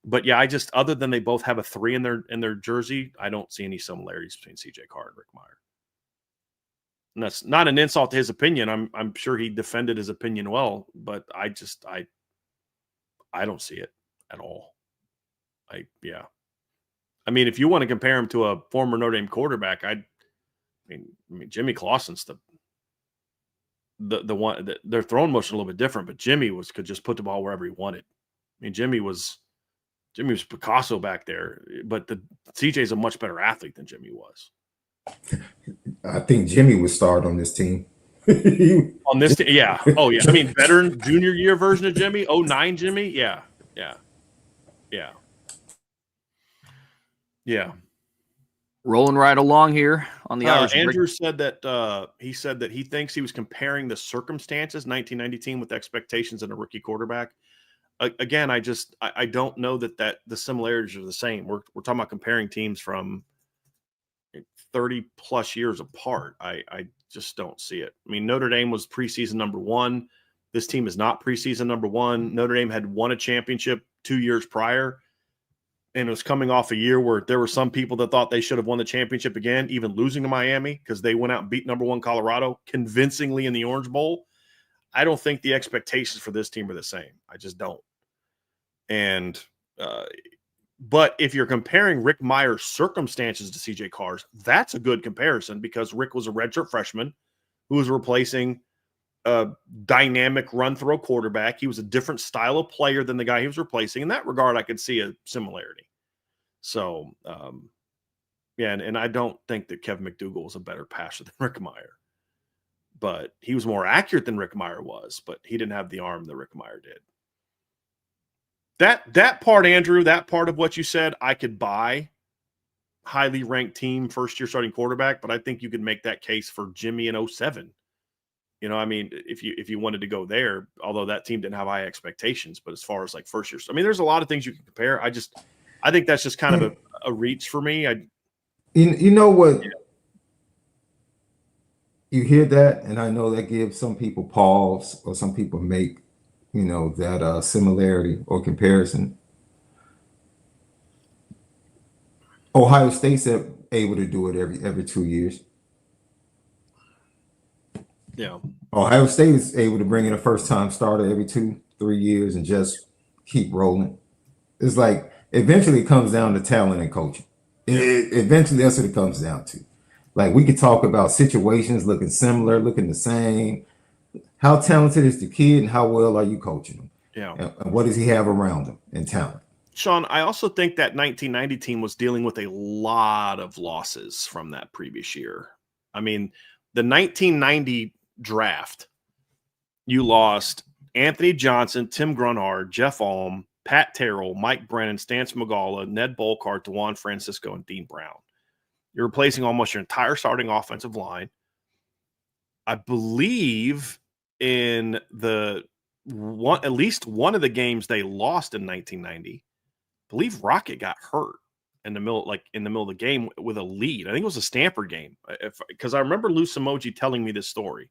But yeah, other than they both have a 3 in their jersey, I don't see any similarities between CJ Carr and Rick Meyer. And that's not an insult to his opinion. I'm sure he defended his opinion well, but I don't see it at all. I mean, if you want to compare him to a former Notre Dame quarterback, I mean Jimmy Clausen's the one that their throwing motion a little bit different, but Jimmy could just put the ball wherever he wanted. I mean, Jimmy was Picasso back there, but CJ's a much better athlete than Jimmy was. I think Jimmy would start on this team. On this team, yeah. Oh, yeah. I mean, veteran junior year version of Jimmy, 09 Jimmy, yeah. Rolling right along here on the Irish. Andrew said that he thinks he was comparing the circumstances 1990 team with expectations in a rookie quarterback. Again, I don't know that the similarities are the same. We're talking about comparing teams from 30 plus years apart. I just don't see it. I mean, Notre Dame was preseason number 1. This team is not preseason number 1. Notre Dame had won a championship 2 years prior, and it was coming off a year where there were some people that thought they should have won the championship again, even losing to Miami because they went out and beat number 1 Colorado convincingly in the Orange Bowl. I don't think the expectations for this team are the same. I just don't. And but if you're comparing Rick Meyer's circumstances to CJ Carr's, that's a good comparison because Rick was a redshirt freshman who was replacing a dynamic run-throw quarterback. He was a different style of player than the guy he was replacing. In that regard, I could see a similarity. So, and I don't think that Kevin McDougal was a better passer than Rick Meyer. But he was more accurate than Rick Meyer was, but he didn't have the arm that Rick Meyer did. That part, Andrew, that part of what you said, I could buy. Highly ranked team, first-year starting quarterback, but I think you could make that case for Jimmy in 07. You know, I mean, if you wanted to go there, although that team didn't have high expectations, but as far as like first year, I mean, there's a lot of things you can compare. I think that's just kind of a reach for me. You know what? Yeah. You hear that, and I know that gives some people pause, or some people make, that similarity or comparison. Ohio State's able to do it every 2 years. Yeah. Ohio State is able to bring in a first-time starter every 2-3 years and just keep rolling. It's like eventually it comes down to talent and coaching. Eventually, that's what it comes down to. Like, we could talk about situations looking similar, looking the same. How talented is the kid, and how well are you coaching him? Yeah. And what does he have around him in talent? Sean, I also think that 1990 team was dealing with a lot of losses from that previous year. I mean, the 1990 draft, you lost Anthony Johnson, Tim Grunhard, Jeff Alm, Pat Terrell, Mike Brennan, Stance Magala, Ned Bolkart, DeJuan Francisco, and Dean Brown. You're replacing almost your entire starting offensive line. I believe in at least one of the games they lost in 1990, I believe Rocket got hurt in the middle of the game with a lead. I think it was a Stanford game, because I remember Lou Emoji telling me this story.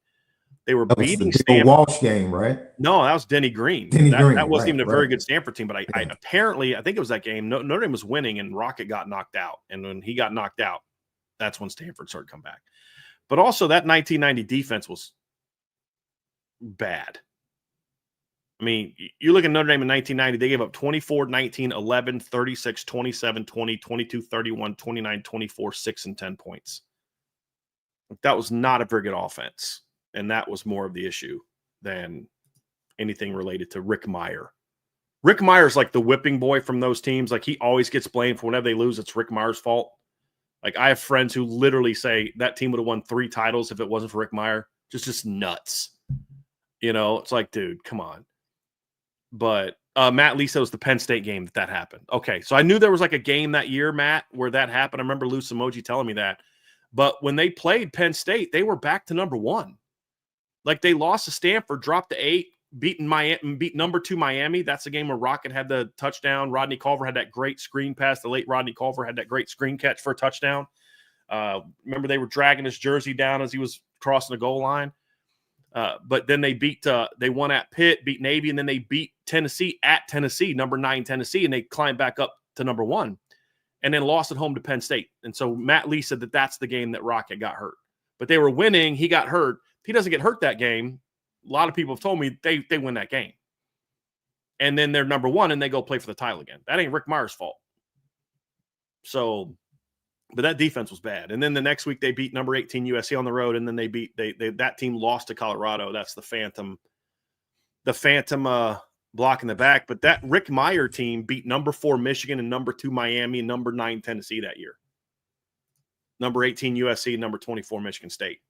They were beating the Stanford. Walsh game, right? No, that was Denny Green. That wasn't even a very good Stanford team, but I think it was that game. Notre Dame was winning and Rocket got knocked out. And when he got knocked out, that's when Stanford started to come back. But also that 1990 defense was bad. I mean, you look at Notre Dame in 1990, they gave up 24, 19, 11, 36, 27, 20, 22, 31, 29, 24, 6, and 10 points. That was not a very good offense. And that was more of the issue than anything related to Rick Meyer. Rick Meyer's like the whipping boy from those teams. Like, he always gets blamed for whenever they lose, it's Rick Meyer's fault. Like, I have friends who literally say that team would have won 3 titles if it wasn't for Rick Meyer. Just nuts. You know, it's like, dude, come on. But Matt Lee said it was the Penn State game that happened. Okay, so I knew there was like a game that year, Matt, where that happened. I remember Lou Emoji telling me that. But when they played Penn State, they were back to number 1. Like, they lost to Stanford, dropped to 8, beat number 2 Miami. That's the game where Rocket had the touchdown. Rodney Culver had that great screen pass. The late Rodney Culver had that great screen catch for a touchdown. Remember, they were dragging his jersey down as he was crossing the goal line. But then they won at Pitt, beat Navy, and then they beat Tennessee at Tennessee, number 9 Tennessee, and they climbed back up to number 1, and then lost at home to Penn State. And so Matt Lee said that that's the game that Rocket got hurt. But they were winning. He got hurt. If he doesn't get hurt that game, a lot of people have told me they win that game. And then they're number 1, and they go play for the title again. That ain't Rick Meyer's fault. So, but that defense was bad. And then the next week they beat number 18 USC on the road, and then that team lost to Colorado. That's the Phantom block in the back. But that Rick Meyer team beat number 4 Michigan and number 2 Miami and number 9 Tennessee that year. Number 18 USC and number 24 Michigan State.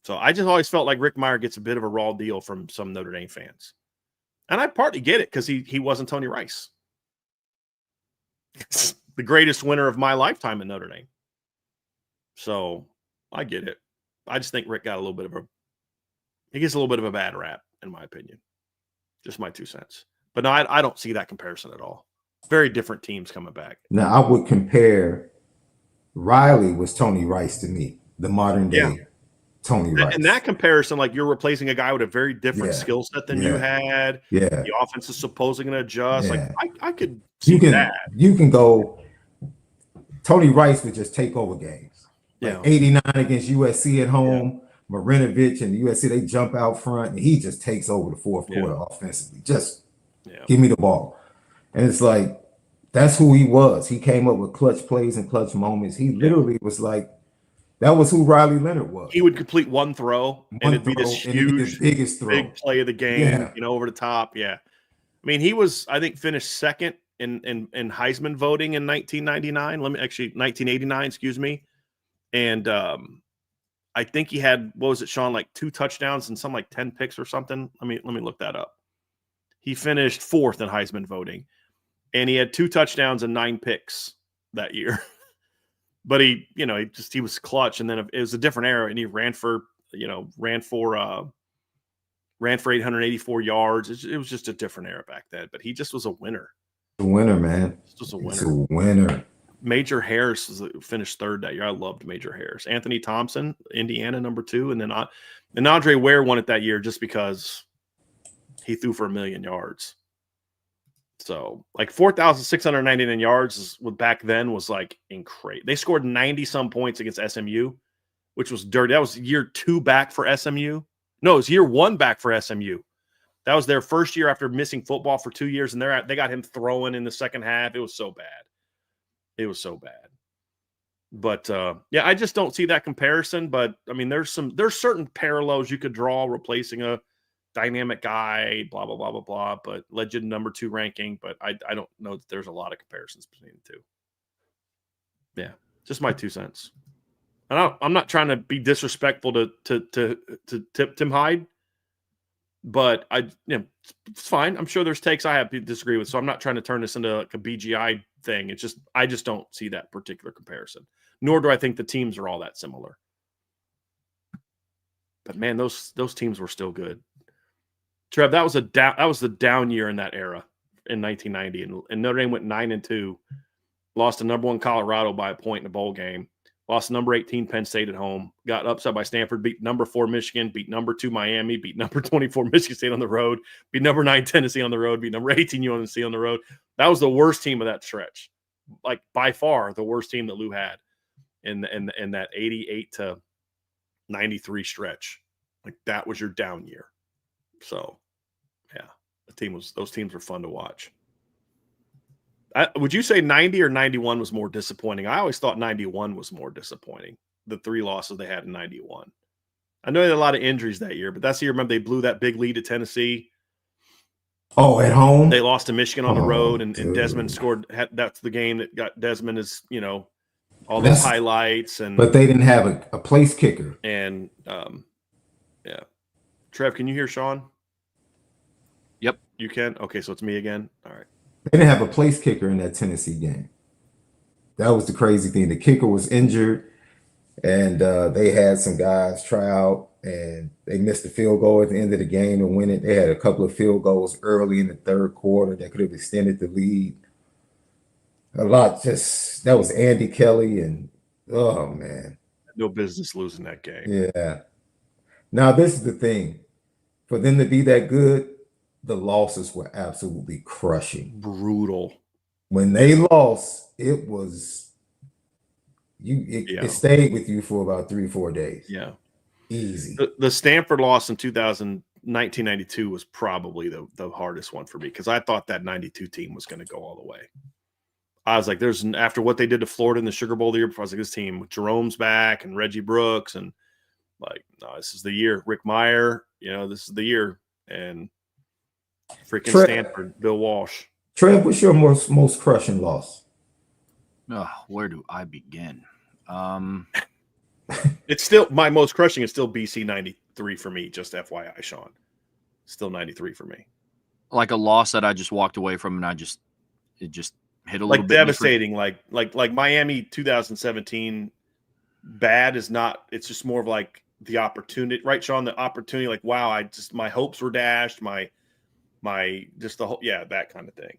So I just always felt like Rick Meyer gets a bit of a raw deal from some Notre Dame fans. And I partly get it, because he wasn't Tony Rice. The greatest winner of my lifetime in Notre Dame. So I get it. I just think Rick got he gets a little bit of a bad rap, in my opinion. Just my 2 cents. But no, I don't see that comparison at all. Very different teams coming back. Now, I would compare Riley was Tony Rice to me, the modern day Tony Rice. In that comparison, like, you're replacing a guy with a very different skill set than you had. Yeah. The offense is supposed to adjust. Yeah. Like, I could see that. You can go, Tony Rice would just take over games. Like 89 against USC at home, Marinovich and USC, they jump out front, and he just takes over the fourth quarter offensively. Just give me the ball. And it's like, that's who he was. He came up with clutch plays and clutch moments. He literally was like, that was who Riley Leonard was. He would complete one throw, and it'd be this huge, biggest throw, big play of the game, over the top. Yeah. I mean, he was, I think, finished second in Heisman voting in 1989, excuse me. And I think he had, what was it, Sean, like 2 touchdowns and some like 10 picks or something. Let me look that up. He finished 4th in Heisman voting, and he had 2 touchdowns and 9 picks that year. But he was clutch, and then it was a different era, and he ran for 884 yards. It was just a different era back then. But he just was a winner. A winner, man. Just a winner. It's a winner. Major Harris finished 3rd that year. I loved Major Harris. Anthony Thompson, Indiana, number 2, and then Andre Ware won it that year just because he threw for 1,000,000 yards. So, like, 4,699 yards back then was like incredible. They scored 90-some points against SMU, which was dirty. That was year 2 back for SMU. No, it was year 1 back for SMU. That was their first year after missing football for 2 years, and they got him throwing in the second half. It was so bad. It was so bad. But yeah, I just don't see that comparison. But I mean, there's certain parallels you could draw replacing a dynamic guy, blah blah blah blah blah. But legend number 2 ranking. But I don't know that there's a lot of comparisons between the two. Yeah, just my 2 cents. I'm not trying to be disrespectful to Tim Hyde, but it's fine. I'm sure there's takes I have to disagree with, so I'm not trying to turn this into like a BGI thing. It's just I just don't see that particular comparison. Nor do I think the teams are all that similar. But man, those teams were still good. Trev, that was the down year in that era in 1990, and Notre Dame went 9-2, lost to number 1 Colorado by a point in a bowl game, lost to number 18 Penn State at home, got upset by Stanford, beat number 4 Michigan, beat number 2 Miami, beat number 24 Michigan State on the road, beat number 9 Tennessee on the road, beat number 18 UNC on the road. That was the worst team of that stretch, like by far the worst team that Lou had in that 88 to 93 stretch. Like that was your down year. So yeah, those teams were fun to watch. Would you say 90 or 91 was more disappointing? I always thought 91 was more disappointing. The 3 losses they had in 91. I know they had a lot of injuries that year, but that's the year, remember, they blew that big lead to Tennessee. Oh, at home? They lost to Michigan on the road, and Desmond scored. That's the game that got Desmond all those highlights. But they didn't have a place kicker. And, yeah. Trev, can you hear Sean? Yep. You can? Okay, so it's me again. All right. They didn't have a place kicker in that Tennessee game. That was the crazy thing. The kicker was injured, and they had some guys try out, and they missed the field goal at the end of the game to win it. They had a couple of field goals early in the third quarter that could have extended the lead. That was Andy Kelly, and oh, man. No business losing that game. Yeah. Now, this is the thing. For them to be that good, the losses were absolutely crushing. Brutal. When they lost, it was it stayed with you for about 3-4 days. Yeah. Easy. The Stanford loss in 1992 was probably the hardest one for me because I thought that 92 team was going to go all the way. I was like, after what they did to Florida in the Sugar Bowl the year before, I was like, this team with Jerome's back and Reggie Brooks and like, no, this is the year. Rick Meyer, this is the year. And freaking Stanford, Bill Walsh. Trev, what's your most crushing loss? Oh, where do I begin? It's still my most crushing is still BC 93 for me. Just FYI, Sean, still 93 for me. Like a loss that I just walked away from, and it just hit a little like bit devastating. Like Miami 2017. Bad is not. It's just more of like the opportunity, right, Sean? The opportunity, like wow, my hopes were dashed. My just the whole that kind of thing.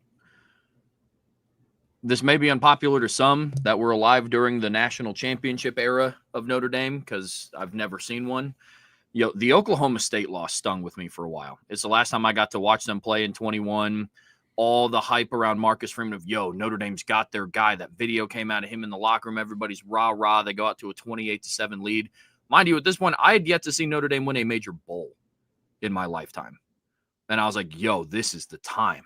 This may be unpopular to some that were alive during the national championship era of Notre Dame because I've never seen one. The Oklahoma State loss stung with me for a while. It's the last time I got to watch them play in 21. All the hype around Marcus Freeman of, Notre Dame's got their guy. That video came out of him in the locker room. Everybody's rah-rah. They go out to a 28-7 lead. Mind you, at this point, I had yet to see Notre Dame win a major bowl in my lifetime. And I was like, this is the time.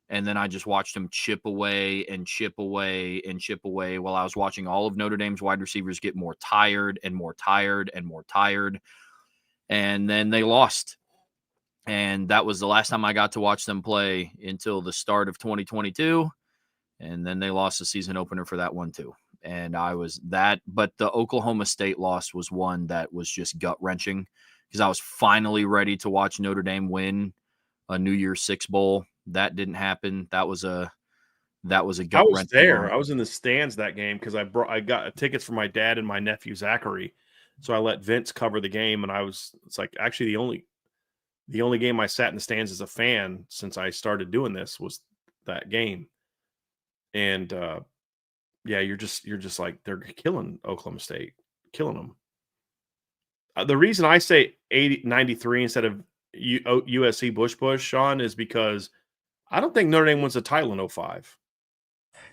And then I just watched him chip away and chip away and chip away while I was watching all of Notre Dame's wide receivers get more tired and more tired and more tired. And then they lost. And that was the last time I got to watch them play until the start of 2022. And then they lost the season opener for that one too. And but the Oklahoma State loss was one that was just gut-wrenching because I was finally ready to watch Notre Dame win a New Year's Six bowl. That didn't happen. That was a gut-wrenching. I was there. I was in the stands that game because I got tickets for my dad and my nephew Zachary. So I let Vince cover the game, and it's like actually the only game I sat in the stands as a fan since I started doing this was that game. And you're just like, they're killing Oklahoma State, killing them. The reason I say 93 instead of USC Bush, Sean, is because I don't think Notre Dame wins a title in 05.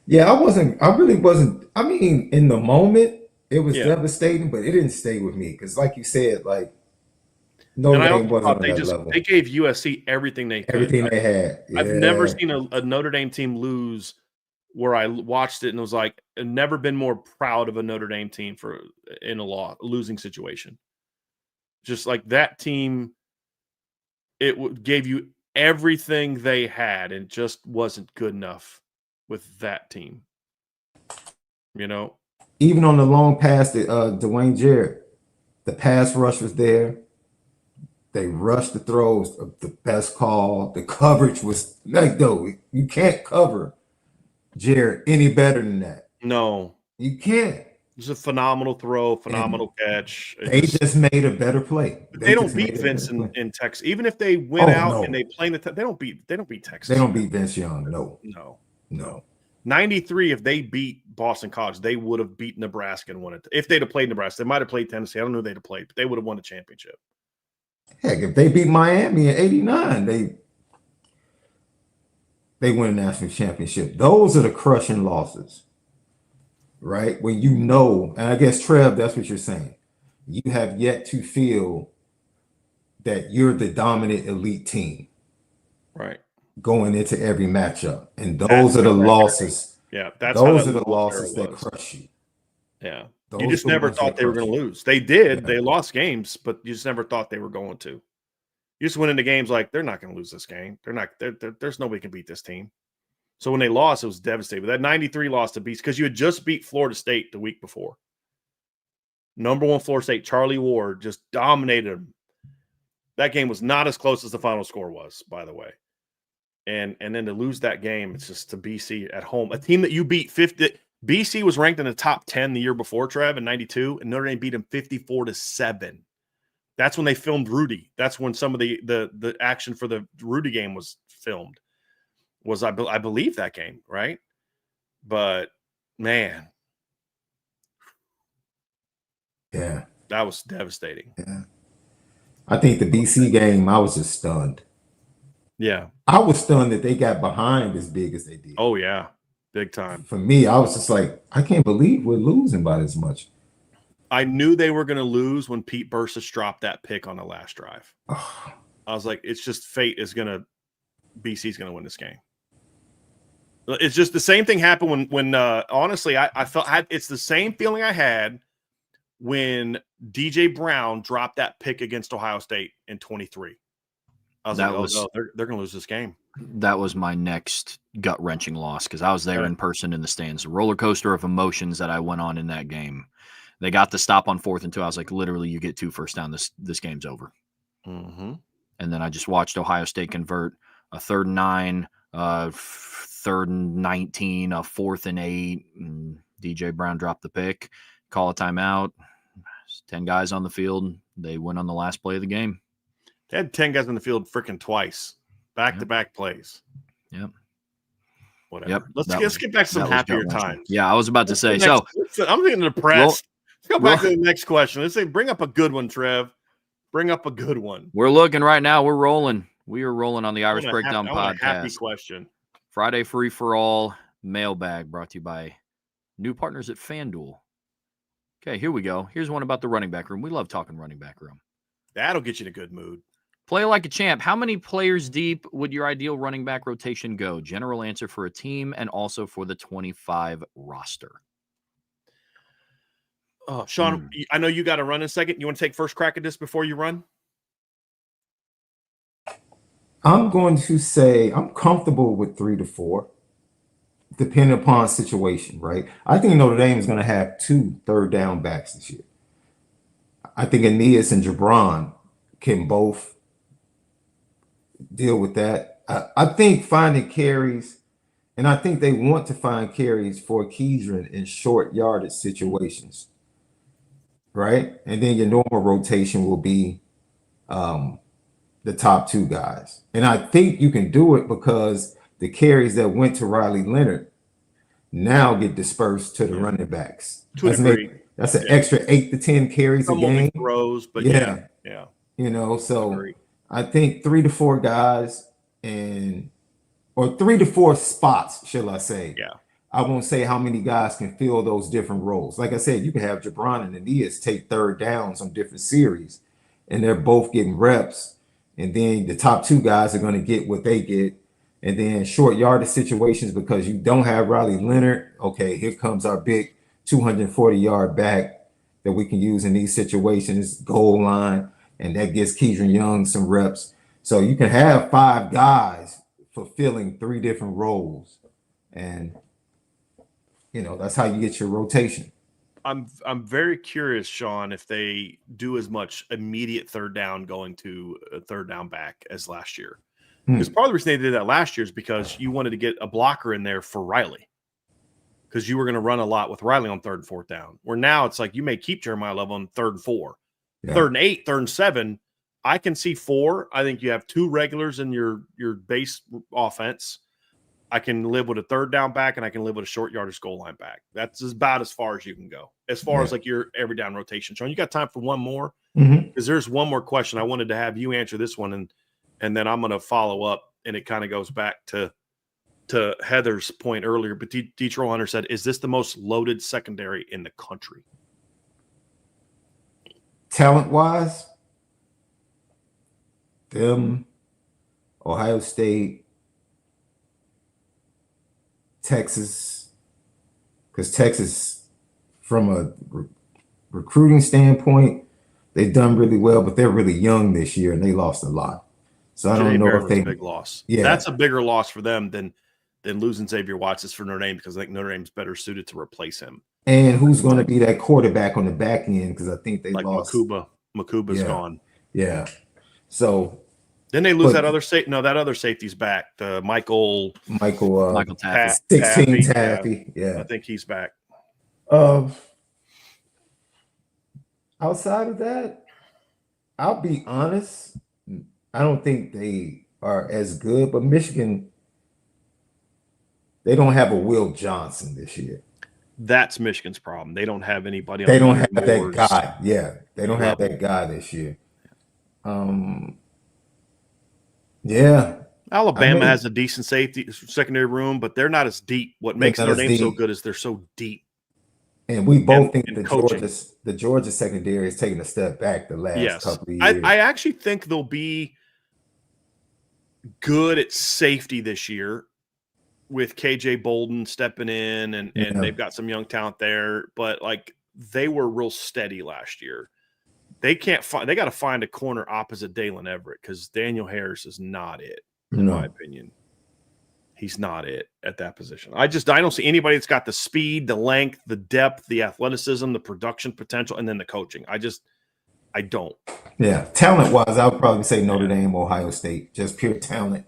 Yeah, I really wasn't. I mean, in the moment, it was devastating, but it didn't stay with me because, like you said, like Notre I Dame also wasn't thought on that level. they gave USC everything they could. Everything they had. I've never Yeah. seen a Notre Dame team lose where I watched it and was like, I've never been more proud of a Notre Dame team in a losing situation. Just like that team, gave you everything they had and just wasn't good enough with that team. You know? Even on the long pass to Dwayne Jarrett, the pass rush was there. They rushed the throws, the best call. The coverage was like, though, you can't cover Jarrett any better than that. No. You can't. It's a phenomenal throw, phenomenal catch. They just made a better play. They don't beat Vince in Texas. Even if they win out and they play in they don't beat Texas. They don't beat Vince Young. No. 93, if they beat Boston College, they would have beat Nebraska and won it. If they'd have played Nebraska, they might have played Tennessee. I don't know who they'd have played, but they would have won the championship. Heck, if they beat Miami in '89, they win a national championship. Those are the crushing losses, right? When you know, and I guess, Trev, that's what you're saying. You have yet to feel that you're the dominant elite team. Right. Going into every matchup. And those are the losses. Yeah, those are the losses that crush you. Yeah. You just never thought they were going to lose. They did. Yeah. They lost games, but you just never thought they were going to. You just went into games like, they're not going to lose this game. There's nobody can beat this team. So when they lost, it was devastating. But that 93 loss to BC, because you had just beat Florida State the week before. Number 1 Florida State, Charlie Ward, just dominated them. That game was not as close as the final score was, by the way. And then to lose that game, it's just to BC at home. A team that you beat 50. BC was ranked in the top 10 the year before, Trev, in 92, and Notre Dame beat them 54-7. That's when they filmed Rudy. That's when some of the action for the Rudy game was filmed. I believe that game, right? But, man. Yeah. That was devastating. Yeah. I think the BC game, I was just stunned. Yeah. I was stunned that they got behind as big as they did. Oh, yeah. Big time. For me, I was just like, I can't believe we're losing by this much. I knew they were going to lose when Pete Bursis dropped that pick on the last drive. I was like, it's just fate is going to – BC's going to win this game. It's just the same thing happened when honestly, I felt it's the same feeling I had when DJ Brown dropped that pick against Ohio State in 23. I was they're going to lose this game. That was my next gut-wrenching loss because I was there in person in the stands. The roller coaster of emotions that I went on in that game. They got the stop on 4th and 2. I was like, literally, you get 2 first down. This game's over. Mm-hmm. And then I just watched Ohio State convert a 3rd and 9, 3rd and 19, a 4th and 8. And DJ Brown dropped the pick, call a timeout. 10 guys on the field. They went on the last play of the game. They had 10 guys on the field freaking twice. Back-to-back plays. Yep. Whatever. Yep. Let's get back to some happier times. Yeah, I was about to say. I'm getting depressed. Let's go back to the next question. Let's say bring up a good one, Trev. Bring up a good one. We're looking right now. We're rolling. We are rolling on the Irish Breakdown Podcast. A happy question. Friday Free-For-All Mailbag brought to you by new partners at FanDuel. Okay, here we go. Here's one about the running back room. We love talking running back room. That'll get you in a good mood. Play like a champ. How many players deep would your ideal running back rotation go? General answer for a team and also for the 25 roster. Sean, I know you got to run in a second. You want to take first crack at this before you run? I'm going to say I'm comfortable with 3 to 4, depending upon situation, right? I think Notre Dame is going to have 2 third down backs this year. I think Aeneas and Gibran can both deal with that. I think finding carries, and I think they want to find carries for Keidron in short yardage situations, right? And then your normal rotation will be the top 2 guys. And I think you can do it because the carries that went to Riley Leonard now get dispersed to the running backs. That's an extra 8 to 10 carries a game. Throws, but yeah. You know, I think 3 to 4 guys or 3 to 4 spots, shall I say. Yeah. I won't say how many guys can fill those different roles. Like I said, you can have Gibran and Aeneas take third downs on different series, and they're both getting reps. And then the top two guys are going to get what they get. And then short yardage situations, because you don't have Riley Leonard. Okay, here comes our big 240-yard back that we can use in these situations, goal line, and that gives Keidron Young some reps. So you can have 5 guys fulfilling 3 different roles. And, that's how you get your rotation. I'm very curious, Sean, if they do as much immediate third down going to a third down back as last year. Because part of the reason they did that last year is because you wanted to get a blocker in there for Riley. Because you were going to run a lot with Riley on 3rd and 4th down. Where now it's like you may keep Jeremiah Love on 3rd and 4. Yeah. 3rd and 8, 3rd and 7. I can see 4. I think you have 2 regulars in your base offense. I can live with a third down back, and I can live with a short yardage goal line back. That's about as far as you can go. As far as like your every down rotation. Sean, you got time for one more? Because there's one more question. I wanted to have you answer this one, and then I'm going to follow up, and it kind of goes back to Heather's point earlier. But Detroit Hunter said, is this the most loaded secondary in the country? Talent-wise, them, Ohio State, Texas, because Texas, from a recruiting standpoint, they've done really well, but they're really young this year, and they lost a lot. So I don't know if they – a big loss. Yeah. That's a bigger loss for them than losing Xavier Watts for Notre Dame, because I think Notre Dame's better suited to replace him. And who's going to be that quarterback on the back end, because I think they lost – Makuba's gone. Yeah. So – then they lose that other safety. No, that other safety's back. The Michael Taffy. 16 Taffy. Yeah. I think he's back. Outside of that, I'll be honest. I don't think they are as good, but Michigan, they don't have a Will Johnson this year. That's Michigan's problem. They don't have anybody. They don't have that guy. Yeah. They don't have that guy this year. Yeah. Alabama has a decent safety secondary room, but they're not as deep. What makes their name so good is they're so deep. And we both think the Georgia secondary is taking a step back the last couple of years. I actually think they'll be good at safety this year with KJ Bolden stepping in, and they've got some young talent there, but like they were real steady last year. They got to find a corner opposite Dalen Everett, because Daniel Harris is not it, in my opinion. He's not it at that position. I don't see anybody that's got the speed, the length, the depth, the athleticism, the production potential, and then the coaching. I don't. Yeah. Talent-wise, I would probably say Notre Dame, Ohio State, just pure talent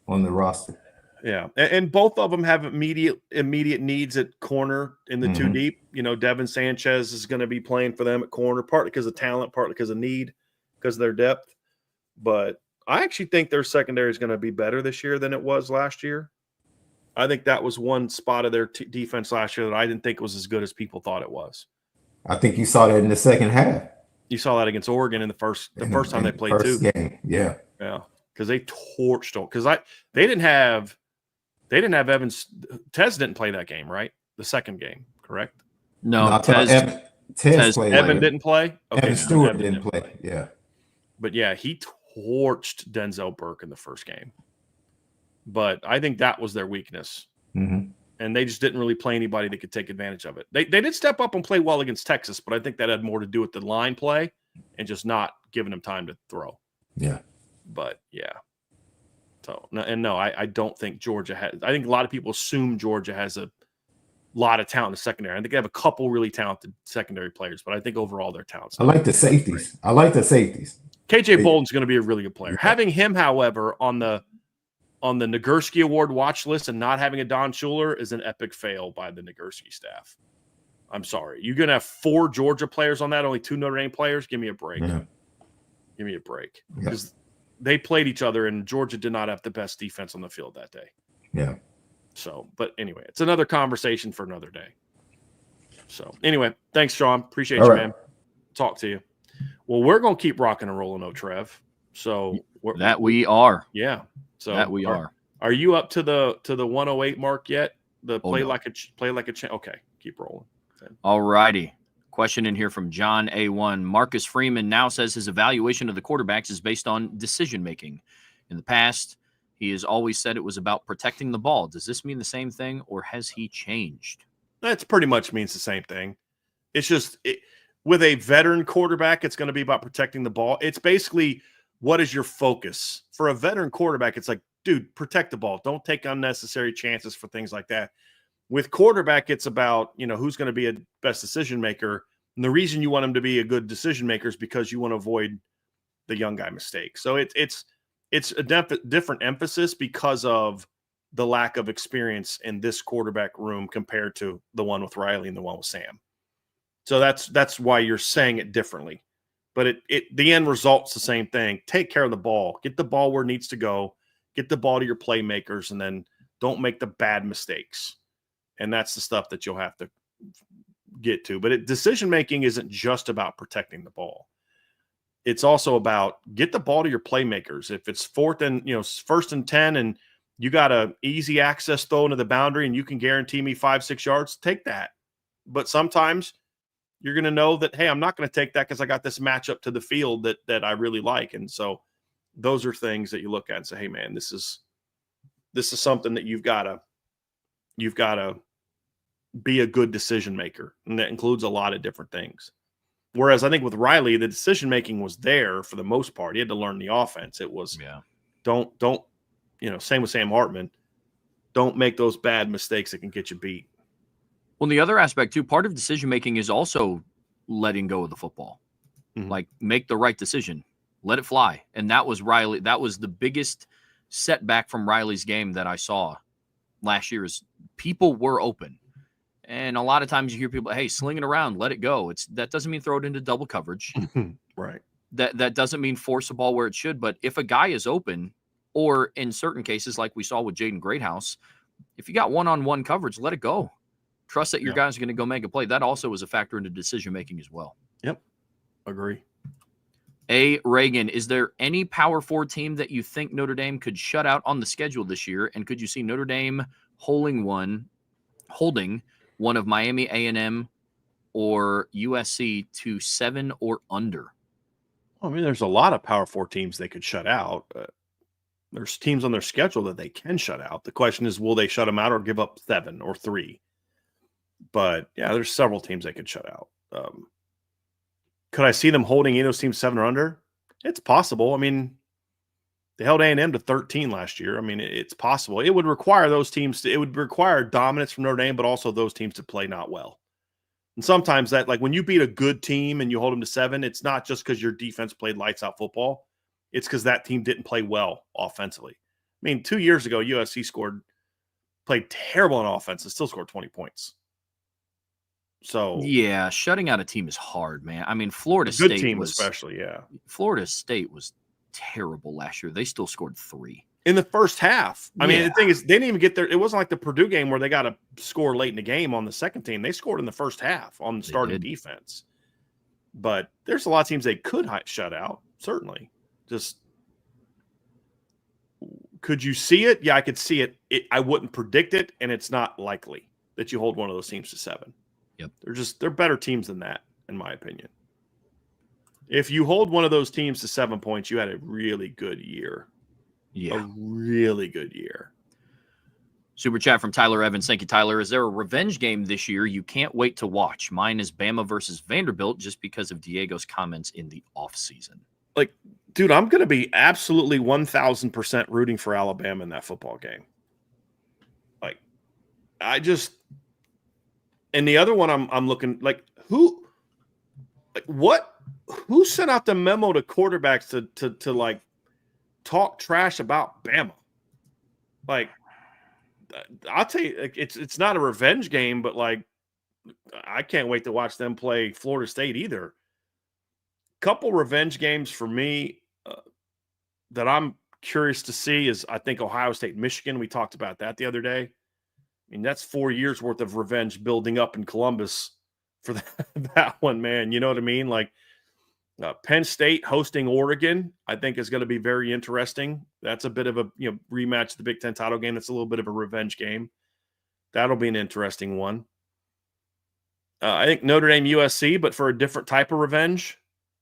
on the roster. Yeah, and both of them have immediate needs at corner in the 2 deep. Devin Sanchez is going to be playing for them at corner, partly because of talent, partly because of need, because of their depth. But I actually think their secondary is going to be better this year than it was last year. I think that was one spot of their defense last year that I didn't think was as good as people thought it was. I think you saw that in the second half. You saw that again's Oregon in the first time they played too. Game. Yeah, because they torched them. Because they didn't have Evans. Tez didn't play that game, right? The second game, correct? No, Tez played. Evan didn't play. Okay, Evan Stewart didn't play. Yeah, but yeah, he torched Denzel Burke in the first game. But I think that was their weakness, and they just didn't really play anybody that could take advantage of it. They did step up and play well against Texas, but I think that had more to do with the line play and just not giving them time to throw. Yeah, but yeah. So, I don't think Georgia has. I think a lot of people assume Georgia has a lot of talent in the secondary. I think they have a couple really talented secondary players, but I think overall their talent's I like the safeties. KJ Bolden's going to be a really good player. Yeah. Having him, however, on the Nagurski Award watch list and not having a Don Schuler is an epic fail by the Nagurski staff. I'm sorry. You're going to have 4 Georgia players on that, only 2 Notre Dame players? Give me a break. Yeah. Give me a break. Because they played each other, and Georgia did not have the best defense on the field that day. Yeah. So, but anyway, it's another conversation for another day. So, anyway, thanks, Sean. Appreciate you, man. Talk to you. Well, we're going to keep rocking and rolling, Trev. So that we are. Yeah. So that we are. Are you up to the 108 mark yet? The play like a champ. Okay, keep rolling. All righty. Question in here from John A1. Marcus Freeman now says his evaluation of the quarterbacks is based on decision-making. In the past, he has always said it was about protecting the ball. Does this mean the same thing, or has he changed? That pretty much means the same thing. It's just with a veteran quarterback, it's going to be about protecting the ball. It's basically, what is your focus? For a veteran quarterback, it's like, dude, protect the ball. Don't take unnecessary chances for things like that. With quarterback, it's about, who's going to be a best decision maker. And the reason you want him to be a good decision maker is because you want to avoid the young guy mistake. So it's a different emphasis because of the lack of experience in this quarterback room compared to the one with Riley and the one with Sam. So that's why you're saying it differently. But the end result's the same thing. Take care of the ball. Get the ball where it needs to go. Get the ball to your playmakers, and then don't make the bad mistakes. And that's the stuff that you'll have to get to. But decision-making isn't just about protecting the ball. It's also about get the ball to your playmakers. If it's first and 10 and you got a easy access throw into the boundary and you can guarantee me 5-6 yards, take that. But sometimes you're going to know that, hey, I'm not going to take that because I got this matchup to the field that I really like. And so those are things that you look at and say, hey, man, this is something that you've got to be a good decision maker. And that includes a lot of different things. Whereas I think with Riley, the decision making was there for the most part. He had to learn the offense. It was don't same with Sam Hartman. Don't make those bad mistakes that can get you beat. Well, the other aspect too, part of decision making is also letting go of the football. Mm-hmm. Like, make the right decision, let it fly. And that was Riley. That was the biggest setback from Riley's game that I saw last year. Is people were open. And a lot of times you hear people, hey, sling it around, let it go. That doesn't mean throw it into double coverage. Right. That doesn't mean force the ball where it should. But if a guy is open, or in certain cases, like we saw with Jaden Greathouse, if you got one-on-one coverage, let it go. Trust that your guys are going to go make a play. That also is a factor into decision-making as well. Yep. Agree. A. Reagan, is there any Power 4 team that you think Notre Dame could shut out on the schedule this year? And could you see Notre Dame holding one of Miami A&M or USC to 7 or under? I mean, there's a lot of Power 4 teams they could shut out. There's teams on their schedule that they can shut out. The question is, will they shut them out or give up 7 or 3? But, yeah, there's several teams they could shut out. Could I see them holding any of those teams 7 or under? It's possible. I mean, they held A&M to 13 last year. I mean, it's possible. It would require those teams it would require dominance from Notre Dame, but also those teams to play not well. And sometimes that, like when you beat a good team and you hold them to 7, it's not just because your defense played lights out football. It's because that team didn't play well offensively. I mean, 2 years ago, USC played terrible on offense and still scored 20 points. So yeah, shutting out a team is hard, man. I mean, Florida a good State team, was especially, yeah. Florida State was terrible last year. They still scored 3 in the first half. I mean, the thing is, they didn't even get there. It wasn't like the Purdue game where they got a score late in the game on the second team. They scored in the first half on the starting defense. But there's a lot of teams they could shut out, certainly. Just could you see it? Yeah, I could see it. I wouldn't predict it, and it's not likely that you hold one of those teams to 7. Yep. They're better teams than that, in my opinion. If you hold one of those teams to 7 points, you had a really good year. Yeah. A really good year. Super chat from Tyler Evans. Thank you, Tyler. Is there a revenge game this year you can't wait to watch? Mine is Bama versus Vanderbilt just because of Diego's comments in the offseason. Like, dude, I'm going to be absolutely 1,000% rooting for Alabama in that football game. Like, and the other one I'm looking, like, who sent out the memo to quarterbacks to like talk trash about Bama? Like, I'll tell you, like, it's not a revenge game, but like, I can't wait to watch them play Florida State either. Couple revenge games for me that I'm curious to see is, I think, Ohio State, Michigan. We talked about that the other day. I mean, that's 4 years worth of revenge building up in Columbus for that one, man. You know what I mean? Like, Penn State hosting Oregon, I think, is going to be very interesting. That's a bit of a rematch of the Big Ten title game. That's a little bit of a revenge game. That'll be an interesting one. I think Notre Dame USC, but for a different type of revenge.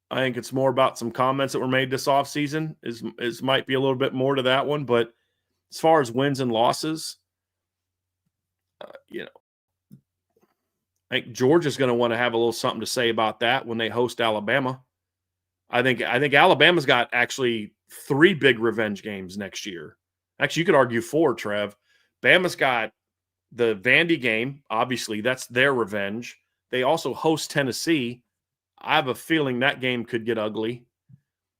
I think it's more about some comments that were made this offseason. Is might be a little bit more to that one, but as far as wins and losses, I think Georgia's going to want to have a little something to say about that when they host Alabama. I think Alabama's got actually 3 big revenge games next year. Actually, you could argue 4, Trev. Bama's got the Vandy game. Obviously, that's their revenge. They also host Tennessee. I have a feeling that game could get ugly.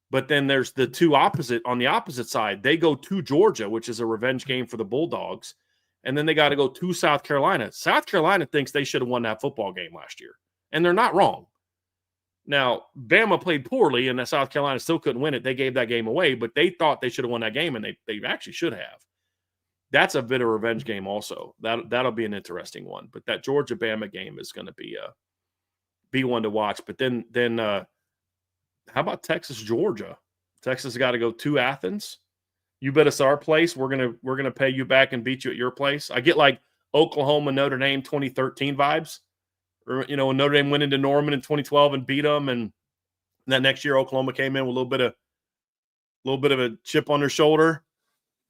But then there's the two opposite on the opposite side. They go to Georgia, which is a revenge game for the Bulldogs. And then they got to go to South Carolina. South Carolina thinks they should have won that football game last year. And they're not wrong. Now, Bama played poorly, and South Carolina still couldn't win it. They gave that game away, but they thought they should have won that game, and they actually should have. That's a bit of a revenge game also. That'll be an interesting one. But that Georgia-Bama game is going to be one to watch. But then how about Texas-Georgia? Texas got to go to Athens. You bet us our place. We're gonna pay you back and beat you at your place. I get like Oklahoma Notre Dame 2013 vibes, or when Notre Dame went into Norman in 2012 and beat them, and that next year Oklahoma came in with a little bit of a chip on their shoulder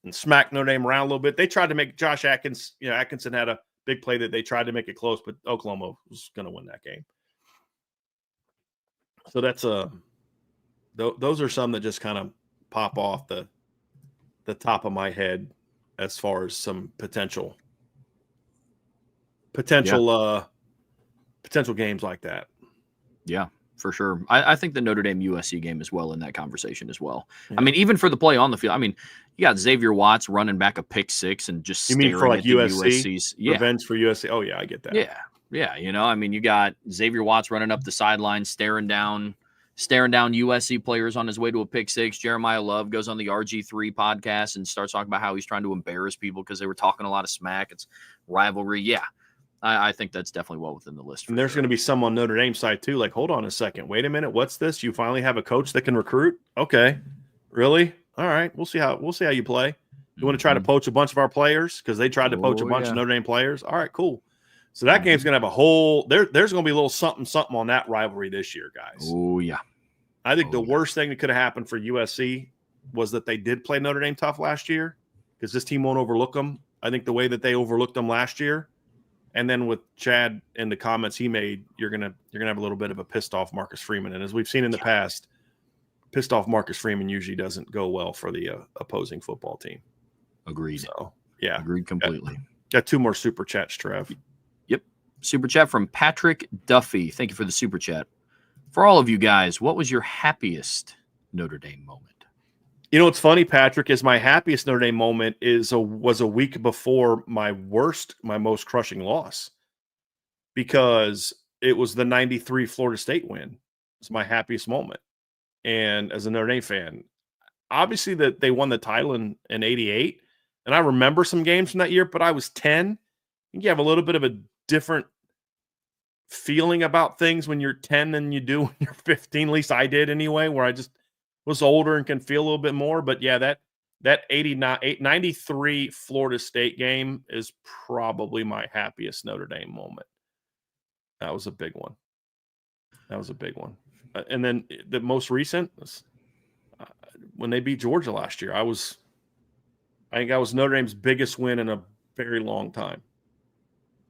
and smacked Notre Dame around a little bit. They tried to make Josh Atkins. Atkinson had a big play that they tried to make it close, but Oklahoma was going to win that game. So that's those are some that just kind of pop off the top of my head as far as some potential games like that. Yeah, for sure. I think the Notre Dame USC game is well in that conversation as well. Yeah. I mean, even for the play on the field. I mean, you got Xavier Watts running back a pick six and just you mean for like USC's revenge for USC? Oh yeah, I get that. Yeah. I mean, you got Xavier Watts running up the sideline, staring down USC players on his way to a pick six. Jeremiah Love goes on the RG3 podcast and starts talking about how he's trying to embarrass people because they were talking a lot of smack. It's rivalry. Yeah, I think that's definitely well within the list. And there's going to be some on Notre Dame side too. Like, hold on a second. Wait a minute. What's this? You finally have a coach that can recruit? Okay. Really? All right. We'll see how you play. You want to try to poach a bunch of our players because they tried to poach a bunch of Notre Dame players? All right, cool. So that game's going to have a whole there's going to be a little something on that rivalry this year, guys. Oh, yeah. I think the worst thing that could have happened for USC was that they did play Notre Dame tough last year because this team won't overlook them. I think the way that they overlooked them last year, and then with Chad and the comments he made, you're gonna have a little bit of a pissed off Marcus Freeman. And as we've seen in the past, pissed off Marcus Freeman usually doesn't go well for the opposing football team. Agreed. So yeah, agreed completely. Got 2 more super chats, Trev. Yep, super chat from Patrick Duffy. Thank you for the super chat. For all of you guys, what was your happiest Notre Dame moment? What's funny, Patrick, is my happiest Notre Dame moment was a week before my most crushing loss, because it was the 93 Florida State win. It's my happiest moment. And as a Notre Dame fan, obviously that they won the title in 88, and I remember some games from that year, but I was 10. I think you have a little bit of a different feeling about things when you're 10 than you do when you're 15. At least I did anyway, where I just was older and can feel a little bit more. But yeah, that 93 Florida State game is probably my happiest Notre Dame moment. That was a big one. And then the most recent was when they beat Georgia last year. I think that was Notre Dame's biggest win in a very long time.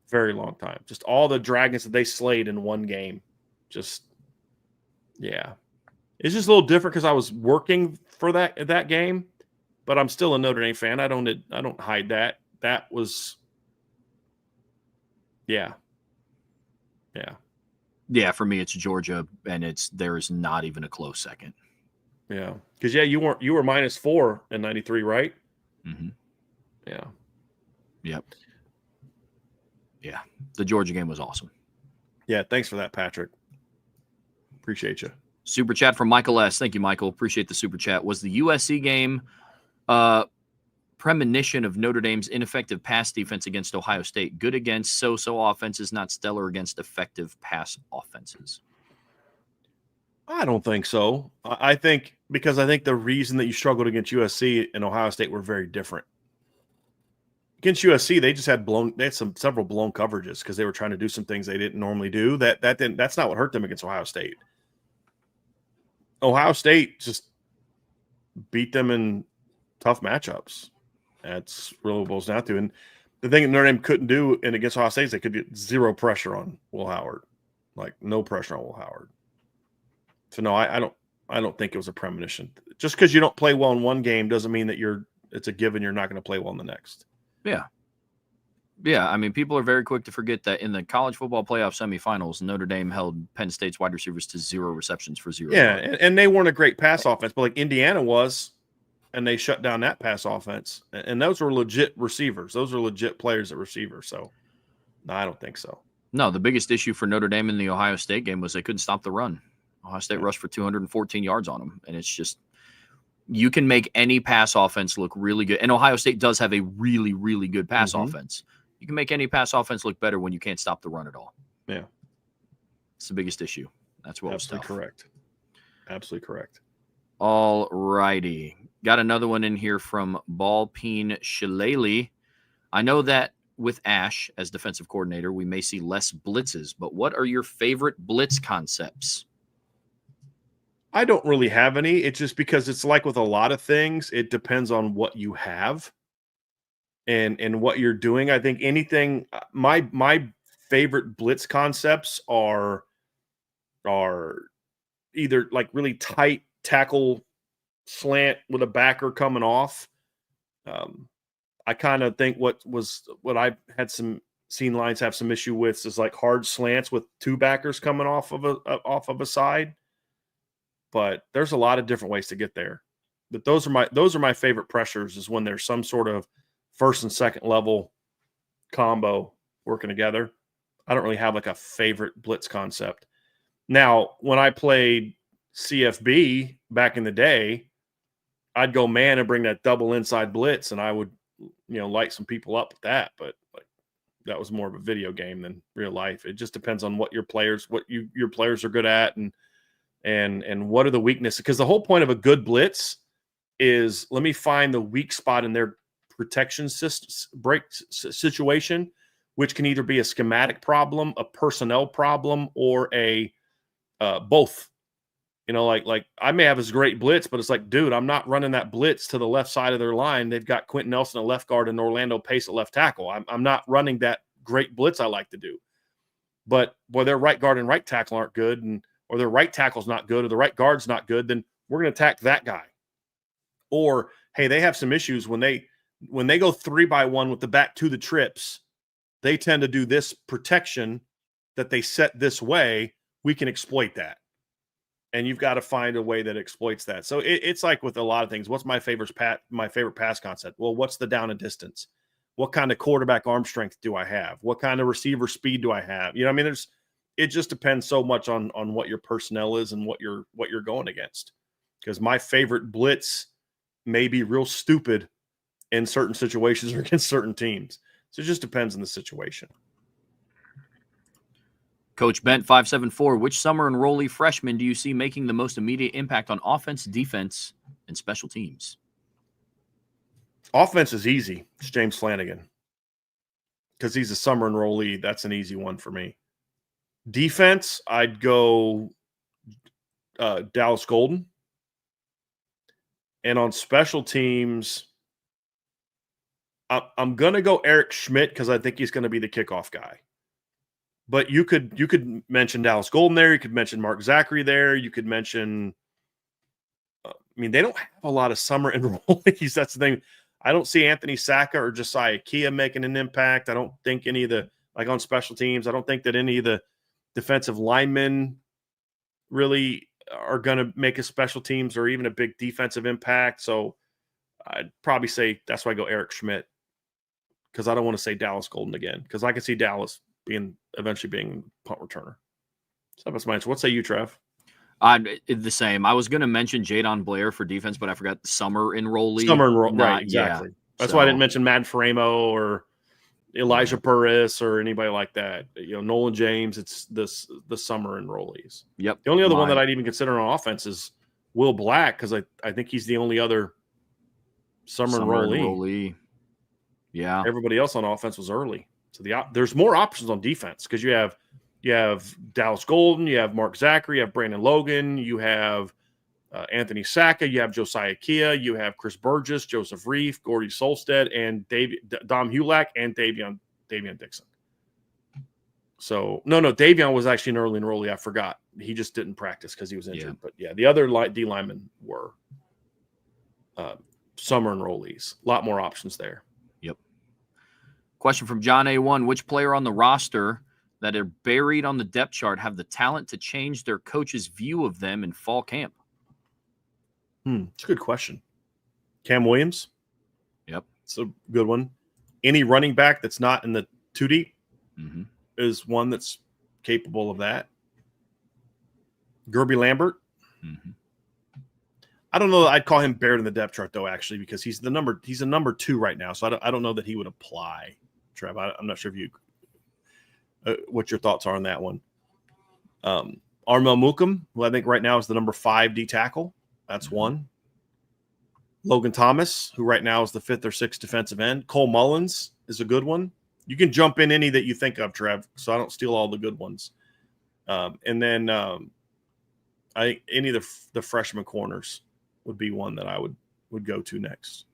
Very long time. Just all the Dragons that they slayed in one game. Just, yeah. It's just a little different because I was working for that game, but I'm still a Notre Dame fan. I don't hide that. That was, yeah. Yeah. Yeah, for me, it's Georgia, and there is not even a close second. Yeah. Because, yeah, you were -4 in 93, right? Mm-hmm. Yeah. Yep. Yeah, the Georgia game was awesome. Yeah, thanks for that, Patrick. Appreciate you. Super chat from Michael S. Thank you, Michael. Appreciate the super chat. Was the USC game premonition of Notre Dame's ineffective pass defense against Ohio State? Good against so-so offenses, not stellar against effective pass offenses. I don't think so. I think the reason that you struggled against USC and Ohio State were very different. against USC, they just had several blown coverages because they were trying to do some things they didn't normally do. That's not what hurt them against Ohio State. Ohio State just beat them in tough matchups. That's really what it boils down to. And the thing that Notre Dame couldn't do against Ohio State is they could get zero pressure on Will Howard, like no pressure on Will Howard. So no, I don't think it was a premonition. Just because you don't play well in one game doesn't mean that it's a given you're not going to play well in the next. Yeah. Yeah, I mean, people are very quick to forget that in the college football playoff semifinals, Notre Dame held Penn State's wide receivers to 0 receptions for 0. Yeah, and they weren't a great pass offense, but like Indiana was, and they shut down that pass offense. And those were legit receivers. Those are legit players at receiver. So, no, I don't think so. No, the biggest issue for Notre Dame in the Ohio State game was they couldn't stop the run. Ohio State rushed for 214 yards on them, and it's just you can make any pass offense look really good. And Ohio State does have a really, really good pass offense. You can make any pass offense look better when you can't stop the run at all. Yeah. It's the biggest issue. That's what Absolutely correct. Absolutely correct. All righty. Got another one in here from Ballpeen Shillelagh. I know that with Ash as defensive coordinator, we may see less blitzes, but what are your favorite blitz concepts? I don't really have any. It's just because it's like with a lot of things, it depends on what you have and what you're doing. I think anything my favorite blitz concepts are either like really tight tackle slant with a backer coming off. I kind of think what I had seen lines have some issue with is like hard slants with two backers coming off of a side. But there's a lot of different ways to get there. But those are my favorite pressures is when there's some sort of first and second level combo working together. I don't really have like a favorite blitz concept. Now, when I played CFB back in the day, I'd go man and bring that double inside blitz, and I would, light some people up with that. But like that was more of a video game than real life. It just depends on what your players are good at and what are the weaknesses. Because the whole point of a good blitz is let me find the weak spot in their protection break situation, which can either be a schematic problem, a personnel problem, or a both. Like I may have this great blitz, but it's like, dude, I'm not running that blitz to the left side of their line. They've got Quentin Nelson at left guard and Orlando Pace at left tackle. I'm not running that great blitz I like to do. But boy, their right guard and right tackle aren't good, or their right tackle's not good, or the right guard's not good, then we're going to attack that guy. Or, hey, they have some issues when they go 3-by-1 with the back to the trips, they tend to do this protection that they set this way. We can exploit that. And you've got to find a way that exploits that. So it's like with a lot of things. What's my favorite pass concept? Well, what's the down and distance? What kind of quarterback arm strength do I have? What kind of receiver speed do I have? It just depends so much on what your personnel is and what you're going against. Because my favorite blitz may be real stupid in certain situations or against certain teams. So it just depends on the situation. Coach Bent 574, which summer enrollee freshman do you see making the most immediate impact on offense, defense, and special teams? Offense is easy. It's James Flanagan. Because he's a summer enrollee. That's an easy one for me. Defense, I'd go Dallas Golden. And on special teams, I'm going to go Eric Schmidt because I think he's going to be the kickoff guy. But you could mention Dallas Golden there. You could mention Mark Zachary there. You could mention they don't have a lot of summer enrollees. That's the thing. I don't see Anthony Sacca or Josiah Kia making an impact. I don't think any of the, like on special teams, I don't think that any of the defensive linemen really are going to make a special teams or even a big defensive impact. So I'd probably say that's why I go Eric Schmidt, because I don't want to say Dallas Golden again, because I can see Dallas eventually being punt returner. So that's my answer. What say you, Trev? The same. I was going to mention Jadon Blair for defense, but I forgot the summer enrollee. Right, exactly. Yeah. That's why I didn't mention Matt Framo or Elijah Burris or anybody like that. Nolan James. It's the summer enrollees. Yep. The only other one that I'd even consider on offense is Will Black, because I think he's the only other summer enrollee. Yeah. Everybody else on offense was early. So there's more options on defense because you have Dallas Golden, you have Mark Zachary, you have Brandon Logan, you have Anthony Sacca, you have Josiah Kia, you have Chris Burgess, Joseph Reif, Gordy Solstead, and Dom Hulak, and Davion Dixon. So, no, Davion was actually an early enrollee. I forgot. He just didn't practice because he was injured. But, yeah, the other D linemen were summer enrollees. A lot more options there. Yep. Question from John A1. Which player on the roster that are buried on the depth chart have the talent to change their coach's view of them in fall camp? It's a good question. Cam Williams. Yep. It's a good one. Any running back that's not in the 2 deep is one that's capable of that. Gerby Lambert. I don't know that I'd call him buried in the depth chart, though, actually, because he's a number 2 right now. So I don't know that he would apply, Trev. I'm not sure if you what your thoughts are on that one. Armel Mukum, who I think right now is the number 5 D tackle. That's one. Logan Thomas, who right now is the 5th or 6th defensive end. Cole Mullins is a good one. You can jump in any that you think of, Trev, so I don't steal all the good ones. And then I think any of the freshman corners would be one that I would go to next.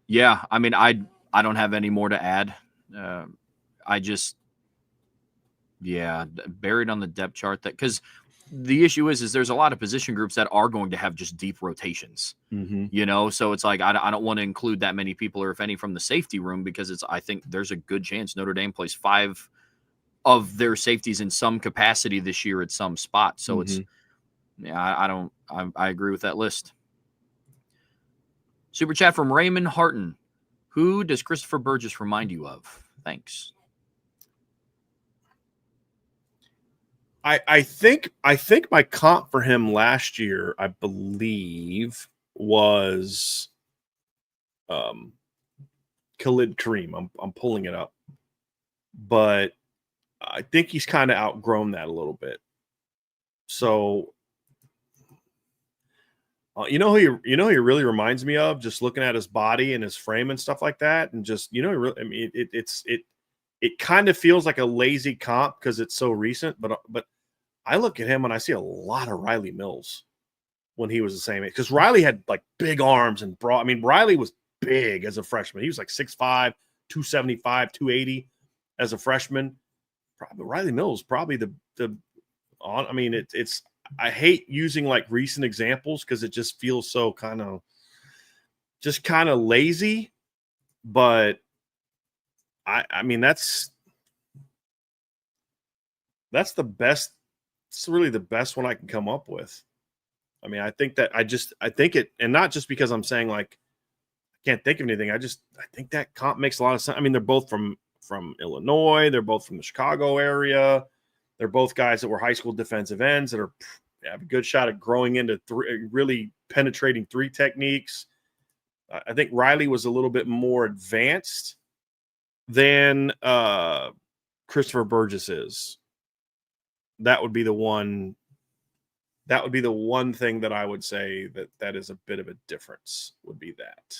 Yeah, I mean, I don't have any more to add. Buried on the depth chart, that because the issue is there's a lot of position groups that are going to have just deep rotations, so it's like I don't want to include that many people, or if any, from the safety room, because I think there's a good chance Notre Dame plays 5 of their safeties in some capacity this year at some spot. So I agree with that list. Super chat from Raymond Harton. Who does Christopher Burgess remind you of? Thanks. I think my comp for him last year, I believe, was Khalid Kareem. I'm pulling it up, but I think he's kind of outgrown that a little bit. So, who he really reminds me of, just looking at his body and his frame and stuff like that, and just it kind of feels like a lazy comp because it's so recent, but I look at him and I see a lot of Riley Mills when he was the same age, because Riley had like big arms and broad. I mean, Riley was big as a freshman. He was like 6'5", 275, 280 as a freshman. Riley Mills probably it's I hate using like recent examples because it just feels so kind of lazy, but I mean that's the best. It's really the best one I can come up with. I mean, I think it, and not just because I'm saying like I can't think of anything. I think that comp makes a lot of sense. I mean, they're both from Illinois. They're both from the Chicago area. They're both guys that were high school defensive ends that have a good shot at growing into really penetrating 3 techniques. I think Riley was a little bit more advanced than Christopher Burgess is. That would be the one thing that I would say that is a bit of a difference, would be that.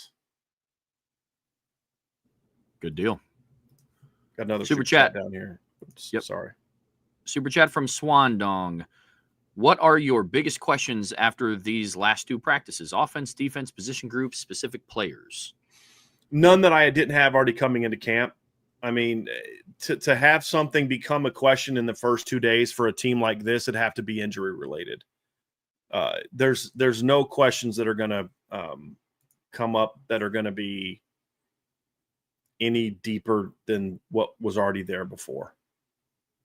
Good deal. Got another super chat down here. Oops, yep. Sorry. Super chat from Swandong. What are your biggest questions after these last 2 practices? Offense, defense, position groups, specific players? None that I didn't have already coming into camp. I mean, to have something become a question in the first 2 days for a team like this, it'd have to be injury related. There's no questions that are going to come up that are going to be any deeper than what was already there before,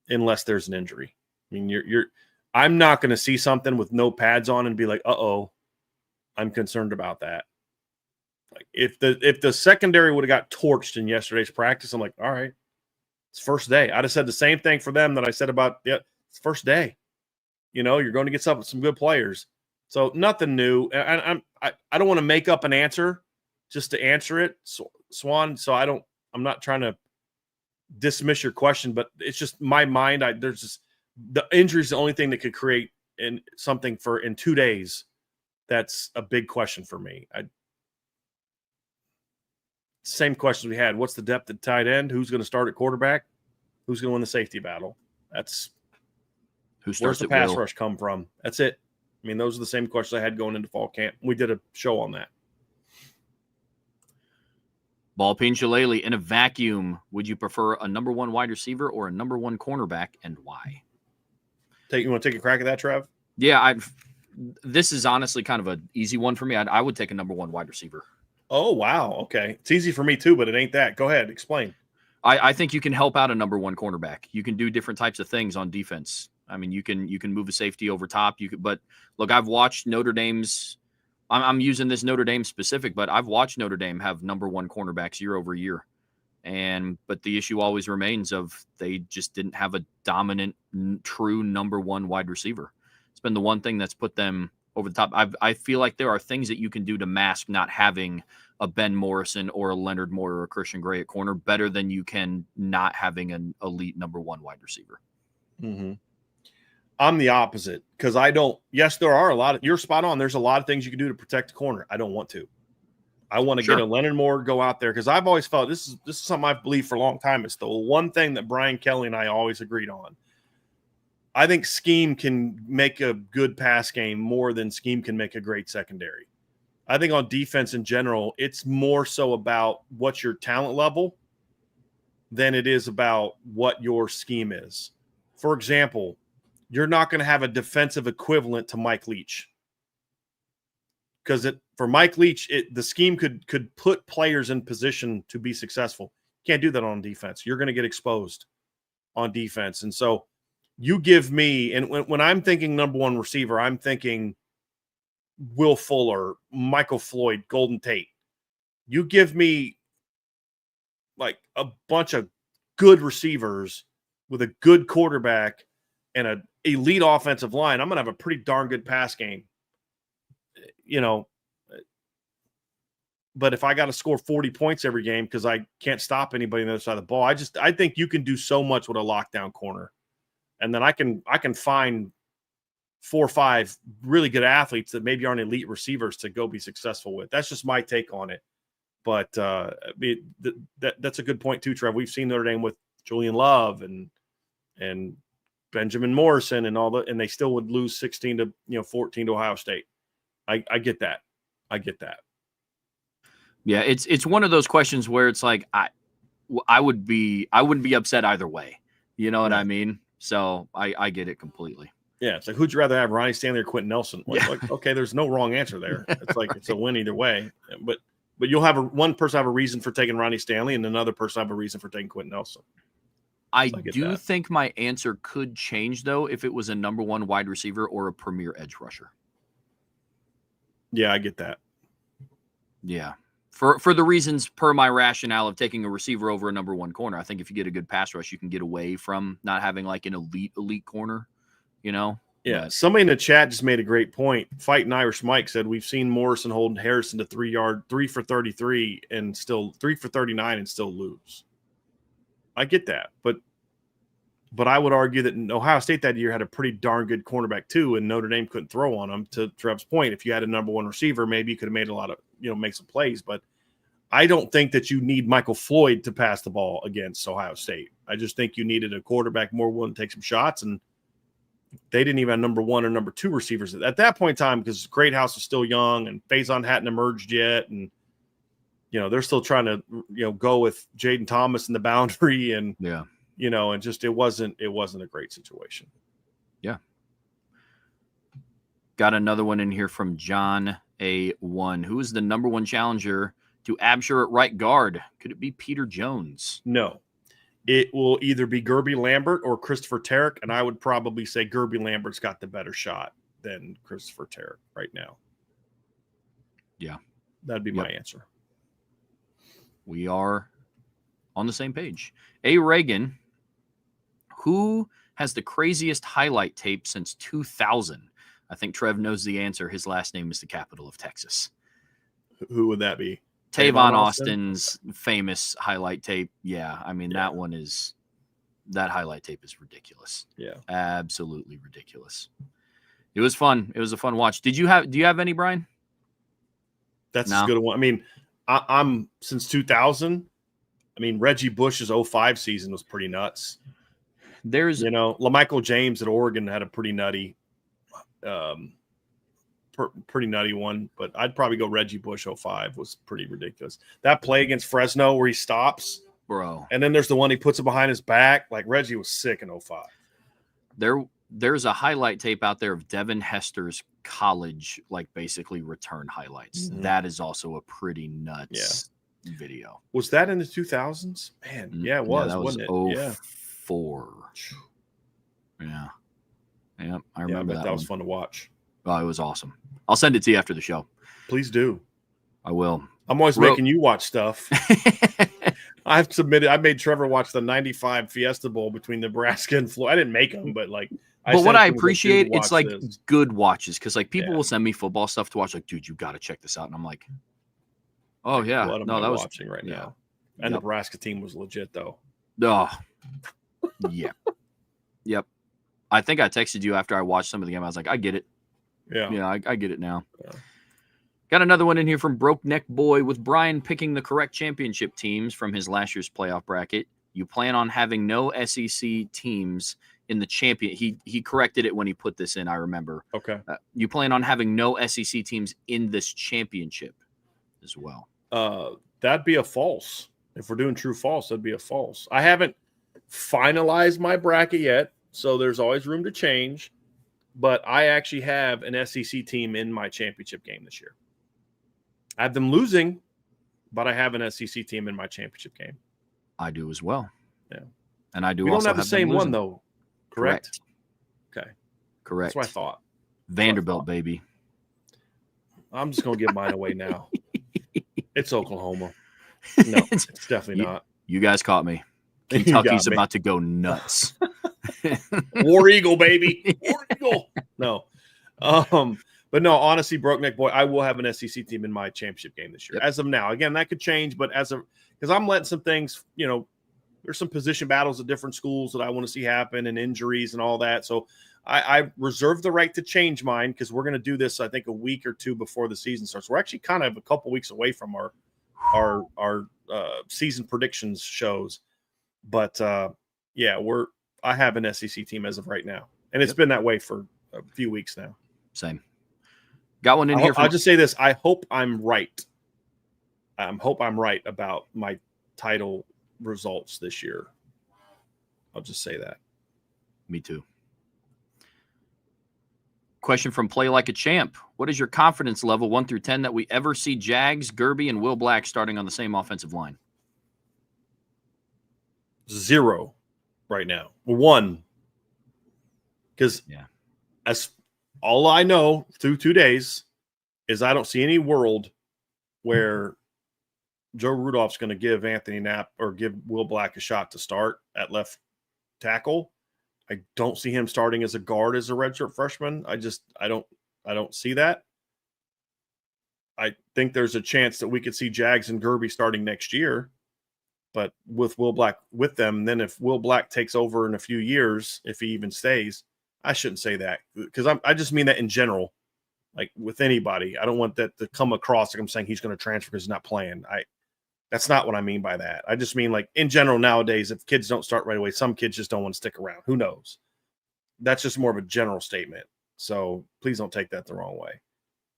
unless there's an injury. I mean, I'm not going to see something with no pads on and be like, uh-oh, I'm concerned about that. Like if the secondary would have got torched in yesterday's practice, I'm like, all right, it's first day. I'd have said the same thing for them that I said about it's first day. You're going to get some good players. So nothing new. And I don't want to make up an answer just to answer it, Swan. So I'm not trying to dismiss your question, but it's just my mind. There's just the injury is the only thing that could create something in 2 days. That's a big question for me. same questions we had. What's the depth at tight end? Who's going to start at quarterback? Who's going to win the safety battle? That's where's the pass rush come from? That's it. I mean, those are the same questions I had going into fall camp. We did a show on that. Ballpeen Shillelagh, in a vacuum, would you prefer a number one wide receiver or a number one cornerback, and why? You want to take a crack at that, Trev? Yeah, this is honestly kind of an easy one for me. I would take a number one wide receiver. Oh, wow. Okay. It's easy for me too, but it ain't that. Go ahead. Explain. I think you can help out a number one cornerback. You can do different types of things on defense. I mean, you can move a safety over top. But look, I've watched Notre Dame's. I'm using this Notre Dame specific, but I've watched Notre Dame have number one cornerbacks year over year. But the issue always remains of they just didn't have a dominant, true number one wide receiver. It's been the one thing that's put them over the top. I feel like there are things that you can do to mask not having a Ben Morrison or a Leonard Moore or a Christian Gray at corner better than you can not having an elite number one wide receiver. Mm-hmm. I'm the opposite because I don't. Yes, there are a lot of. You're spot on. There's a lot of things you can do to protect the corner. I don't want to. I want to get a Leonard Moore, go out there because I've always felt this is something I've believed for a long time. It's the one thing that Brian Kelly and I always agreed on. I think scheme can make a good pass game more than scheme can make a great secondary. I think on defense in general, it's more so about what's your talent level than it is about what your scheme is. For example, you're not going to have a defensive equivalent to Mike Leach. Because for Mike Leach, the scheme could put players in position to be successful. Can't do that on defense. You're going to get exposed on defense. And so you give me, and when I'm thinking number one receiver, I'm thinking Will Fuller, Michael Floyd, Golden Tate. You give me like a bunch of good receivers with a good quarterback and an elite offensive line, I'm going to have a pretty darn good pass game. You know, but if I got to score 40 points every game because I can't stop anybody on the other side of the ball, I think you can do so much with a lockdown corner. And then I can find 4 or 5 really good athletes that maybe aren't elite receivers to go be successful with. That's just my take on it. But that's a good point too, Trev. We've seen Notre Dame with Julian Love and Benjamin Morrison and all that, and they still would lose 16 to 14 to Ohio State. I get that. I get that. Yeah, it's one of those questions where it's like I wouldn't be upset either way. You know what I mean? So I get it completely. Yeah, it's like who'd you rather have, Ronnie Stanley or Quentin Nelson? Like, okay, there's no wrong answer there. It's like it's a win either way. But you'll have one person have a reason for taking Ronnie Stanley and another person have a reason for taking Quentin Nelson. I do think my answer could change though if it was a number one wide receiver or a premier edge rusher. Yeah, I get that. Yeah. For the reasons per my rationale of taking a receiver over a number one corner. I think if you get a good pass rush, you can get away from not having like an elite corner, you know? Yeah. But Somebody in the chat just made a great point. Fighting Irish Mike said, we've seen Morrison hold Harrison to 3 for 33 and still 3 for 39 and still lose. I get that. But I would argue that Ohio State that year had a pretty darn good cornerback too, and Notre Dame couldn't throw on them. To Trev's point, if you had a number one receiver, maybe you could have made a lot of, make some plays. But I don't think that you need Michael Floyd to pass the ball against Ohio State. I just think you needed a quarterback more willing to take some shots, and they didn't even have number one or number two receivers at that point in time because Great House was still young and Faison hadn't emerged yet, and they're still trying to go with Jaden Thomas in the boundary and and just it wasn't a great situation. Yeah. Got another one in here from John A1. Who is the number one challenger to Absher at right guard? Could it be Peter Jones? No. It will either be Gerby Lambert or Christopher Tarrick, and I would probably say Gerby Lambert's got the better shot than Christopher Tarrick right now. Yeah. That'd be my answer. We are on the same page. A. Reagan, who has the craziest highlight tape since 2000? I think Trev knows the answer. His last name is the capital of Texas. Who would that be? Tavon Austin's famous highlight tape. Yeah, I mean, that highlight tape is ridiculous. Yeah. Absolutely ridiculous. It was fun. It was a fun watch. Do you have any, Brian? That's a good one. I mean, I'm since 2000. I mean, Reggie Bush's 05 season was pretty nuts. There's, LaMichael James at Oregon had a pretty nutty one, but I'd probably go Reggie Bush 05 was pretty ridiculous. That play against Fresno where he stops, bro. and then there's the one he puts it behind his back. Like Reggie was sick in 05. There's a highlight tape out there of Devin Hester's college, like basically return highlights. Mm-hmm. That is also a pretty nuts video. Was that in the 2000s? Man, yeah, it was, wasn't it? 04. Yeah. Yeah, I remember that was fun to watch. Oh, it was awesome. I'll send it to you after the show. Please do. I will. I'm always making you watch stuff. I made Trevor watch the 95 Fiesta Bowl between Nebraska and Florida. I didn't make them, but like, what I appreciate, it's like good watches. Cause like people Yeah. will send me football stuff to watch. Like, dude, you got to check this out. And I'm like, oh yeah. What am No, I that was watching right yeah. now. And Yep. Nebraska team was legit though. Oh, yeah. Yep. I think I texted you after I watched some of the game. I was like, I get it. Yeah. Yeah, I get it now. Yeah. Got another one in here from Broke Neck Boy. With Brian picking the correct championship teams from his last year's playoff bracket, you plan on having no SEC teams in the champion. He corrected it when he put this in, I remember. Okay. You plan on having no SEC teams in this championship as well. That'd be a false. If we're doing true false, that'd be a false. I haven't finalized my bracket yet, so there's always room to change. But I actually have an SEC team in my championship game this year. I have them losing, but I have an SEC team in my championship game. I do as well. Yeah. And I do We also don't have the same one, though. Correct? Okay. Correct. That's what I thought. Vanderbilt, baby. I'm just going to give mine away now. It's Oklahoma. No, it's definitely not. You guys caught me. You Kentucky's got me. about to go nuts. War Eagle, baby. War Eagle. No. But no, honestly, Broke Neck Boy, I will have an SEC team in my championship game this year. Yep. As of now. Again, that could change, but because I'm letting some things, there's some position battles at different schools that I want to see happen and injuries and all that. So I reserve the right to change mine because we're going to do this, I think, a week or two before the season starts. We're actually kind of a couple weeks away from our season predictions shows. But I have an SEC team as of right now. And it's been that way for a few weeks now. Same. Got one in here. I'll just say this. I hope I'm right. Hope I'm right about my title results this year. I'll just say that. Me too. Question from Play Like a Champ. What is your confidence level 1 through 10 that we ever see Jags, Gerby, and Will Black starting on the same offensive line? 0 right now. 1. Because as all I know through 2 days is I don't see any world where Joe Rudolph's going to give Anthony Knapp or give Will Black a shot to start at left tackle. I don't see him starting as a guard as a redshirt freshman. I don't see that. I think there's a chance that we could see Jags and Gerby starting next year, but with Will Black with them, then if Will Black takes over in a few years, if he even stays, I shouldn't say that because I just mean that in general, like with anybody. I don't want that to come across like I'm saying he's going to transfer because he's not playing. That's not what I mean by that. I just mean like in general nowadays, if kids don't start right away, some kids just don't want to stick around. Who knows? That's just more of a general statement. So please don't take that the wrong way.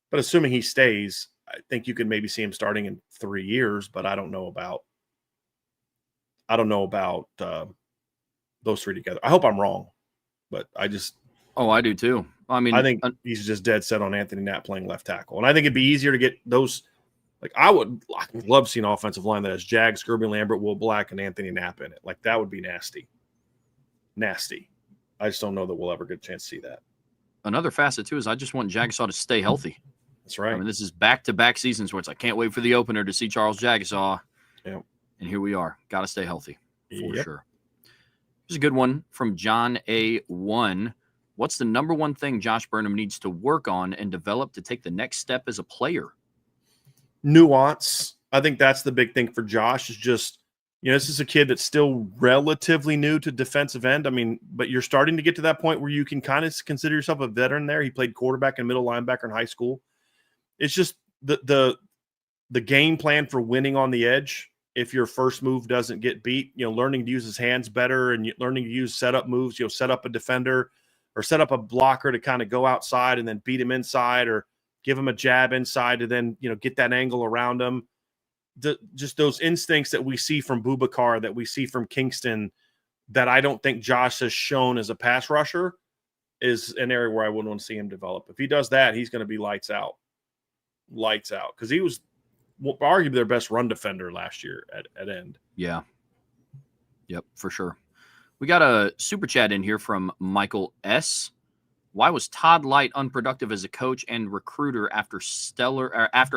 But assuming he stays, I think you can maybe see him starting in 3 years, but I don't know about those three together. I hope I'm wrong, but I do too. I mean, I think he's just dead set on Anthony Knapp playing left tackle. And I think it'd be easier to get those. Like I would love seeing an offensive line that has Jags, Gerby Lambert, Will Black, and Anthony Knapp in it. Like that would be nasty. Nasty. I just don't know that we'll ever get a chance to see that. Another facet too is I just want Jagasaw to stay healthy. That's right. I mean, this is back-to-back seasons where it's like, can't wait for the opener to see Charles Jagasaw. Yep. And here we are. Got to stay healthy for Yep. sure. Here's a good one from John A1. What's the number one thing Josh Burnham needs to work on and develop to take the next step as a player? Nuance. I think that's the big thing for Josh is just, this is a kid that's still relatively new to defensive end. I mean, but you're starting to get to that point where you can kind of consider yourself a veteran there. He played quarterback and middle linebacker in high school. It's just the the game plan for winning on the edge, if your first move doesn't get beat, learning to use his hands better and learning to use setup moves, set up a defender or set up a blocker to kind of go outside and then beat him inside, or give him a jab inside to then, get that angle around him. Just those instincts that we see from Boubacar, that we see from Kingston, that I don't think Josh has shown as a pass rusher, is an area where I wouldn't want to see him develop. If he does that, he's going to be lights out. Lights out. Because he was arguably their best run defender last year at end. Yeah. Yep, for sure. We got a super chat in here from Michael S. Why was Todd Light unproductive as a coach and recruiter after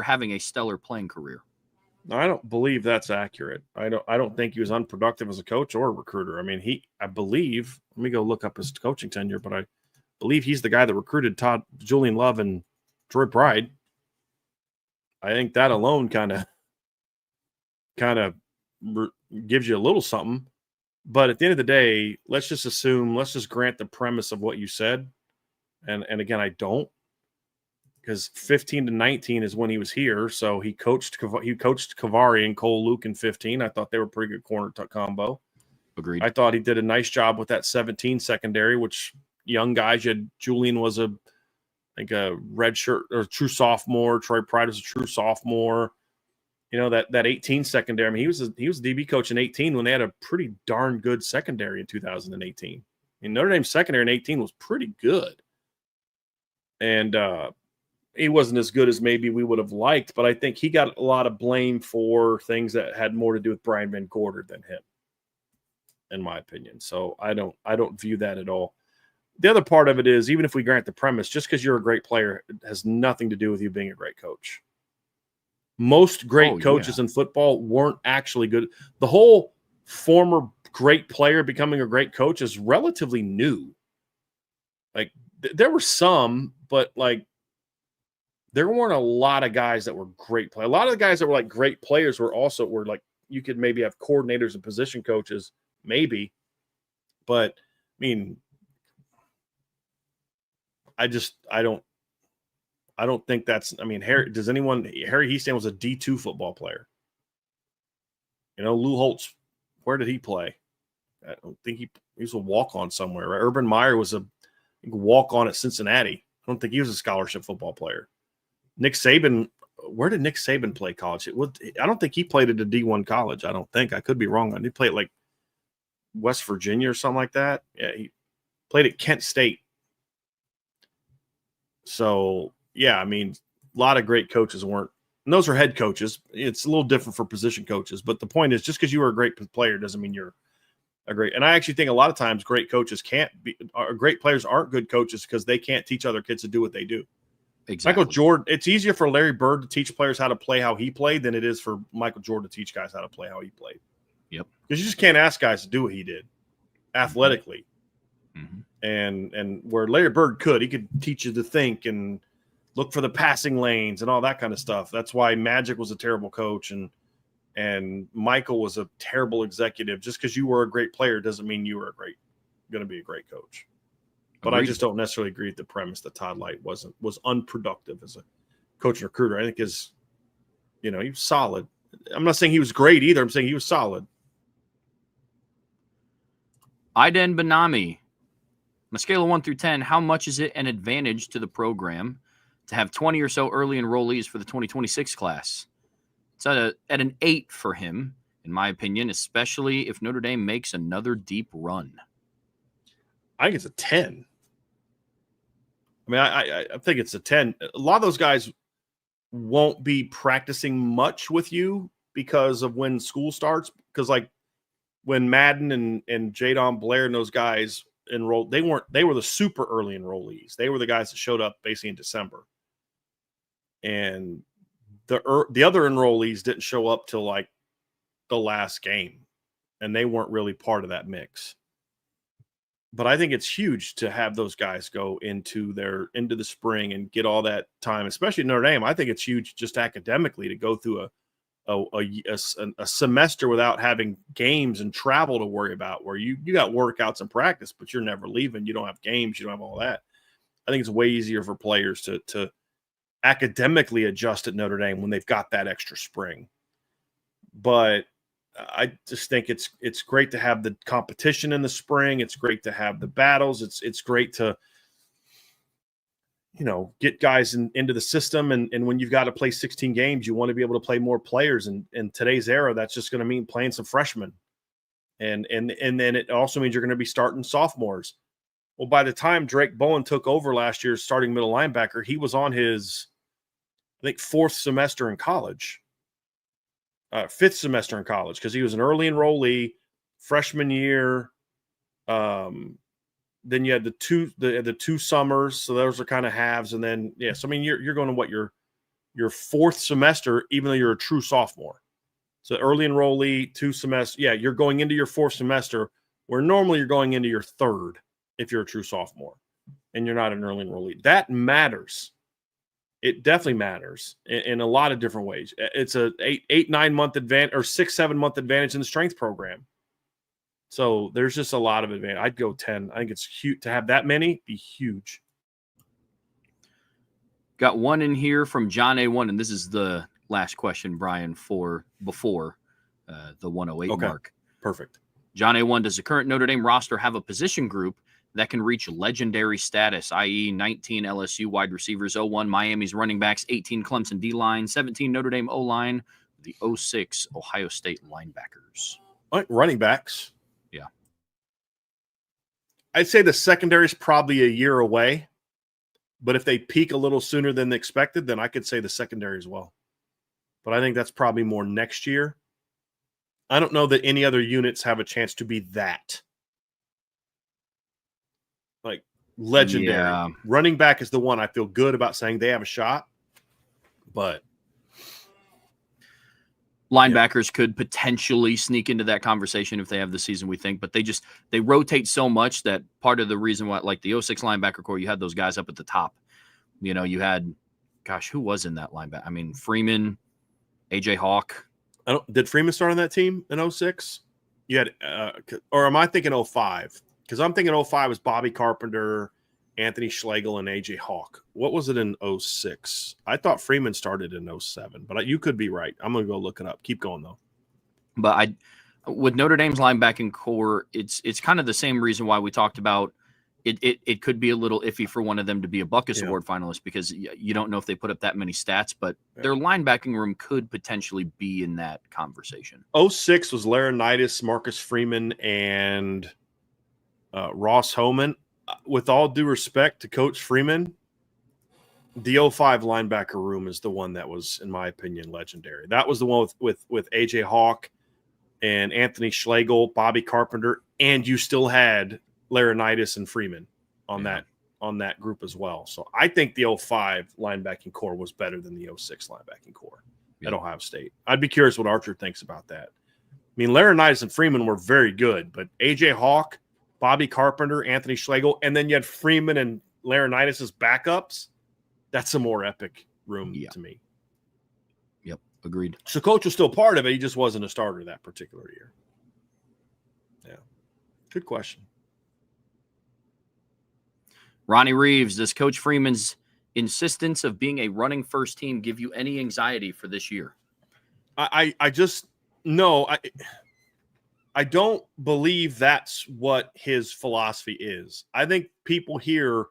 having a stellar playing career? I don't believe that's accurate. I don't think he was unproductive as a coach or a recruiter. I mean, I believe, let me go look up his coaching tenure, but I believe he's the guy that recruited Julian Love and Troy Pride. I think that alone kind of gives you a little something. But at the end of the day, let's just grant the premise of what you said. And again, I don't, because 15 to 19 is when he was here. So he coached Kavari and Cole Luke in 15. I thought they were a pretty good corner combo. Agreed. I thought he did a nice job with that 17 secondary, which young guys, Julian was a red shirt or true sophomore. Troy Pride was a true sophomore. That 18 secondary. I mean, he was a DB coach in 18 when they had a pretty darn good secondary in 2018. I mean, Notre Dame's secondary in 18 was pretty good. And he wasn't as good as maybe we would have liked, but I think he got a lot of blame for things that had more to do with Brian Van Gorder than him, in my opinion. So I don't view that at all. The other part of it is, even if we grant the premise, just because you're a great player, it has nothing to do with you being a great coach. Most great coaches in football weren't actually good. The whole former great player becoming a great coach is relatively new. Like, there were some, but there weren't a lot of guys that were great players. A lot of the guys that were great players were you could maybe have coordinators and position coaches, maybe. But I mean, I don't think that's, Harry Heastan was a D2 football player. Lou Holtz, where did he play? I don't think he was a walk-on somewhere, right? Urban Meyer was a walk-on at Cincinnati. I don't think he was a scholarship football player. Nick Saban, where did Nick Saban play college? I don't think he played at a D1 college. I don't think. I could be wrong. He played at West Virginia or something like that. Yeah, he played at Kent State. So, yeah, a lot of great coaches weren't. And those are head coaches. It's a little different for position coaches. But the point is, just because you were a great player doesn't mean you're a great. And I actually think a lot of times great coaches great players aren't good coaches because they can't teach other kids to do what they do. Exactly. Michael Jordan, it's easier for Larry Bird to teach players how to play how he played than it is for Michael Jordan to teach guys how to play how he played. Yep. Because you just can't ask guys to do what he did athletically. Mm-hmm. And where Larry Bird he could teach you to think and look for the passing lanes and all that kind of stuff. That's why Magic was a terrible coach and Michael was a terrible executive. Just because you were a great player doesn't mean you were going to be a great coach. But I just don't necessarily agree with the premise that Todd Light was unproductive as a coach and recruiter. I think he was solid. I'm not saying he was great either. I'm saying he was solid. Aiden Benami, on a scale of 1 through 10, how much is it an advantage to the program to have 20 or so early enrollees for the 2026 class? It's at an 8 for him, in my opinion, especially if Notre Dame makes another deep run. I think it's a 10. I think it's a 10. A lot of those guys won't be practicing much with you because of when school starts. Because when Madden and Jadon Blair and those guys enrolled, they were the super early enrollees. They were the guys that showed up basically in December. And the other enrollees didn't show up till the last game, and they weren't really part of that mix. But I think it's huge to have those guys go into the spring and get all that time, especially Notre Dame. I think it's huge just academically to go through a semester without having games and travel to worry about, where you got workouts and practice, but you're never leaving. You don't have games. You don't have all that. I think it's way easier for players to academically adjust at Notre Dame when they've got that extra spring. But I just think it's great to have the competition in the spring. It's great to have the battles. It's great to, get guys into the system. And when you've got to play 16 games, you want to be able to play more players. And in today's era, that's just going to mean playing some freshmen. And then it also means you're going to be starting sophomores. Well, by the time Drake Bowen took over last year's starting middle linebacker, he was on his, I think, fifth semester in college, because he was an early enrollee, freshman year. Then you had the two summers, so those are kind of halves, and then so I mean you're going to your fourth semester, even though you're a true sophomore. So early enrollee, 2 semesters. Yeah, you're going into your fourth semester, where normally you're going into your third if you're a true sophomore, and you're not an early enrollee. That matters. It definitely matters in a lot of different ways. It's a 8-9 month advantage, or 6-7 month advantage in the strength program. So there's just a lot of advantage. I'd go 10. I think it's huge to have that many. Be huge. Got one in here from John A1, and this is the last question, Brian, for before the 108 mark. Perfect. John A1, does the current Notre Dame roster have a position group that can reach legendary status, i.e. 19 LSU wide receivers, 01 Miami's running backs, 18 Clemson D-line, 17 Notre Dame O-line, the 06 Ohio State linebackers? Running backs. Yeah. I'd say the secondary is probably a year away, but if they peak a little sooner than expected, then I could say the secondary as well. But I think that's probably more next year. I don't know that any other units have a chance to be that. Like legendary. Yeah. Running back is the one I feel good about saying they have a shot, but linebackers could potentially sneak into that conversation if they have the season we think, but they rotate so much that part of the reason why, like the 06 linebacker core, you had those guys up at the top. You had, who was in that linebacker? I mean, Freeman, AJ Hawk. Did Freeman start on that team in 06? You had, or am I thinking 05? Because I'm thinking 05 was Bobby Carpenter, Anthony Schlegel, and AJ Hawk. What was it in 06? I thought Freeman started in 07, but you could be right. I'm going to go look it up. Keep going, though. But with Notre Dame's linebacking core, it's kind of the same reason why we talked about it could be a little iffy for one of them to be a Buckus Award finalist, because you don't know if they put up that many stats, but their linebacking room could potentially be in that conversation. 06 was Laurinaitis, Marcus Freeman, and Ross Homan. With all due respect to Coach Freeman, the 05 linebacker room is the one that was, in my opinion, legendary. That was the one with AJ Hawk and Anthony Schlegel, Bobby Carpenter, and you still had Laurinaitis and Freeman on that group as well. So I think the 05 linebacking core was better than the 06 linebacking core at Ohio State. I'd be curious what Archer thinks about that. I mean, Laurinaitis and Freeman were very good, but AJ Hawk, Bobby Carpenter, Anthony Schlegel, and then you had Freeman and Laurinaitis as backups. That's a more epic room to me. Yep, agreed. So Coach was still part of it. He just wasn't a starter that particular year. Yeah. Good question. Ronnie Reeves, does Coach Freeman's insistence of being a running first team give you any anxiety for this year? I don't believe that's what his philosophy is. I think people here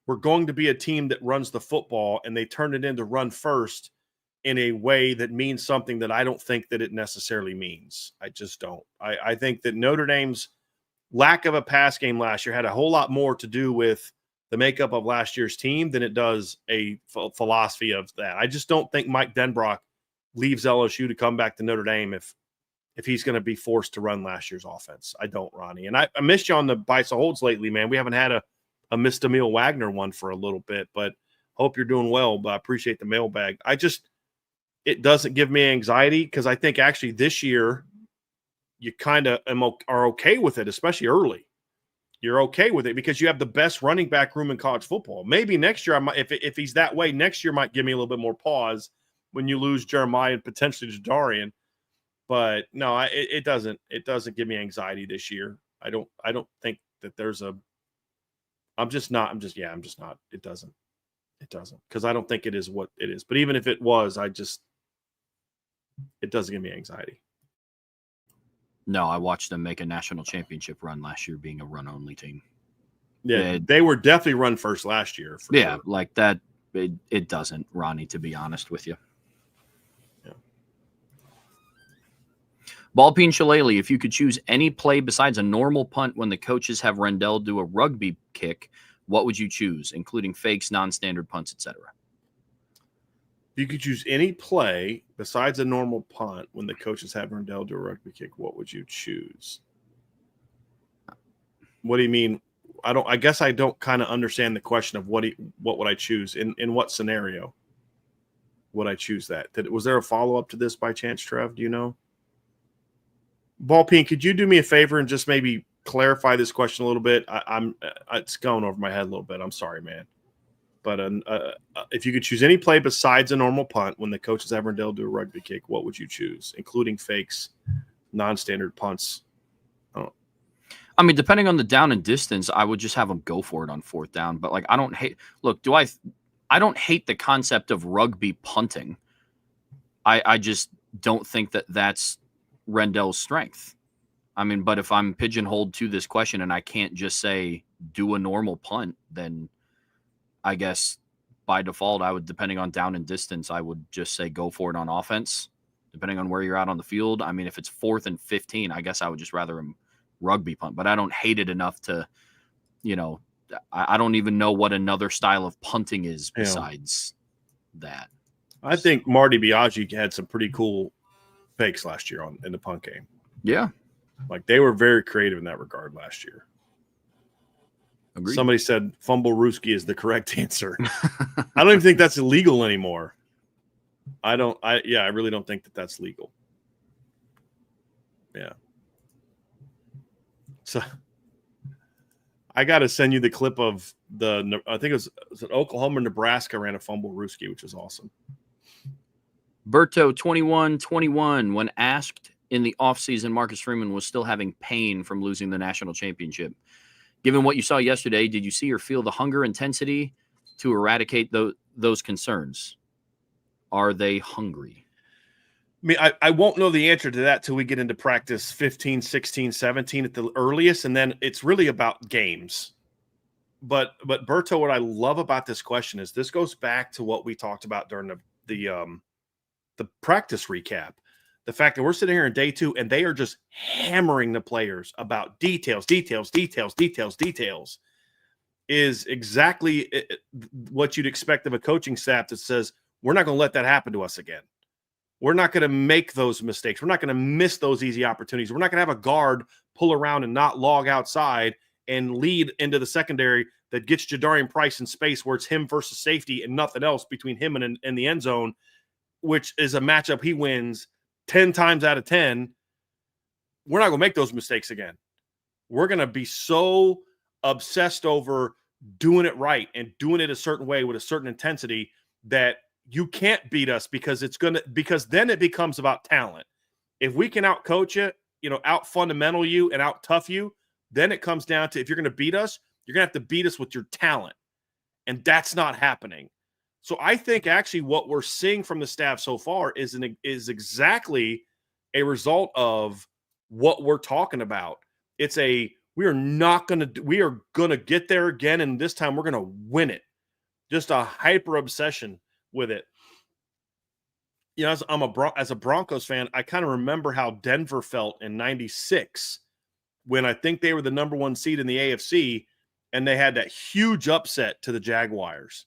were going to be a team that runs the football, and they turned it into run first in a way that means something that I don't think that it necessarily means. I just don't. I think that Notre Dame's lack of a pass game last year had a whole lot more to do with the makeup of last year's team than it does a philosophy of that. I just don't think Mike Denbrock leaves LSU to come back to Notre Dame if he's going to be forced to run last year's offense. I don't, Ronnie. And I missed you on the Bites of Holds lately, man. We haven't had a Mr. Emil Wagner one for a little bit, but hope you're doing well. But I appreciate the mailbag. It doesn't give me anxiety, because I think actually this year you kind of are okay with it, especially early. You're okay with it because you have the best running back room in college football. Maybe next year, if he's that way, next year might give me a little bit more pause when you lose Jeremiah and potentially Jadarian. But no, it doesn't give me anxiety this year. I don't think that there's I'm just not. It doesn't. It doesn't, because I don't think it is what it is. But even if it was, it doesn't give me anxiety. No, I watched them make a national championship run last year being a run-only team. Yeah, they were definitely run first last year. For yeah, sure. like that. It doesn't, Ronnie, to be honest with you. Yeah. Ballpeen Shillelagh, if you could choose any play besides a normal punt when the coaches have Rendell do a rugby kick, what would you choose, including fakes, non-standard punts, etc.? If you could choose any play besides a normal punt when the coaches have Rendell do a rugby kick, what would you choose? What do you mean? I guess I don't kind of understand the question of what would I choose in what scenario would I choose that? Was there a follow-up to this by chance, Trev? Do you know? Ballpeen, could you do me a favor and just maybe clarify this question a little bit? It's going over my head a little bit. I'm sorry, man. But if you could choose any play besides a normal punt when the coaches have Rendell do a rugby kick, what would you choose, including fakes, non-standard punts? I mean, depending on the down and distance, I would just have them go for it on fourth down. But I don't hate. Look, I don't hate the concept of rugby punting. I just don't think that that's Rendell's strength. I mean, but if I'm pigeonholed to this question and I can't just say do a normal punt, then I guess by default, I would, depending on down and distance, I would just say go for it on offense, depending on where you're at on the field. I mean, if it's 4th and 15, I guess I would just rather him rugby punt, but I don't hate it enough to, I don't even know what another style of punting is besides that. I think Marty Biaggi had some pretty cool fakes last year in the punt game. Yeah. They were very creative in that regard last year. Agreed. Somebody said fumble Ruski is the correct answer. I don't even think that's illegal anymore. I really don't think that that's legal. Yeah. So I got to send you the clip of I think it was Oklahoma, Nebraska ran a fumble Ruski, which was awesome. Berto 21-21, when asked in the offseason, Marcus Freeman was still having pain from losing the national championship. Given what you saw yesterday, did you see or feel the hunger intensity to eradicate those concerns? Are they hungry? I mean, I won't know the answer to that till we get into practice 15, 16, 17 at the earliest, and then it's really about games. But Berto, what I love about this question is this goes back to what we talked about during the practice recap. The fact that we're sitting here in day 2 and they are just hammering the players about details is exactly what you'd expect of a coaching staff that says, we're not going to let that happen to us again. We're not going to make those mistakes. We're not going to miss those easy opportunities. We're not going to have a guard pull around and not log outside and lead into the secondary that gets Jadarian Price in space where it's him versus safety and nothing else between him and the end zone, which is a matchup he wins 10 times out of 10. We're not going to make those mistakes again. We're going to be so obsessed over doing it right and doing it a certain way with a certain intensity that you can't beat us because then it becomes about talent. If we can out coach it, out fundamental you and out tough you, then it comes down to, if you're going to beat us, you're going to have to beat us with your talent. And that's not happening. So I think actually what we're seeing from the staff so far is exactly a result of what we're talking about. We are going to get there again. And this time we're going to win it. Just a hyper obsession with it. As a Broncos fan, I kind of remember how Denver felt in 96 when I think they were the number 1 seed in the AFC and they had that huge upset to the Jaguars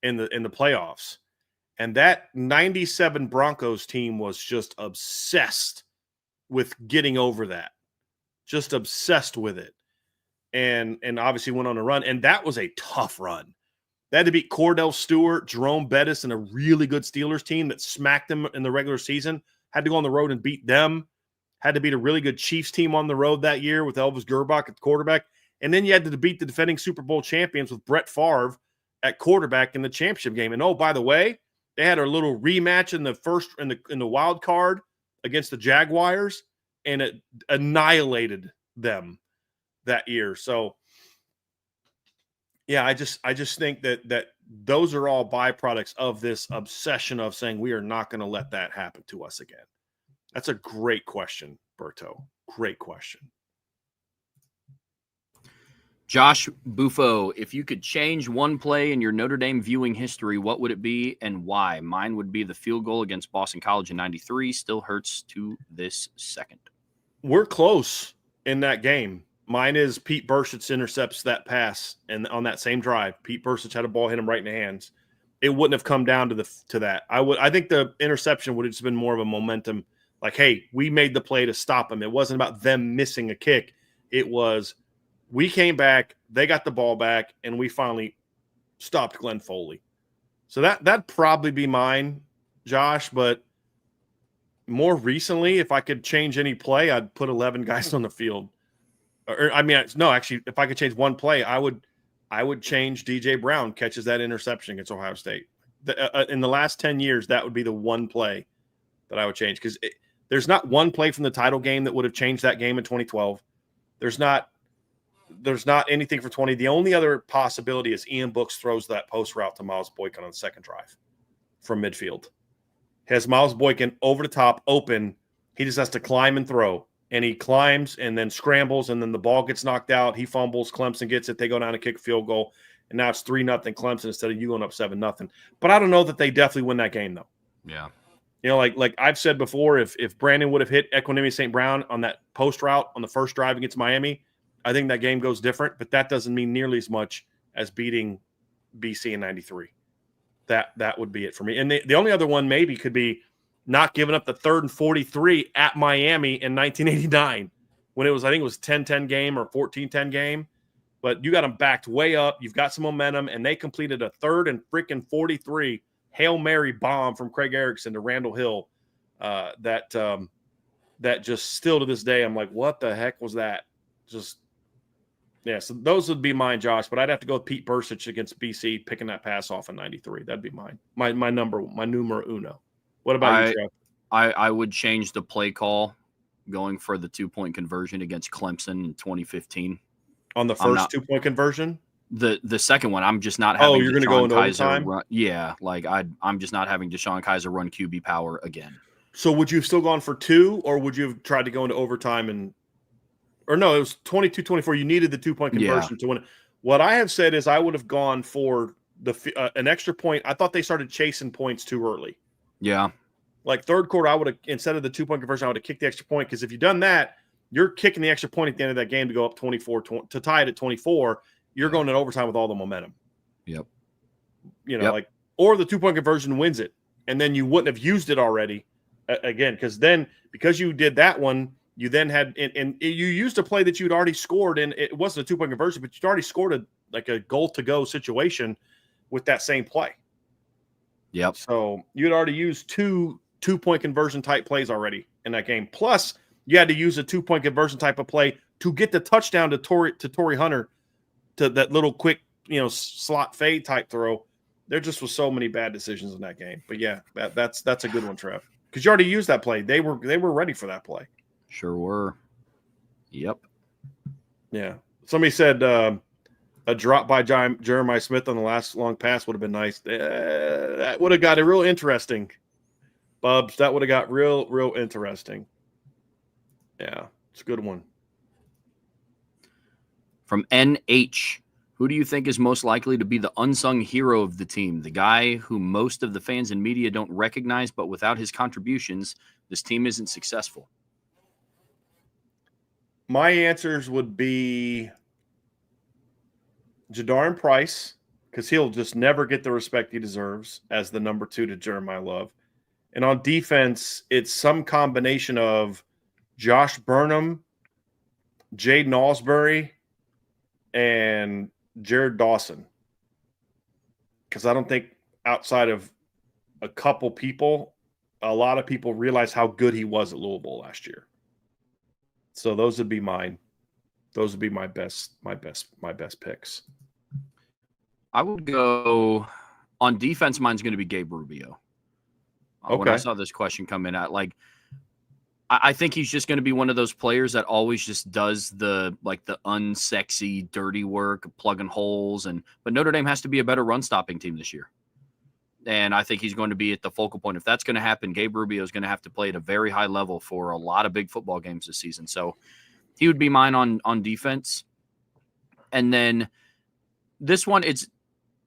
in the playoffs. And that 97 Broncos team was just obsessed with getting over that. Just obsessed with it. And obviously went on a run. And that was a tough run. They had to beat Cordell Stewart, Jerome Bettis, and a really good Steelers team that smacked them in the regular season. Had to go on the road and beat them. Had to beat a really good Chiefs team on the road that year with Elvis Gerbach at quarterback. And then you had to beat the defending Super Bowl champions with Brett Favre at quarterback in the championship game. And, oh, by the way, they had a little rematch in the wild card against the Jaguars, and it annihilated them that year. So, Yeah, I just think that those are all byproducts of this obsession of saying we are not going to let that happen to us again. That's a great question, Berto. Great question. Josh Buffo, if you could change one play in your Notre Dame viewing history, what would it be and why? Mine would be the field goal against Boston College in '93. Still hurts to this second. We're close in that game. Mine is Pete Burchett intercepts that pass, and on that same drive, Pete Burchett had a ball hit him right in the hands. It wouldn't have come down to that. I think the interception would have just been more of a momentum. Like, hey, we made the play to stop him. It wasn't about them missing a kick. It was we came back, they got the ball back, and we finally stopped Glenn Foley. So that'd probably be mine, Josh. But more recently, if I could change any play, I'd put 11 guys on the field. Actually, if I could change one play, I would change DJ Brown catches that interception against Ohio State. In the last 10 years, that would be the one play that I would change, because there's not one play from the title game that would have changed that game in 2012. There's not anything for 20. The only other possibility is Ian Brooks throws that post route to Miles Boykin on the second drive from midfield. Has Miles Boykin over the top open. He just has to climb and throw. And he climbs and then scrambles, and then the ball gets knocked out. He fumbles. Clemson gets it. They go down and kick a field goal. And now it's 3-0 Clemson instead of you going up 7-0. But I don't know that they definitely win that game, though. Yeah. Like I've said before, if Brandon would have hit Equanimity St. Brown on that post route on the first drive against Miami, I think that game goes different. But that doesn't mean nearly as much as beating BC in '93. That would be it for me. And the only other one maybe could be not giving up the 3rd and 43 at Miami in 1989 when I think it was 10-10 game or 14-10 game. But you got them backed way up. You've got some momentum, and they completed a 3rd and freaking 43 Hail Mary bomb from Craig Erickson to Randall Hill. That just still to this day, I'm like, what the heck was that? Just, yeah, so those would be mine, Josh. But I'd have to go with Pete Burchett against BC picking that pass off in '93. That'd be mine. My numero uno. What about you, Jeff? I would change the play call going for the 2-point conversion against Clemson in 2015. On the first 2-point conversion? The second one, I'm just not having. Oh, you're going to go into Kaiser overtime? run, yeah, like I'm just not having Deshaun Kaiser run QB power again. So would you have still gone for 2, or would you have tried to go into overtime or no, it was 22-24. You needed the 2-point conversion to win. What I have said is I would have gone for an extra point. I thought they started chasing points too early. Yeah. Like third quarter, I would have, instead of the 2-point conversion, I would have kicked the extra point, because if you've done that, you're kicking the extra point at the end of that game to go up 24 to tie it at 24. You're going in overtime with all the momentum. Yep. Or the 2-point conversion wins it, and then you wouldn't have used it already again, because you did that one. You then had and you used a play that you'd already scored, and it wasn't a 2-point conversion, but you'd already scored a goal to go situation with that same play. Yep. So you had already used two-point conversion type plays already in that game. Plus, you had to use a 2-point conversion type of play to get the touchdown to Torrey Hunter, to that little quick, slot fade type throw. There just was so many bad decisions in that game. But yeah, that's a good one, Trev, because you already used that play. They were ready for that play. Sure were. Yep. Yeah. Somebody said a drop by Jeremiah Smith on the last long pass would have been nice. That would have got it real interesting, Bubs. That would have got real interesting. Yeah, it's a good one. From NH, who do you think is most likely to be the unsung hero of the team? The guy who most of the fans and media don't recognize, but without his contributions, this team isn't successful. My answers would be Jadarin Price, because he'll just never get the respect he deserves as the number 2 to Jeremiah Love. And on defense, it's some combination of Josh Burnham, Jaden Alsbury, and Jared Dawson. Because I don't think outside of a couple people, a lot of people realize how good he was at Louisville last year. So those would be mine. Those would be my best picks. I would go on defense. Mine's going to be Gabe Rubio. Okay. When I saw this question come in, I think he's just going to be one of those players that always just does the unsexy, dirty work, plugging holes. But Notre Dame has to be a better run stopping team this year. And I think he's going to be at the focal point. If that's going to happen, Gabe Rubio is going to have to play at a very high level for a lot of big football games this season. So he would be mine on defense. And then this one,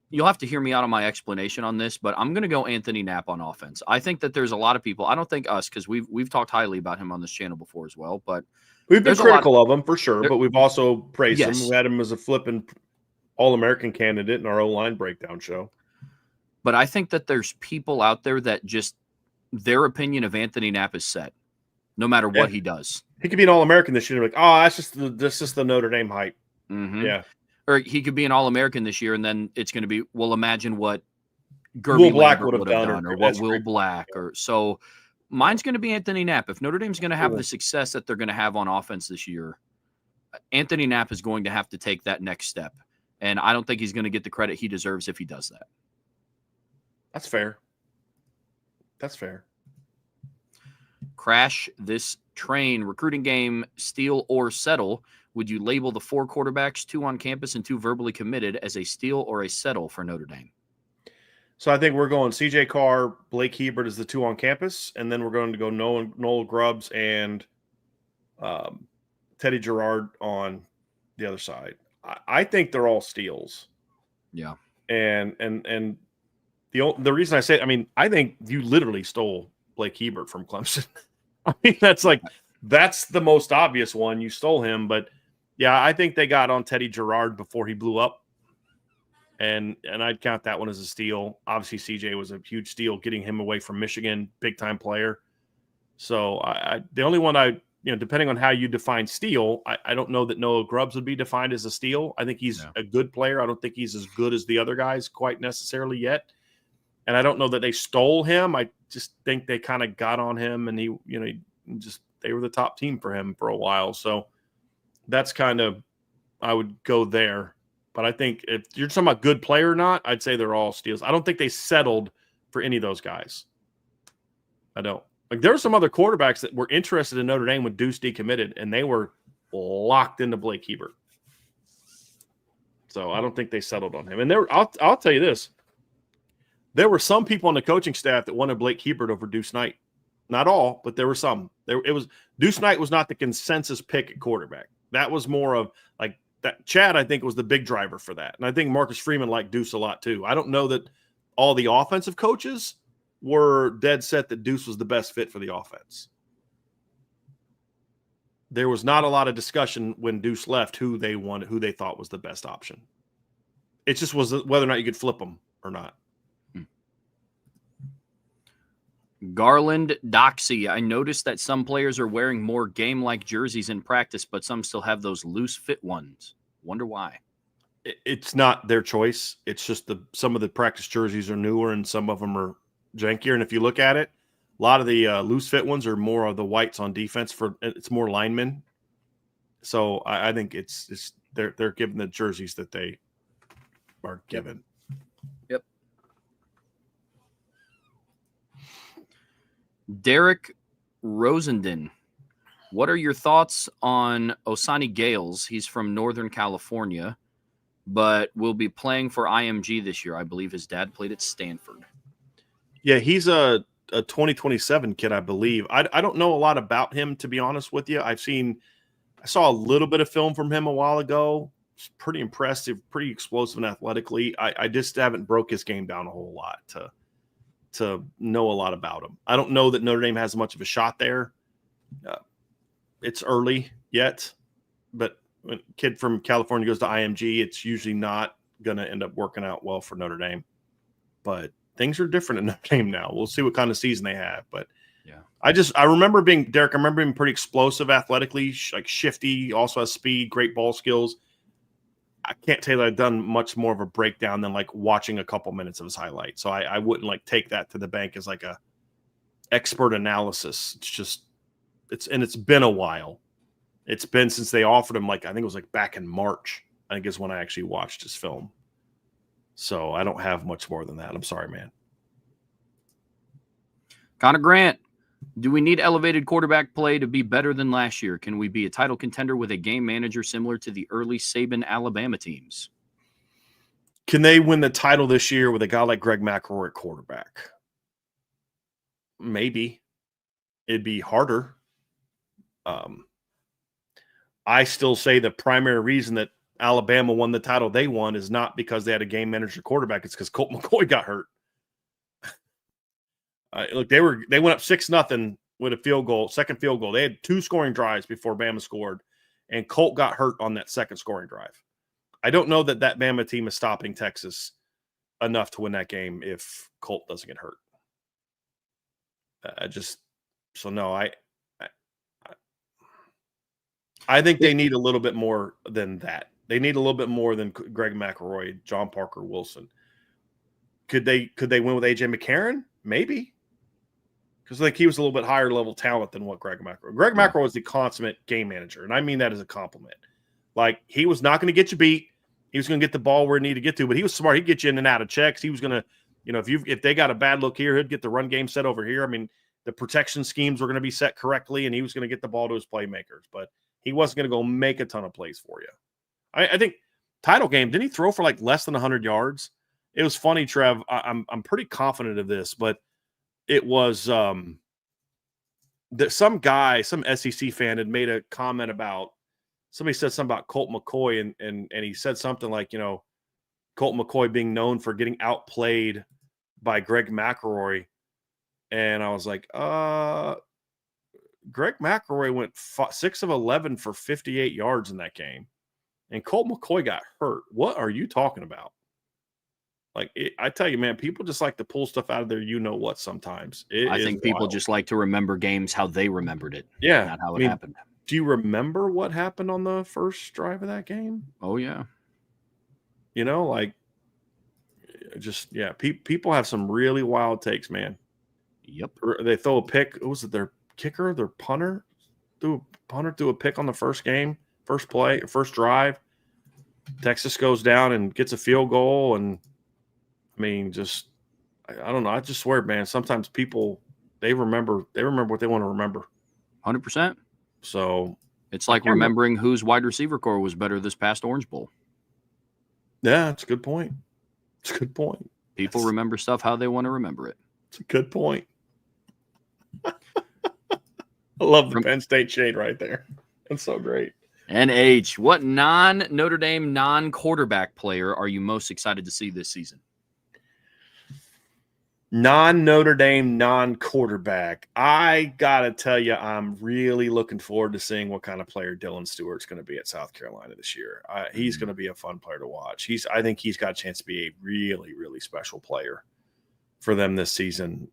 you'll have to hear me out on my explanation on this, but I'm going to go Anthony Knapp on offense. I think that there's a lot of people. I don't think us, because we've talked highly about him on this channel before as well. But we've been critical of him for sure, but we've also praised him. Yes. We had him as a flipping All-American candidate in our O-line breakdown show. But I think that there's people out there that just their opinion of Anthony Knapp is set, no matter what he does. He could be an All-American this year. Like, oh, that's just the Notre Dame hype. Mm-hmm. Yeah. Or he could be an All-American this year, and then it's going to be, well, imagine what Gerby Black Lambert would have done, or what Will Black. So mine's going to be Anthony Knapp. If Notre Dame's going to have the success that they're going to have on offense this year, Anthony Knapp is going to have to take that next step. And I don't think he's going to get the credit he deserves if he does that. That's fair. That's fair. Crash this train. Recruiting game, steal or settle. Would you label the 4 quarterbacks, 2 on campus and 2 verbally committed, as a steal or a settle for Notre Dame? So I think we're going CJ Carr, Blake Hebert is the 2 on campus, and then we're going to go Noel Grubbs and Teddy Gerard on the other side. I think they're all steals. Yeah. And the reason I say it, I mean, I think you literally stole Blake Hebert from Clemson. I mean, that's the most obvious one. You stole him, but yeah, I think they got on Teddy Gerard before he blew up. And I'd count that one as a steal. Obviously, CJ was a huge steal, getting him away from Michigan, big time player. So the only one depending on how you define steal, I don't know that Noah Grubbs would be defined as a steal. I think he's a good player. I don't think he's as good as the other guys quite necessarily yet. And I don't know that they stole him. I just think they kind of got on him, and they were the top team for him for a while. So that's kind of, I would go there. But I think if you're talking about good player or not, I'd say they're all steals. I don't think they settled for any of those guys. I don't. Like, there were some other quarterbacks that were interested in Notre Dame when Deuce decommitted, and they were locked into Blake Hebert. So I don't think they settled on him. And I'll tell you this. There were some people on the coaching staff that wanted Blake Hebert over Deuce Knight. Not all, but there were some. Deuce Knight was not the consensus pick at quarterback. That was more of like that. Chad, I think, was the big driver for that. And I think Marcus Freeman liked Deuce a lot too. I don't know that all the offensive coaches were dead set that Deuce was the best fit for the offense. There was not a lot of discussion when Deuce left who they wanted, who they thought was the best option. It just was whether or not you could flip them or not. Garland Doxy. I noticed that some players are wearing more game-like jerseys in practice, but some still have those loose fit ones. Wonder why. It's not their choice. It's just some of the practice jerseys are newer and some of them are jankier. And if you look at it, a lot of the loose fit ones are more of the whites on defense. It's more linemen. So I think they're given the jerseys that they are given. Yep. Derek Rosenden, what are your thoughts on Osani Gales? He's from Northern California, but will be playing for IMG this year. I believe his dad played at Stanford. Yeah, he's a 2027 kid, I believe. I don't know a lot about him, to be honest with you. I saw a little bit of film from him a while ago. It's pretty impressive, pretty explosive and athletically. I just haven't broke his game down a whole lot to know a lot about him. I don't know that Notre Dame has much of a shot there. It's early yet, but when a kid from California goes to IMG, it's usually not going to end up working out well for Notre Dame. But things are different in Notre Dame now. We'll see what kind of season they have. But yeah, I remember being pretty explosive athletically, like shifty, also has speed, great ball skills. I can't tell you that I've done much more of a breakdown than like watching a couple minutes of his highlight. So I wouldn't like take that to the bank as like a expert analysis. It's been a while. It's been since they offered him, like, I think it was like back in March, I think is when I actually watched his film. So I don't have much more than that. I'm sorry, man. Connor Grant, Do we need elevated quarterback play to be better than last year? Can we be a title contender with a game manager similar to the early Saban Alabama teams? Can they win the title this year with a guy like Greg McElroy at quarterback? Maybe. It'd be harder. I still say the primary reason that Alabama won the title they won is not because they had a game manager quarterback. It's because Colt McCoy got hurt. Look, they went up 6-0 with a field goal, second field goal. They had 2 scoring drives before Bama scored, and Colt got hurt on that second scoring drive. I don't know that Bama team is stopping Texas enough to win that game if Colt doesn't get hurt. I think they need a little bit more than that. They need a little bit more than Greg McElroy, John Parker Wilson. Could they win with AJ McCarron? Maybe. Because he was a little bit higher level talent than what Greg McElroy. Greg McElroy was the consummate game manager, and I mean that as a compliment. He was not going to get you beat. He was going to get the ball where he needed to get to, but he was smart. He'd get you in and out of checks. He was going to, if they got a bad look here, he'd get the run game set over here. I mean, the protection schemes were going to be set correctly, and he was going to get the ball to his playmakers. But he wasn't going to go make a ton of plays for you. I think title game, didn't he throw for less than 100 yards? It was funny, Trev. I'm pretty confident of this, but it was that some SEC fan had made a comment about somebody said something about Colt McCoy, and he said something like, Colt McCoy being known for getting outplayed by Greg McElroy. And I was like, Greg McElroy went 6 of 11 for 58 yards in that game. And Colt McCoy got hurt. What are you talking about? I tell you, man, people just like to pull stuff out of their what sometimes. I think people just like to remember games how they remembered it. Yeah. Not how it happened. Do you remember what happened on the first drive of that game? Oh, yeah. People have some really wild takes, man. Yep. They throw a pick. What was it, their kicker, their punter? Threw a pick on the first drive. Texas goes down and gets a field goal. And, I don't know. I just swear, man, sometimes people, they remember what they want to remember. 100%. So it's like remembering whose wide receiver core was better this past Orange Bowl. Yeah, it's a good point. People remember stuff how they want to remember it. It's a good point. I love the Penn State shade right there. That's so great. NH, what non-Notre Dame, non-quarterback player are you most excited to see this season? Non-Notre Dame, non-quarterback. I got to tell you, I'm really looking forward to seeing what kind of player Dylan Stewart's going to be at South Carolina this year. He's going to be a fun player to watch. I think he's got a chance to be a really, really special player for them this season.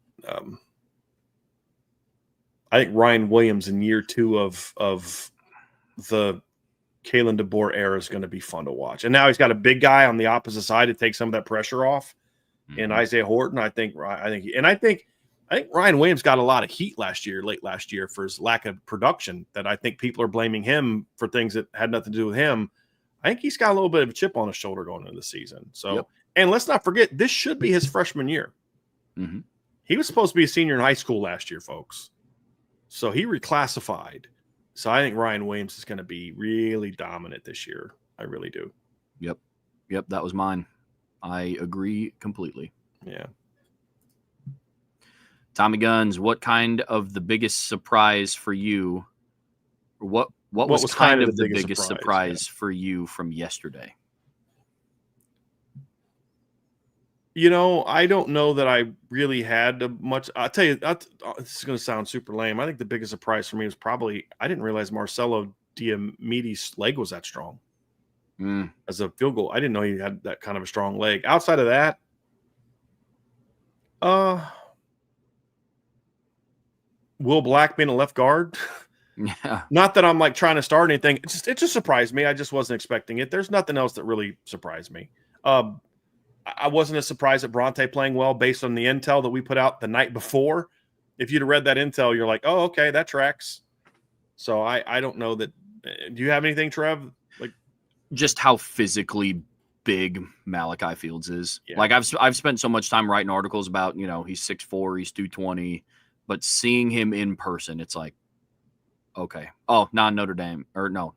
I think Ryan Williams in year 2 of the Kalen DeBoer era is going to be fun to watch. And now he's got a big guy on the opposite side to take some of that pressure off. And Isaiah Horton, I think Ryan Williams got a lot of heat late last year for his lack of production. That I think people are blaming him for things that had nothing to do with him. I think he's got a little bit of a chip on his shoulder going into the season. So, And let's not forget, this should be his freshman year. Mm-hmm. He was supposed to be a senior in high school last year, folks. So he reclassified. So I think Ryan Williams is going to be really dominant this year. I really do. Yep, that was mine. I agree completely. Yeah. Tommy Guns, what kind of the biggest surprise for you? Or what was kind of the biggest surprise for you from yesterday? I don't know that I really had much. I'll tell you, this is going to sound super lame. I think the biggest surprise for me was probably I didn't realize Marcelo Diamedi's leg was that strong. As a field goal. I didn't know he had that kind of a strong leg. Outside of that, Will Black being a left guard. Yeah. Not that I'm trying to start anything. It just surprised me. I just wasn't expecting it. There's nothing else that really surprised me. I wasn't as surprised at Bronte playing well based on the intel that we put out the night before. If you'd have read that intel, you're like, oh, okay, that tracks. So I don't know that. Do you have anything, Trev? Just how physically big Malachi Fields is. Yeah. I've spent so much time writing articles about, he's 6'4", he's 220, but seeing him in person, it's like, okay. Oh, non-Notre Dame. Or no,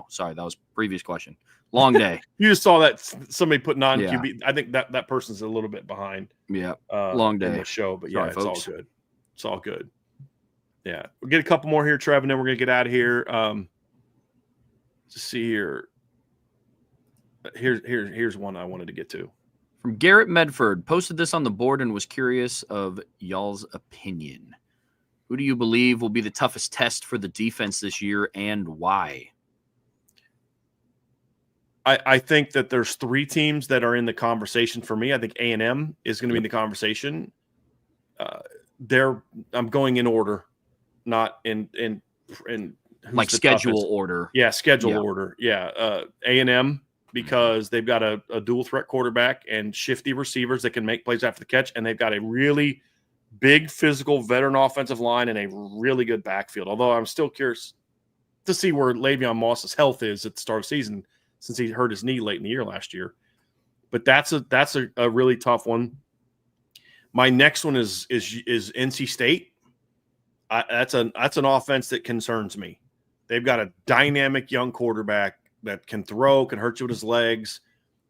sorry. That was previous question. Long day. You just saw that somebody put non-QB. Yeah. I think that person's a little bit behind. Yeah. Long day. In the show, but Sorry, yeah, folks. It's all good. It's all good. Yeah. We'll get a couple more here, Trev, and then we're going to get out of here. Let's see here. Here's one I wanted to get to. From Garrett Medford, posted this on the board and was curious of y'all's opinion. Who do you believe will be the toughest test for the defense this year and why? I think that there's 3 teams that are in the conversation for me. I think A&M is going to be in the conversation. I'm going in order, not in like schedule toughest order. Yeah, schedule order. Yeah, A&M because they've got a dual threat quarterback and shifty receivers that can make plays after the catch, and they've got a really big physical veteran offensive line and a really good backfield. Although I'm still curious to see where Le'Veon Moss's health is at the start of the season, since he hurt his knee late in the year last year. But that's a really tough one. My next one is NC State. That's an offense that concerns me. They've got a dynamic young quarterback that can throw, can hurt you with his legs.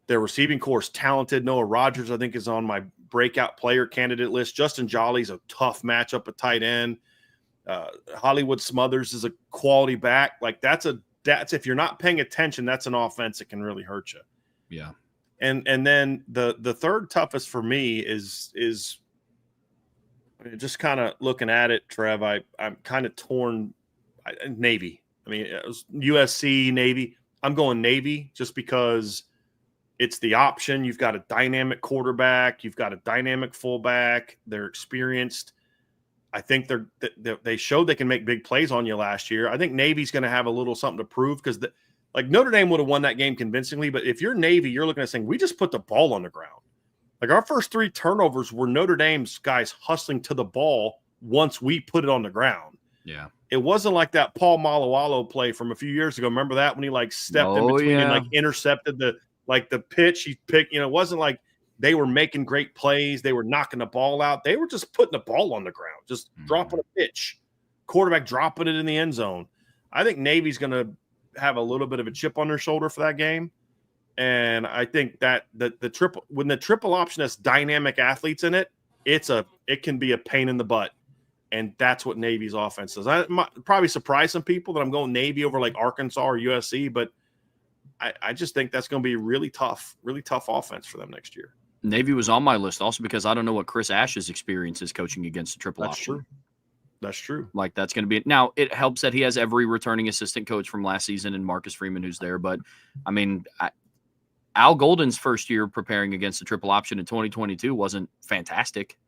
Their receiving core is talented. Noah Rogers, I think, is on my breakout player candidate list. Justin Jolly's a tough matchup at tight end. Hollywood Smothers is a quality back. Like that's if you're not paying attention, that's an offense that can really hurt you. Yeah. And then the third toughest for me is just kind of looking at it, Trev. I'm kind of torn. Navy. I mean, it was USC, Navy. I'm going Navy just because it's the option. You've got a dynamic quarterback. You've got a dynamic fullback. They're experienced. I think they showed they can make big plays on you last year. I think Navy's going to have a little something to prove because like Notre Dame would have won that game convincingly. But if you're Navy, you're looking at saying, we just put the ball on the ground. Like our first 3 turnovers were Notre Dame's guys hustling to the ball once we put it on the ground. Yeah. It wasn't like that Paul Malawalo play from a few years ago. Remember that when he like stepped in between and like intercepted the pitch he picked? It wasn't like they were making great plays. They were knocking the ball out. They were just putting the ball on the ground, just dropping a pitch, quarterback dropping it in the end zone. I think Navy's going to have a little bit of a chip on their shoulder for that game. And I think that when the triple option has dynamic athletes in it, it can be a pain in the butt. And that's what Navy's offense does. I might probably surprise some people that I'm going Navy over like Arkansas or USC, but I just think that's going to be really tough offense for them next year. Navy was on my list also because I don't know what Chris Ash's experience is coaching against the triple option. True. That's true. Like that's going to be – now, it helps that he has every returning assistant coach from last season and Marcus Freeman who's there. But, I mean, Al Golden's first year preparing against the triple option in 2022 wasn't fantastic.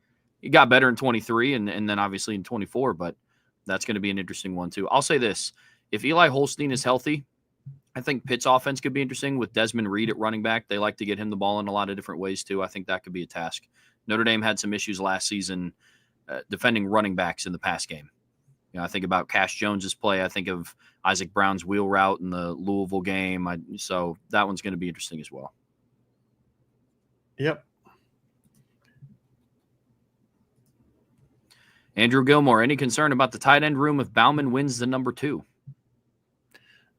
He got better in 23 and then obviously in 24, but that's going to be an interesting one too. I'll say this. If Eli Holstein is healthy, I think Pitt's offense could be interesting with Desmond Reed at running back. They like to get him the ball in a lot of different ways too. I think that could be a task. Notre Dame had some issues last season defending running backs in the pass game. I think about Cash Jones's play. I think of Isaac Brown's wheel route in the Louisville game. So that one's going to be interesting as well. Yep. Andrew Gilmore, any concern about the tight end room if Bauman wins the number 2?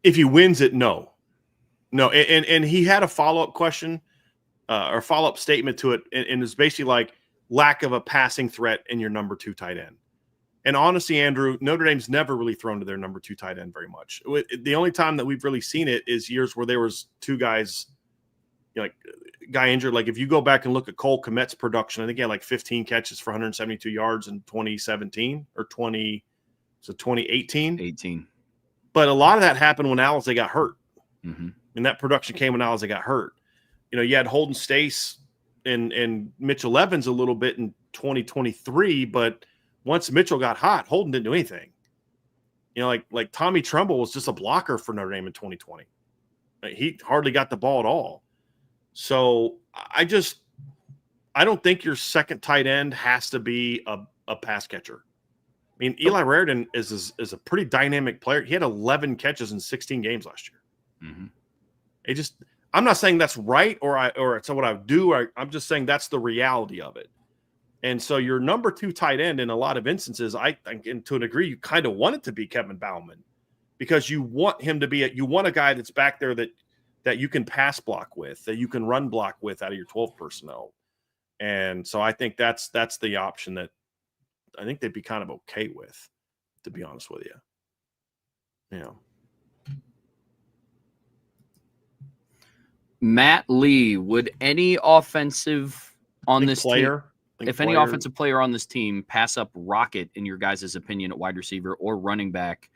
If he wins it, no. And he had a follow-up question or follow-up statement to it. And it's basically like lack of a passing threat in your number 2 tight end. And honestly, Andrew, Notre Dame's never really thrown to their number 2 tight end very much. The only time that we've really seen it is years where there was 2 guys, like guy injured. Like if you go back and look at Cole Kmet's production, I think he had like 15 catches for 172 yards in 2017 or 2018. 18. But a lot of that happened when Alizé got hurt. Mm-hmm. And that production came when Alizé got hurt. You had Holden Stace and Mitchell Evans a little bit in 2023, but once Mitchell got hot, Holden didn't do anything. Like Tommy Trumbull was just a blocker for Notre Dame in 2020. He hardly got the ball at all. So I don't think your second tight end has to be a pass catcher. I mean, Eli Raridan is a pretty dynamic player. He had 11 catches in 16 games last year. Mm-hmm. I'm not saying that's right or it's what I would do. I'm just saying that's the reality of it. And so your number 2 tight end in a lot of instances, I think, and to a degree, you kind of want it to be Kevin Bauman, because you want him to be you want a guy that's back there that you can pass block with, that you can run block with out of your 12 personnel. And so I think that's the option that I think they'd be kind of okay with, to be honest with you. Yeah. Matt Lee, would any offensive on this player, team, if any offensive player on this team pass up Rocket, in your guys' opinion, at wide receiver or running back,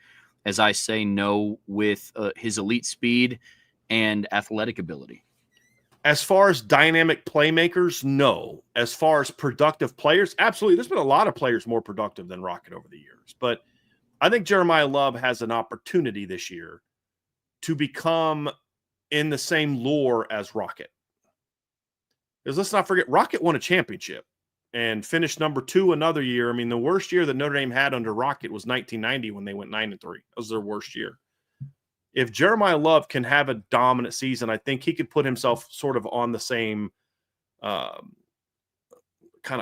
as I say no, with his elite speed and athletic ability? As far as dynamic playmakers, no. As far as productive players, absolutely. There's been a lot of players more productive than Rocket over the years. But I think Jeremiah Love has an opportunity this year to become in the same lore as Rocket. Because let's not forget, Rocket won a championship and finished number 2 another year. I mean, the worst year that Notre Dame had under Rocket was 1990 when they went 9-3. That was their worst year. If Jeremiah Love can have a dominant season, I think he could put himself sort of on the same kind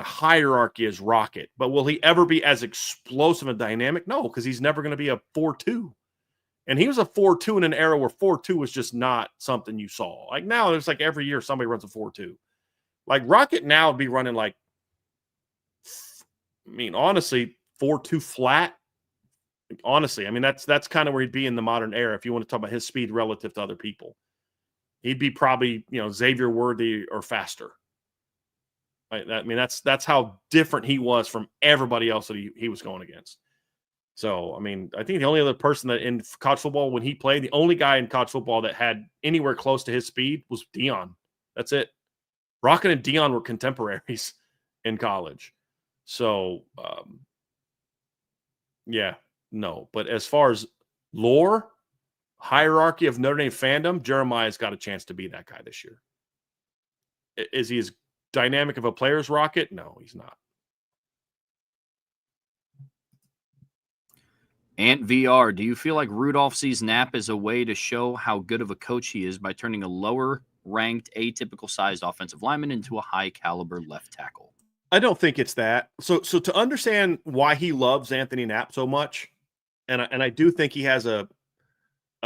of hierarchy as Rocket. But will he ever be as explosive and dynamic? No, because he's never going to be a 4.2. And he was a 4.2 in an era where 4.2 was just not something you saw. Like now, there's like every year somebody runs a 4.2. Like Rocket now would be running like, I mean, honestly, 4.2 flat. Honestly, I mean, that's kind of where he'd be in the modern era if you want to talk about his speed relative to other people. He'd be probably, Xavier Worthy or faster. I mean, that's how different he was from everybody else that he was going against. So, I mean, I think the only other person that in college football, when he played, the only guy in college football that had anywhere close to his speed was Deion. That's it. Rocket and Deion were contemporaries in college. So, yeah, no. But as far as lore, hierarchy of Notre Dame fandom, Jeremiah's got a chance to be that guy this year. Is he as dynamic of a player as Rocket? No, he's not. Ant VR, do you feel like Rudolph sees Knapp as a way to show how good of a coach he is by turning a lower-ranked, atypical-sized offensive lineman into a high-caliber left tackle? I don't think it's that. So to understand why he loves Anthony Knapp so much, and I do think he has a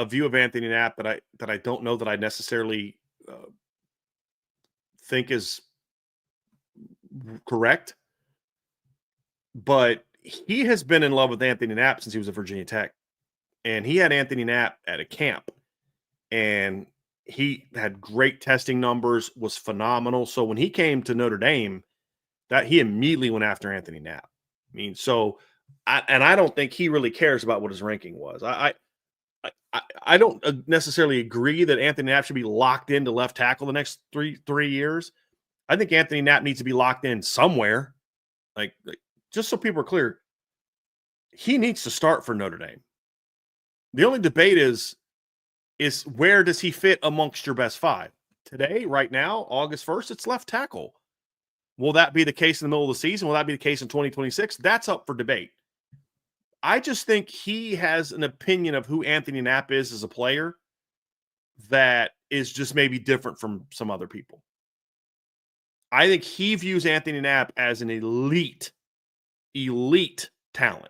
view of Anthony Knapp that I don't know that I necessarily think is correct, but he has been in love with Anthony Knapp since he was at Virginia Tech, and he had Anthony Knapp at a camp, and he had great testing numbers, was phenomenal. So when he came to Notre Dame, that he immediately went after Anthony Knapp. I mean, I don't think he really cares about what his ranking was. I don't necessarily agree that Anthony Knapp should be locked into left tackle the next three years. I think Anthony Knapp needs to be locked in somewhere. Like just so people are clear, he needs to start for Notre Dame. The only debate is where does he fit amongst your best 5? Today, right now, August 1st, it's left tackle. Will that be the case in the middle of the season? Will that be the case in 2026? That's up for debate. I just think he has an opinion of who Anthony Knapp is as a player that is just maybe different from some other people. I think he views Anthony Knapp as an elite talent.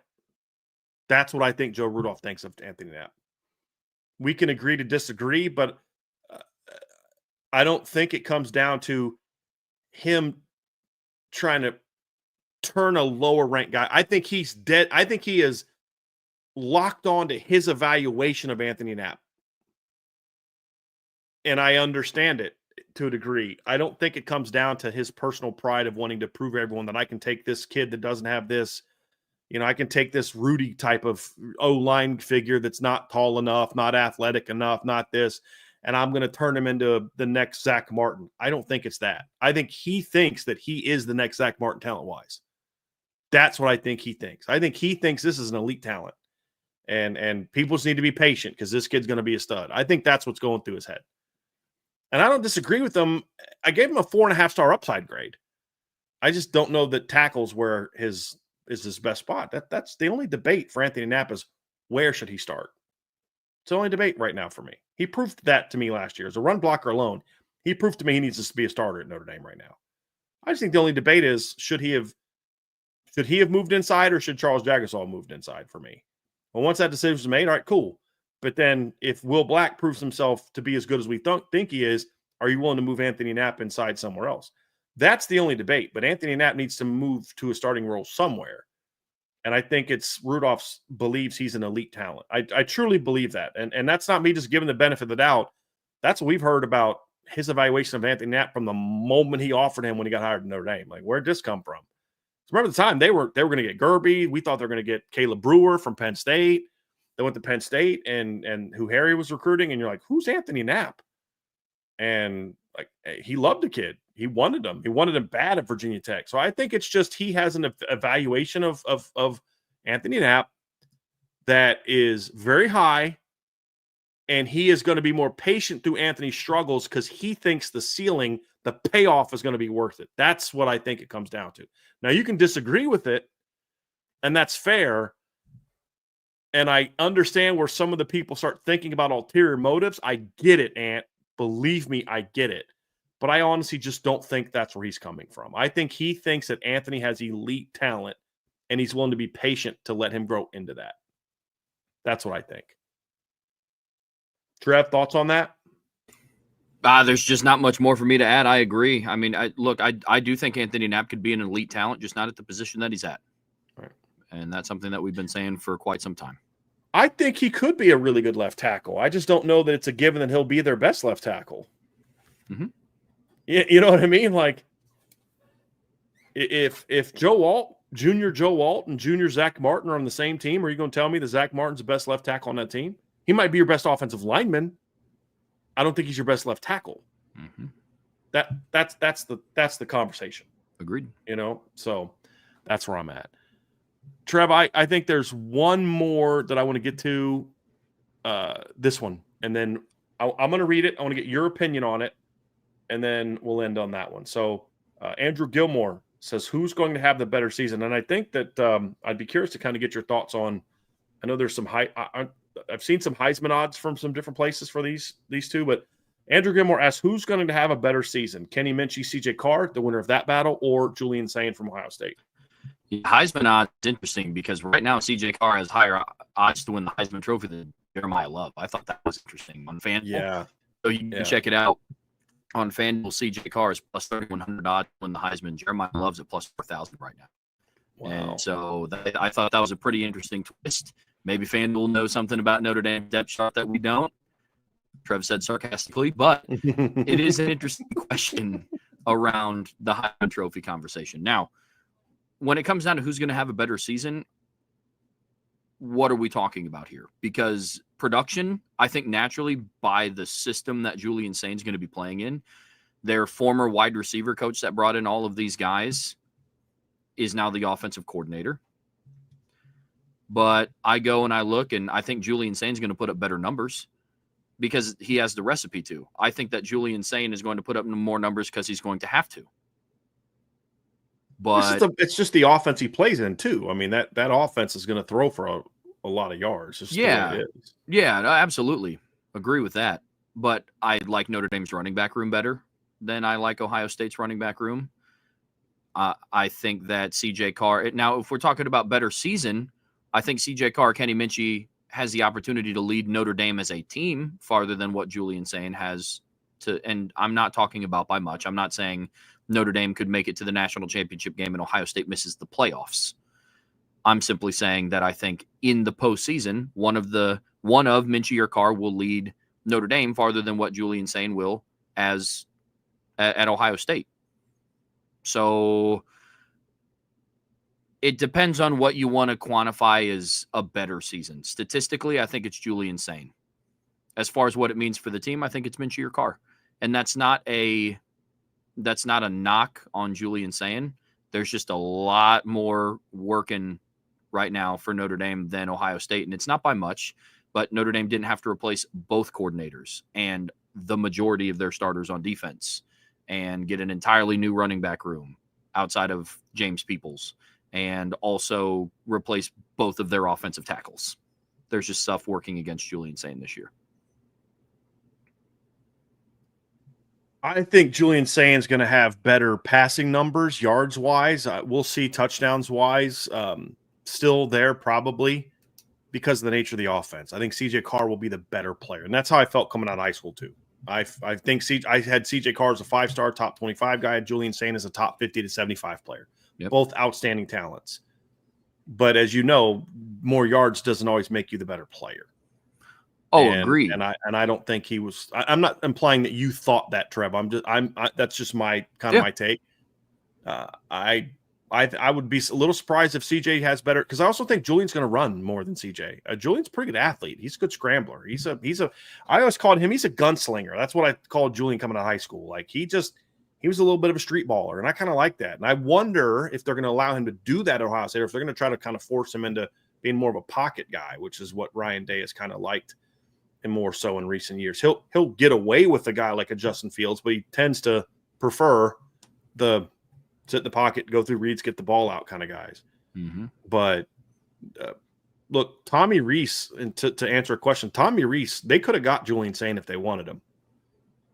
That's what I think Joe Rudolph thinks of Anthony Knapp. We can agree to disagree, but I don't think it comes down to him trying to turn a lower ranked guy. I think he's dead. I think he is locked on to his evaluation of Anthony Knapp. And I understand it to a degree. I don't think it comes down to his personal pride of wanting to prove to everyone that I can take this kid that doesn't have this. I can take this Rudy type of O-line figure that's not tall enough, not athletic enough, not this, and I'm going to turn him into the next Zach Martin. I don't think it's that. I think he thinks that he is the next Zach Martin talent-wise. That's what I think he thinks. I think he thinks this is an elite talent, and people just need to be patient because this kid's going to be a stud. I think that's what's going through his head. And I don't disagree with him. I gave him a 4.5-star upside grade. I just don't know that tackles where is his best spot. That's the only debate for Anthony Knapp is where should he start? It's the only debate right now for me. He proved that to me last year. As a run blocker alone, he proved to me he needs to be a starter at Notre Dame right now. I just think the only debate is should he have Should he have moved inside or should Charles Jagusah have moved inside for me? Well, once that decision was made, all right, cool. But then if Will Black proves himself to be as good as we think he is, are you willing to move Anthony Knapp inside somewhere else? That's the only debate. But Anthony Knapp needs to move to a starting role somewhere. And I think it's Rudolph believes he's an elite talent. I truly believe that. And that's not me just giving the benefit of the doubt. That's what we've heard about his evaluation of Anthony Knapp from the moment he offered him when he got hired to Notre Dame. Like, where'd this come from? Remember the time they were going to get Gerby. We thought they were going to get Caleb Brewer from Penn State. They went to Penn State and who Harry was recruiting. And you're like, who's Anthony Knapp? And like, he loved the kid. He wanted him. He wanted him bad at Virginia Tech. So I think it's just he has an evaluation of Anthony Knapp that is very high. And he is going to be more patient through Anthony's struggles because he thinks the ceiling, the payoff is going to be worth it. That's what I think it comes down to. Now, you can disagree with it, and that's fair. And I understand where some of the people start thinking about ulterior motives. I get it, Ant. Believe me, I get it. But I honestly just don't think that's where he's coming from. I think he thinks that Anthony has elite talent, and he's willing to be patient to let him grow into that. That's what I think. Trev, thoughts on that? There's just not much more for me to add. I agree. I mean, I do think Anthony Knapp could be an elite talent, just not at the position that he's at. Right. And that's something that we've been saying for quite some time. I think he could be a really good left tackle. I just don't know that it's a given that he'll be their best left tackle. Mm-hmm. You know what I mean? Like, if Joe Alt, Junior Joe Alt, and Junior Zach Martin are on the same team, are you going to tell me that Zach Martin's the best left tackle on that team? He might be your best offensive lineman. I don't think he's your best left tackle. Mm-hmm. That's the conversation. Agreed. You know, so that's where I'm at. Trev, I think there's one more that I want to get to. This one, and then I'm going to read it. I want to get your opinion on it, and then we'll end on that one. So Andrew Gilmore says, "Who's going to have the better season?" And I think that I'd be curious to kind of get your thoughts on. I know there's some I've seen some Heisman odds from some different places for these two, but Andrew Gilmore asks, who's going to have a better season? Kenny Minchie, CJ Carr, the winner of that battle, or Julian Sain from Ohio State? Heisman odds is interesting because right now CJ Carr has higher odds to win the Heisman Trophy than Jeremiah Love. I thought that was interesting on FanDuel. Yeah. So you can check it out on FanDuel. CJ Carr is plus 3,100 odds to win the Heisman. Jeremiah Love's at plus 4,000 right now. Wow. And so I thought that was a pretty interesting twist. Maybe FanDuel knows something about Notre Dame depth chart that we don't. Trev said sarcastically, but it is an interesting question around the Heisman Trophy conversation. Now, when it comes down to who's going to have a better season, what are we talking about here? Because production, I think naturally by the system that Julian Sain is going to be playing in, their former wide receiver coach that brought in all of these guys is now the offensive coordinator. But I go and I look, and I think Julian Sain is going to put up better numbers because he has the recipe to. I think that Julian Sain is going to put up more numbers because he's going to have to. But it's just the offense he plays in, too. I mean, that offense is going to throw for a lot of yards. It's yeah. The way it is. Yeah, absolutely. Agree with that. But I like Notre Dame's running back room better than I like Ohio State's running back room. I think that CJ Carr – now, if we're talking about better season – I think CJ Carr, Kenny Minchie has the opportunity to lead Notre Dame as a team farther than what Julian Sain has to. And I'm not talking about by much. I'm not saying Notre Dame could make it to the national championship game and Ohio State misses the playoffs. I'm simply saying that I think in the postseason, one of Minchie or Carr will lead Notre Dame farther than what Julian Sain will at Ohio State. So it depends on what you want to quantify as a better season. Statistically, I think it's Julian Sain. As far as what it means for the team, I think it's Minchie or Carr. And that's not a knock on Julian Sain. There's just a lot more working right now for Notre Dame than Ohio State. And it's not by much, but Notre Dame didn't have to replace both coordinators and the majority of their starters on defense and get an entirely new running back room outside of James Peoples, and also replace both of their offensive tackles. There's just stuff working against Julian Sain this year. I think Julian Sain's going to have better passing numbers, yards wise. We'll see touchdowns wise. Still there probably because of the nature of the offense. I think CJ Carr will be the better player, and that's how I felt coming out of high school too. I think I had CJ Carr as a 5-star, top 25 guy. Julian Sain as a top 50 to 75 player. Yep. Both outstanding talents. But as you know, more yards doesn't always make you the better player. Oh, agreed. And I don't think he was. I'm not implying that you thought that, Trev. That's just my kind of my take. I would be a little surprised if CJ has better, because I also think Julian's going to run more than CJ. Julian's a pretty good athlete. He's a good scrambler. I always called him, he's a gunslinger. That's what I called Julian coming out of high school. Like he was a little bit of a street baller, and I kind of like that. And I wonder if they're going to allow him to do that at Ohio State, or if they're going to try to kind of force him into being more of a pocket guy, which is what Ryan Day has kind of liked, and more so in recent years. He'll get away with a guy like a Justin Fields, but he tends to prefer the sit in the pocket, go through reads, get the ball out kind of guys. Mm-hmm. But look, Tommy Rees, and to answer a question, Tommy Rees, they could have got Julian Sain if they wanted him.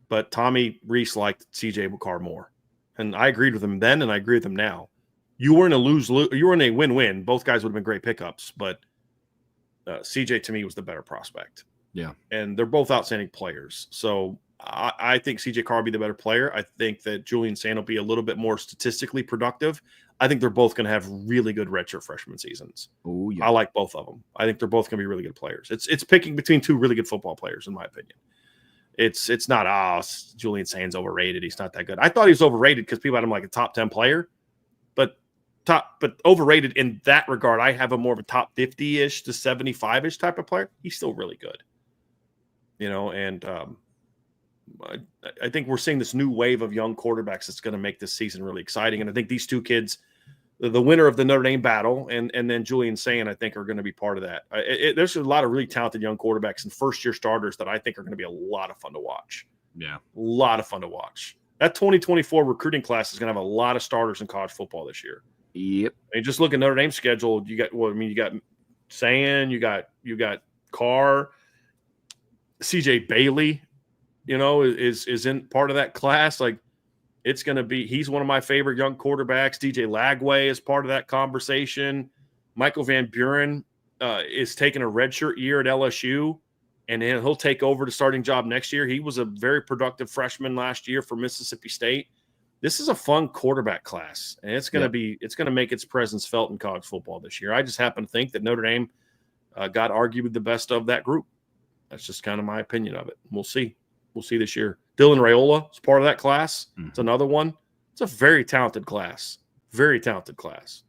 But Tommy Rees liked CJ Carr more. And I agreed with him then, and I agree with him now. You were in a you were in a win-win. Both guys would have been great pickups, but CJ to me was the better prospect. Yeah. And they're both outstanding players. So I think CJ Carr will be the better player. I think that Julian Sain will be a little bit more statistically productive. I think they're both going to have really good redshirt freshman seasons. Oh, yeah. I like both of them. I think they're both going to be really good players. It's picking between two really good football players, in my opinion. It's not, Julian Sain's overrated. He's not that good. I thought he was overrated because people had him like a top 10 player, but overrated in that regard. I have him more of a top 50-ish to 75-ish type of player. He's still really good. And I think we're seeing this new wave of young quarterbacks that's going to make this season really exciting. And I think these two kids, the winner of the Notre Dame battle and then Julian Sain, I think are going to be part of that. There's a lot of really talented young quarterbacks and first-year starters that I think are going to be a lot of fun to watch. Yeah. A lot of fun to watch. That 2024 recruiting class is going to have a lot of starters in college football this year. Yep. I mean, just look at Notre Dame's schedule. You got Sain, you got Carr, CJ Bailey, is in part of that class. Like, it's going to be – he's one of my favorite young quarterbacks. DJ Lagway is part of that conversation. Michael Van Buren is taking a redshirt year at LSU, and then he'll take over the starting job next year. He was a very productive freshman last year for Mississippi State. This is a fun quarterback class, and it's going to make its presence felt in college football this year. I just happen to think that Notre Dame got arguably the best of that group. That's just kind of my opinion of it. We'll see. We'll see this year. Dylan Raiola is part of that class. Mm-hmm. It's another one. It's a very talented class. Very talented class.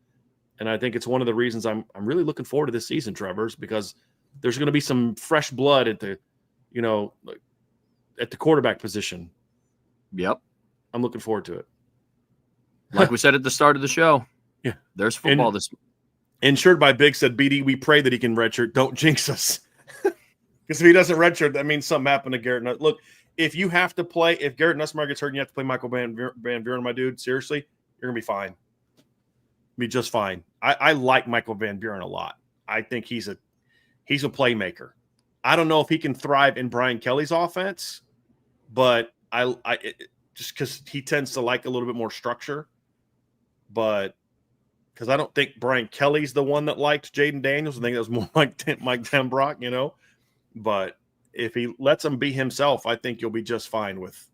And I think it's one of the reasons I'm really looking forward to this season, Trevor's, because there's going to be some fresh blood at the quarterback position. Yep. I'm looking forward to it. Like we said at the start of the show. Yeah. There's football this. Insured by Big said, BD, we pray that he can redshirt. Don't jinx us. Because if he doesn't redshirt, that means something happened to Garrett. Look, if you have to play, if Garrett Nussmeier gets hurt and you have to play Michael Van Buren, my dude, seriously, you're going to be fine. Be just fine. I like Michael Van Buren a lot. I think he's a playmaker. I don't know if he can thrive in Brian Kelly's offense, but I just because he tends to like a little bit more structure. But because I don't think Brian Kelly's the one that liked Jaden Daniels. I think that was more like Mike Denbrock, But if he lets him be himself, I think you'll be just fine with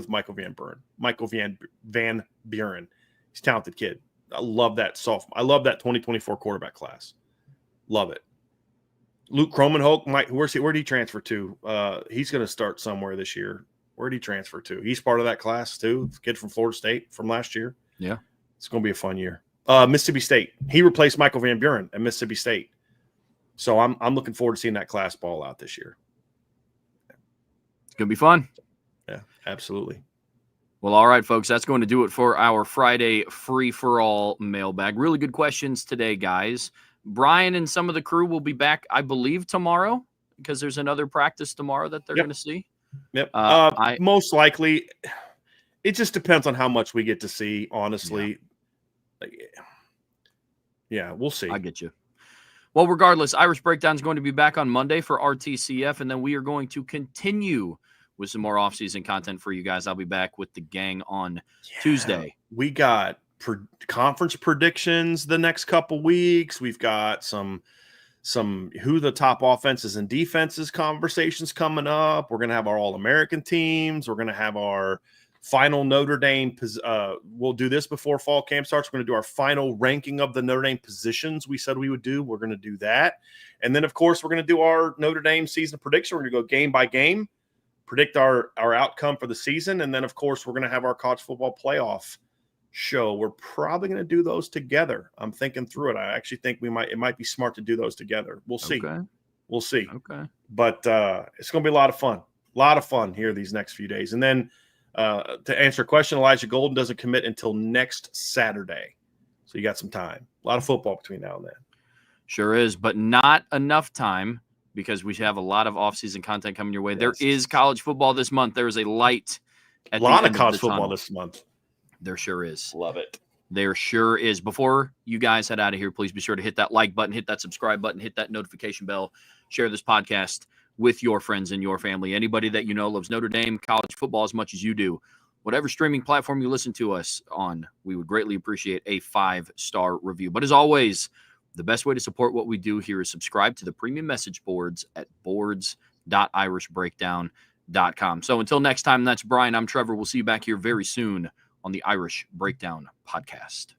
Michael Van Buren. Michael Van Buren. He's a talented kid. I love that I love that 2024 quarterback class. Love it. Luke Kromenhoek, where'd he transfer to? He's going to start somewhere this year. Where'd he transfer to? He's part of that class too. Kid from Florida State from last year. Yeah. It's going to be a fun year. Mississippi State. He replaced Michael Van Buren at Mississippi State. So I'm looking forward to seeing that class ball out this year. It's going to be fun. Yeah, absolutely. Well, all right, folks, that's going to do it for our Friday Free-For-All Mailbag. Really good questions today, guys. Brian and some of the crew will be back, I believe, tomorrow because there's another practice tomorrow that they're going to see. Yep. Most likely, it just depends on how much we get to see, honestly. Yeah, we'll see. I get you. Well, regardless, Irish Breakdown is going to be back on Monday for RTCF, and then we are going to continue with some more off-season content for you guys. I'll be back with the gang on Tuesday. We got conference predictions the next couple weeks. We've got some who the top offenses and defenses conversations coming up. We're going to have our All-American teams. We're going to have our final Notre Dame. We'll do this before fall camp starts. We're going to do our final ranking of the Notre Dame positions we said we would do. We're going to do that. And then, of course, we're going to do our Notre Dame season prediction. We're going to go game by game, predict our outcome for the season. And then, of course, we're going to have our college football playoff show. We're probably going to do those together. I'm thinking through it. I actually think it might be smart to do those together. We'll see. Okay. We'll see. Okay. But it's going to be a lot of fun. A lot of fun here these next few days. And then to answer a question, Elijah Golden doesn't commit until next Saturday. So you got some time. A lot of football between now and then. Sure is, but not enough time because we have a lot of off-season content coming your way. Yes. There is college football this month. There is a light at the end of the tunnel. A lot of college football this month. There sure is. Love it. There sure is. Before you guys head out of here, please be sure to hit that like button, hit that subscribe button, hit that notification bell, share this podcast with your friends and your family. Anybody that you know loves Notre Dame college football as much as you do. Whatever streaming platform you listen to us on, we would greatly appreciate a 5-star review. But as always, the best way to support what we do here is subscribe to the premium message boards at boards.irishbreakdown.com. So until next time, that's Brian. I'm Trevor. We'll see you back here very soon on the Irish Breakdown Podcast.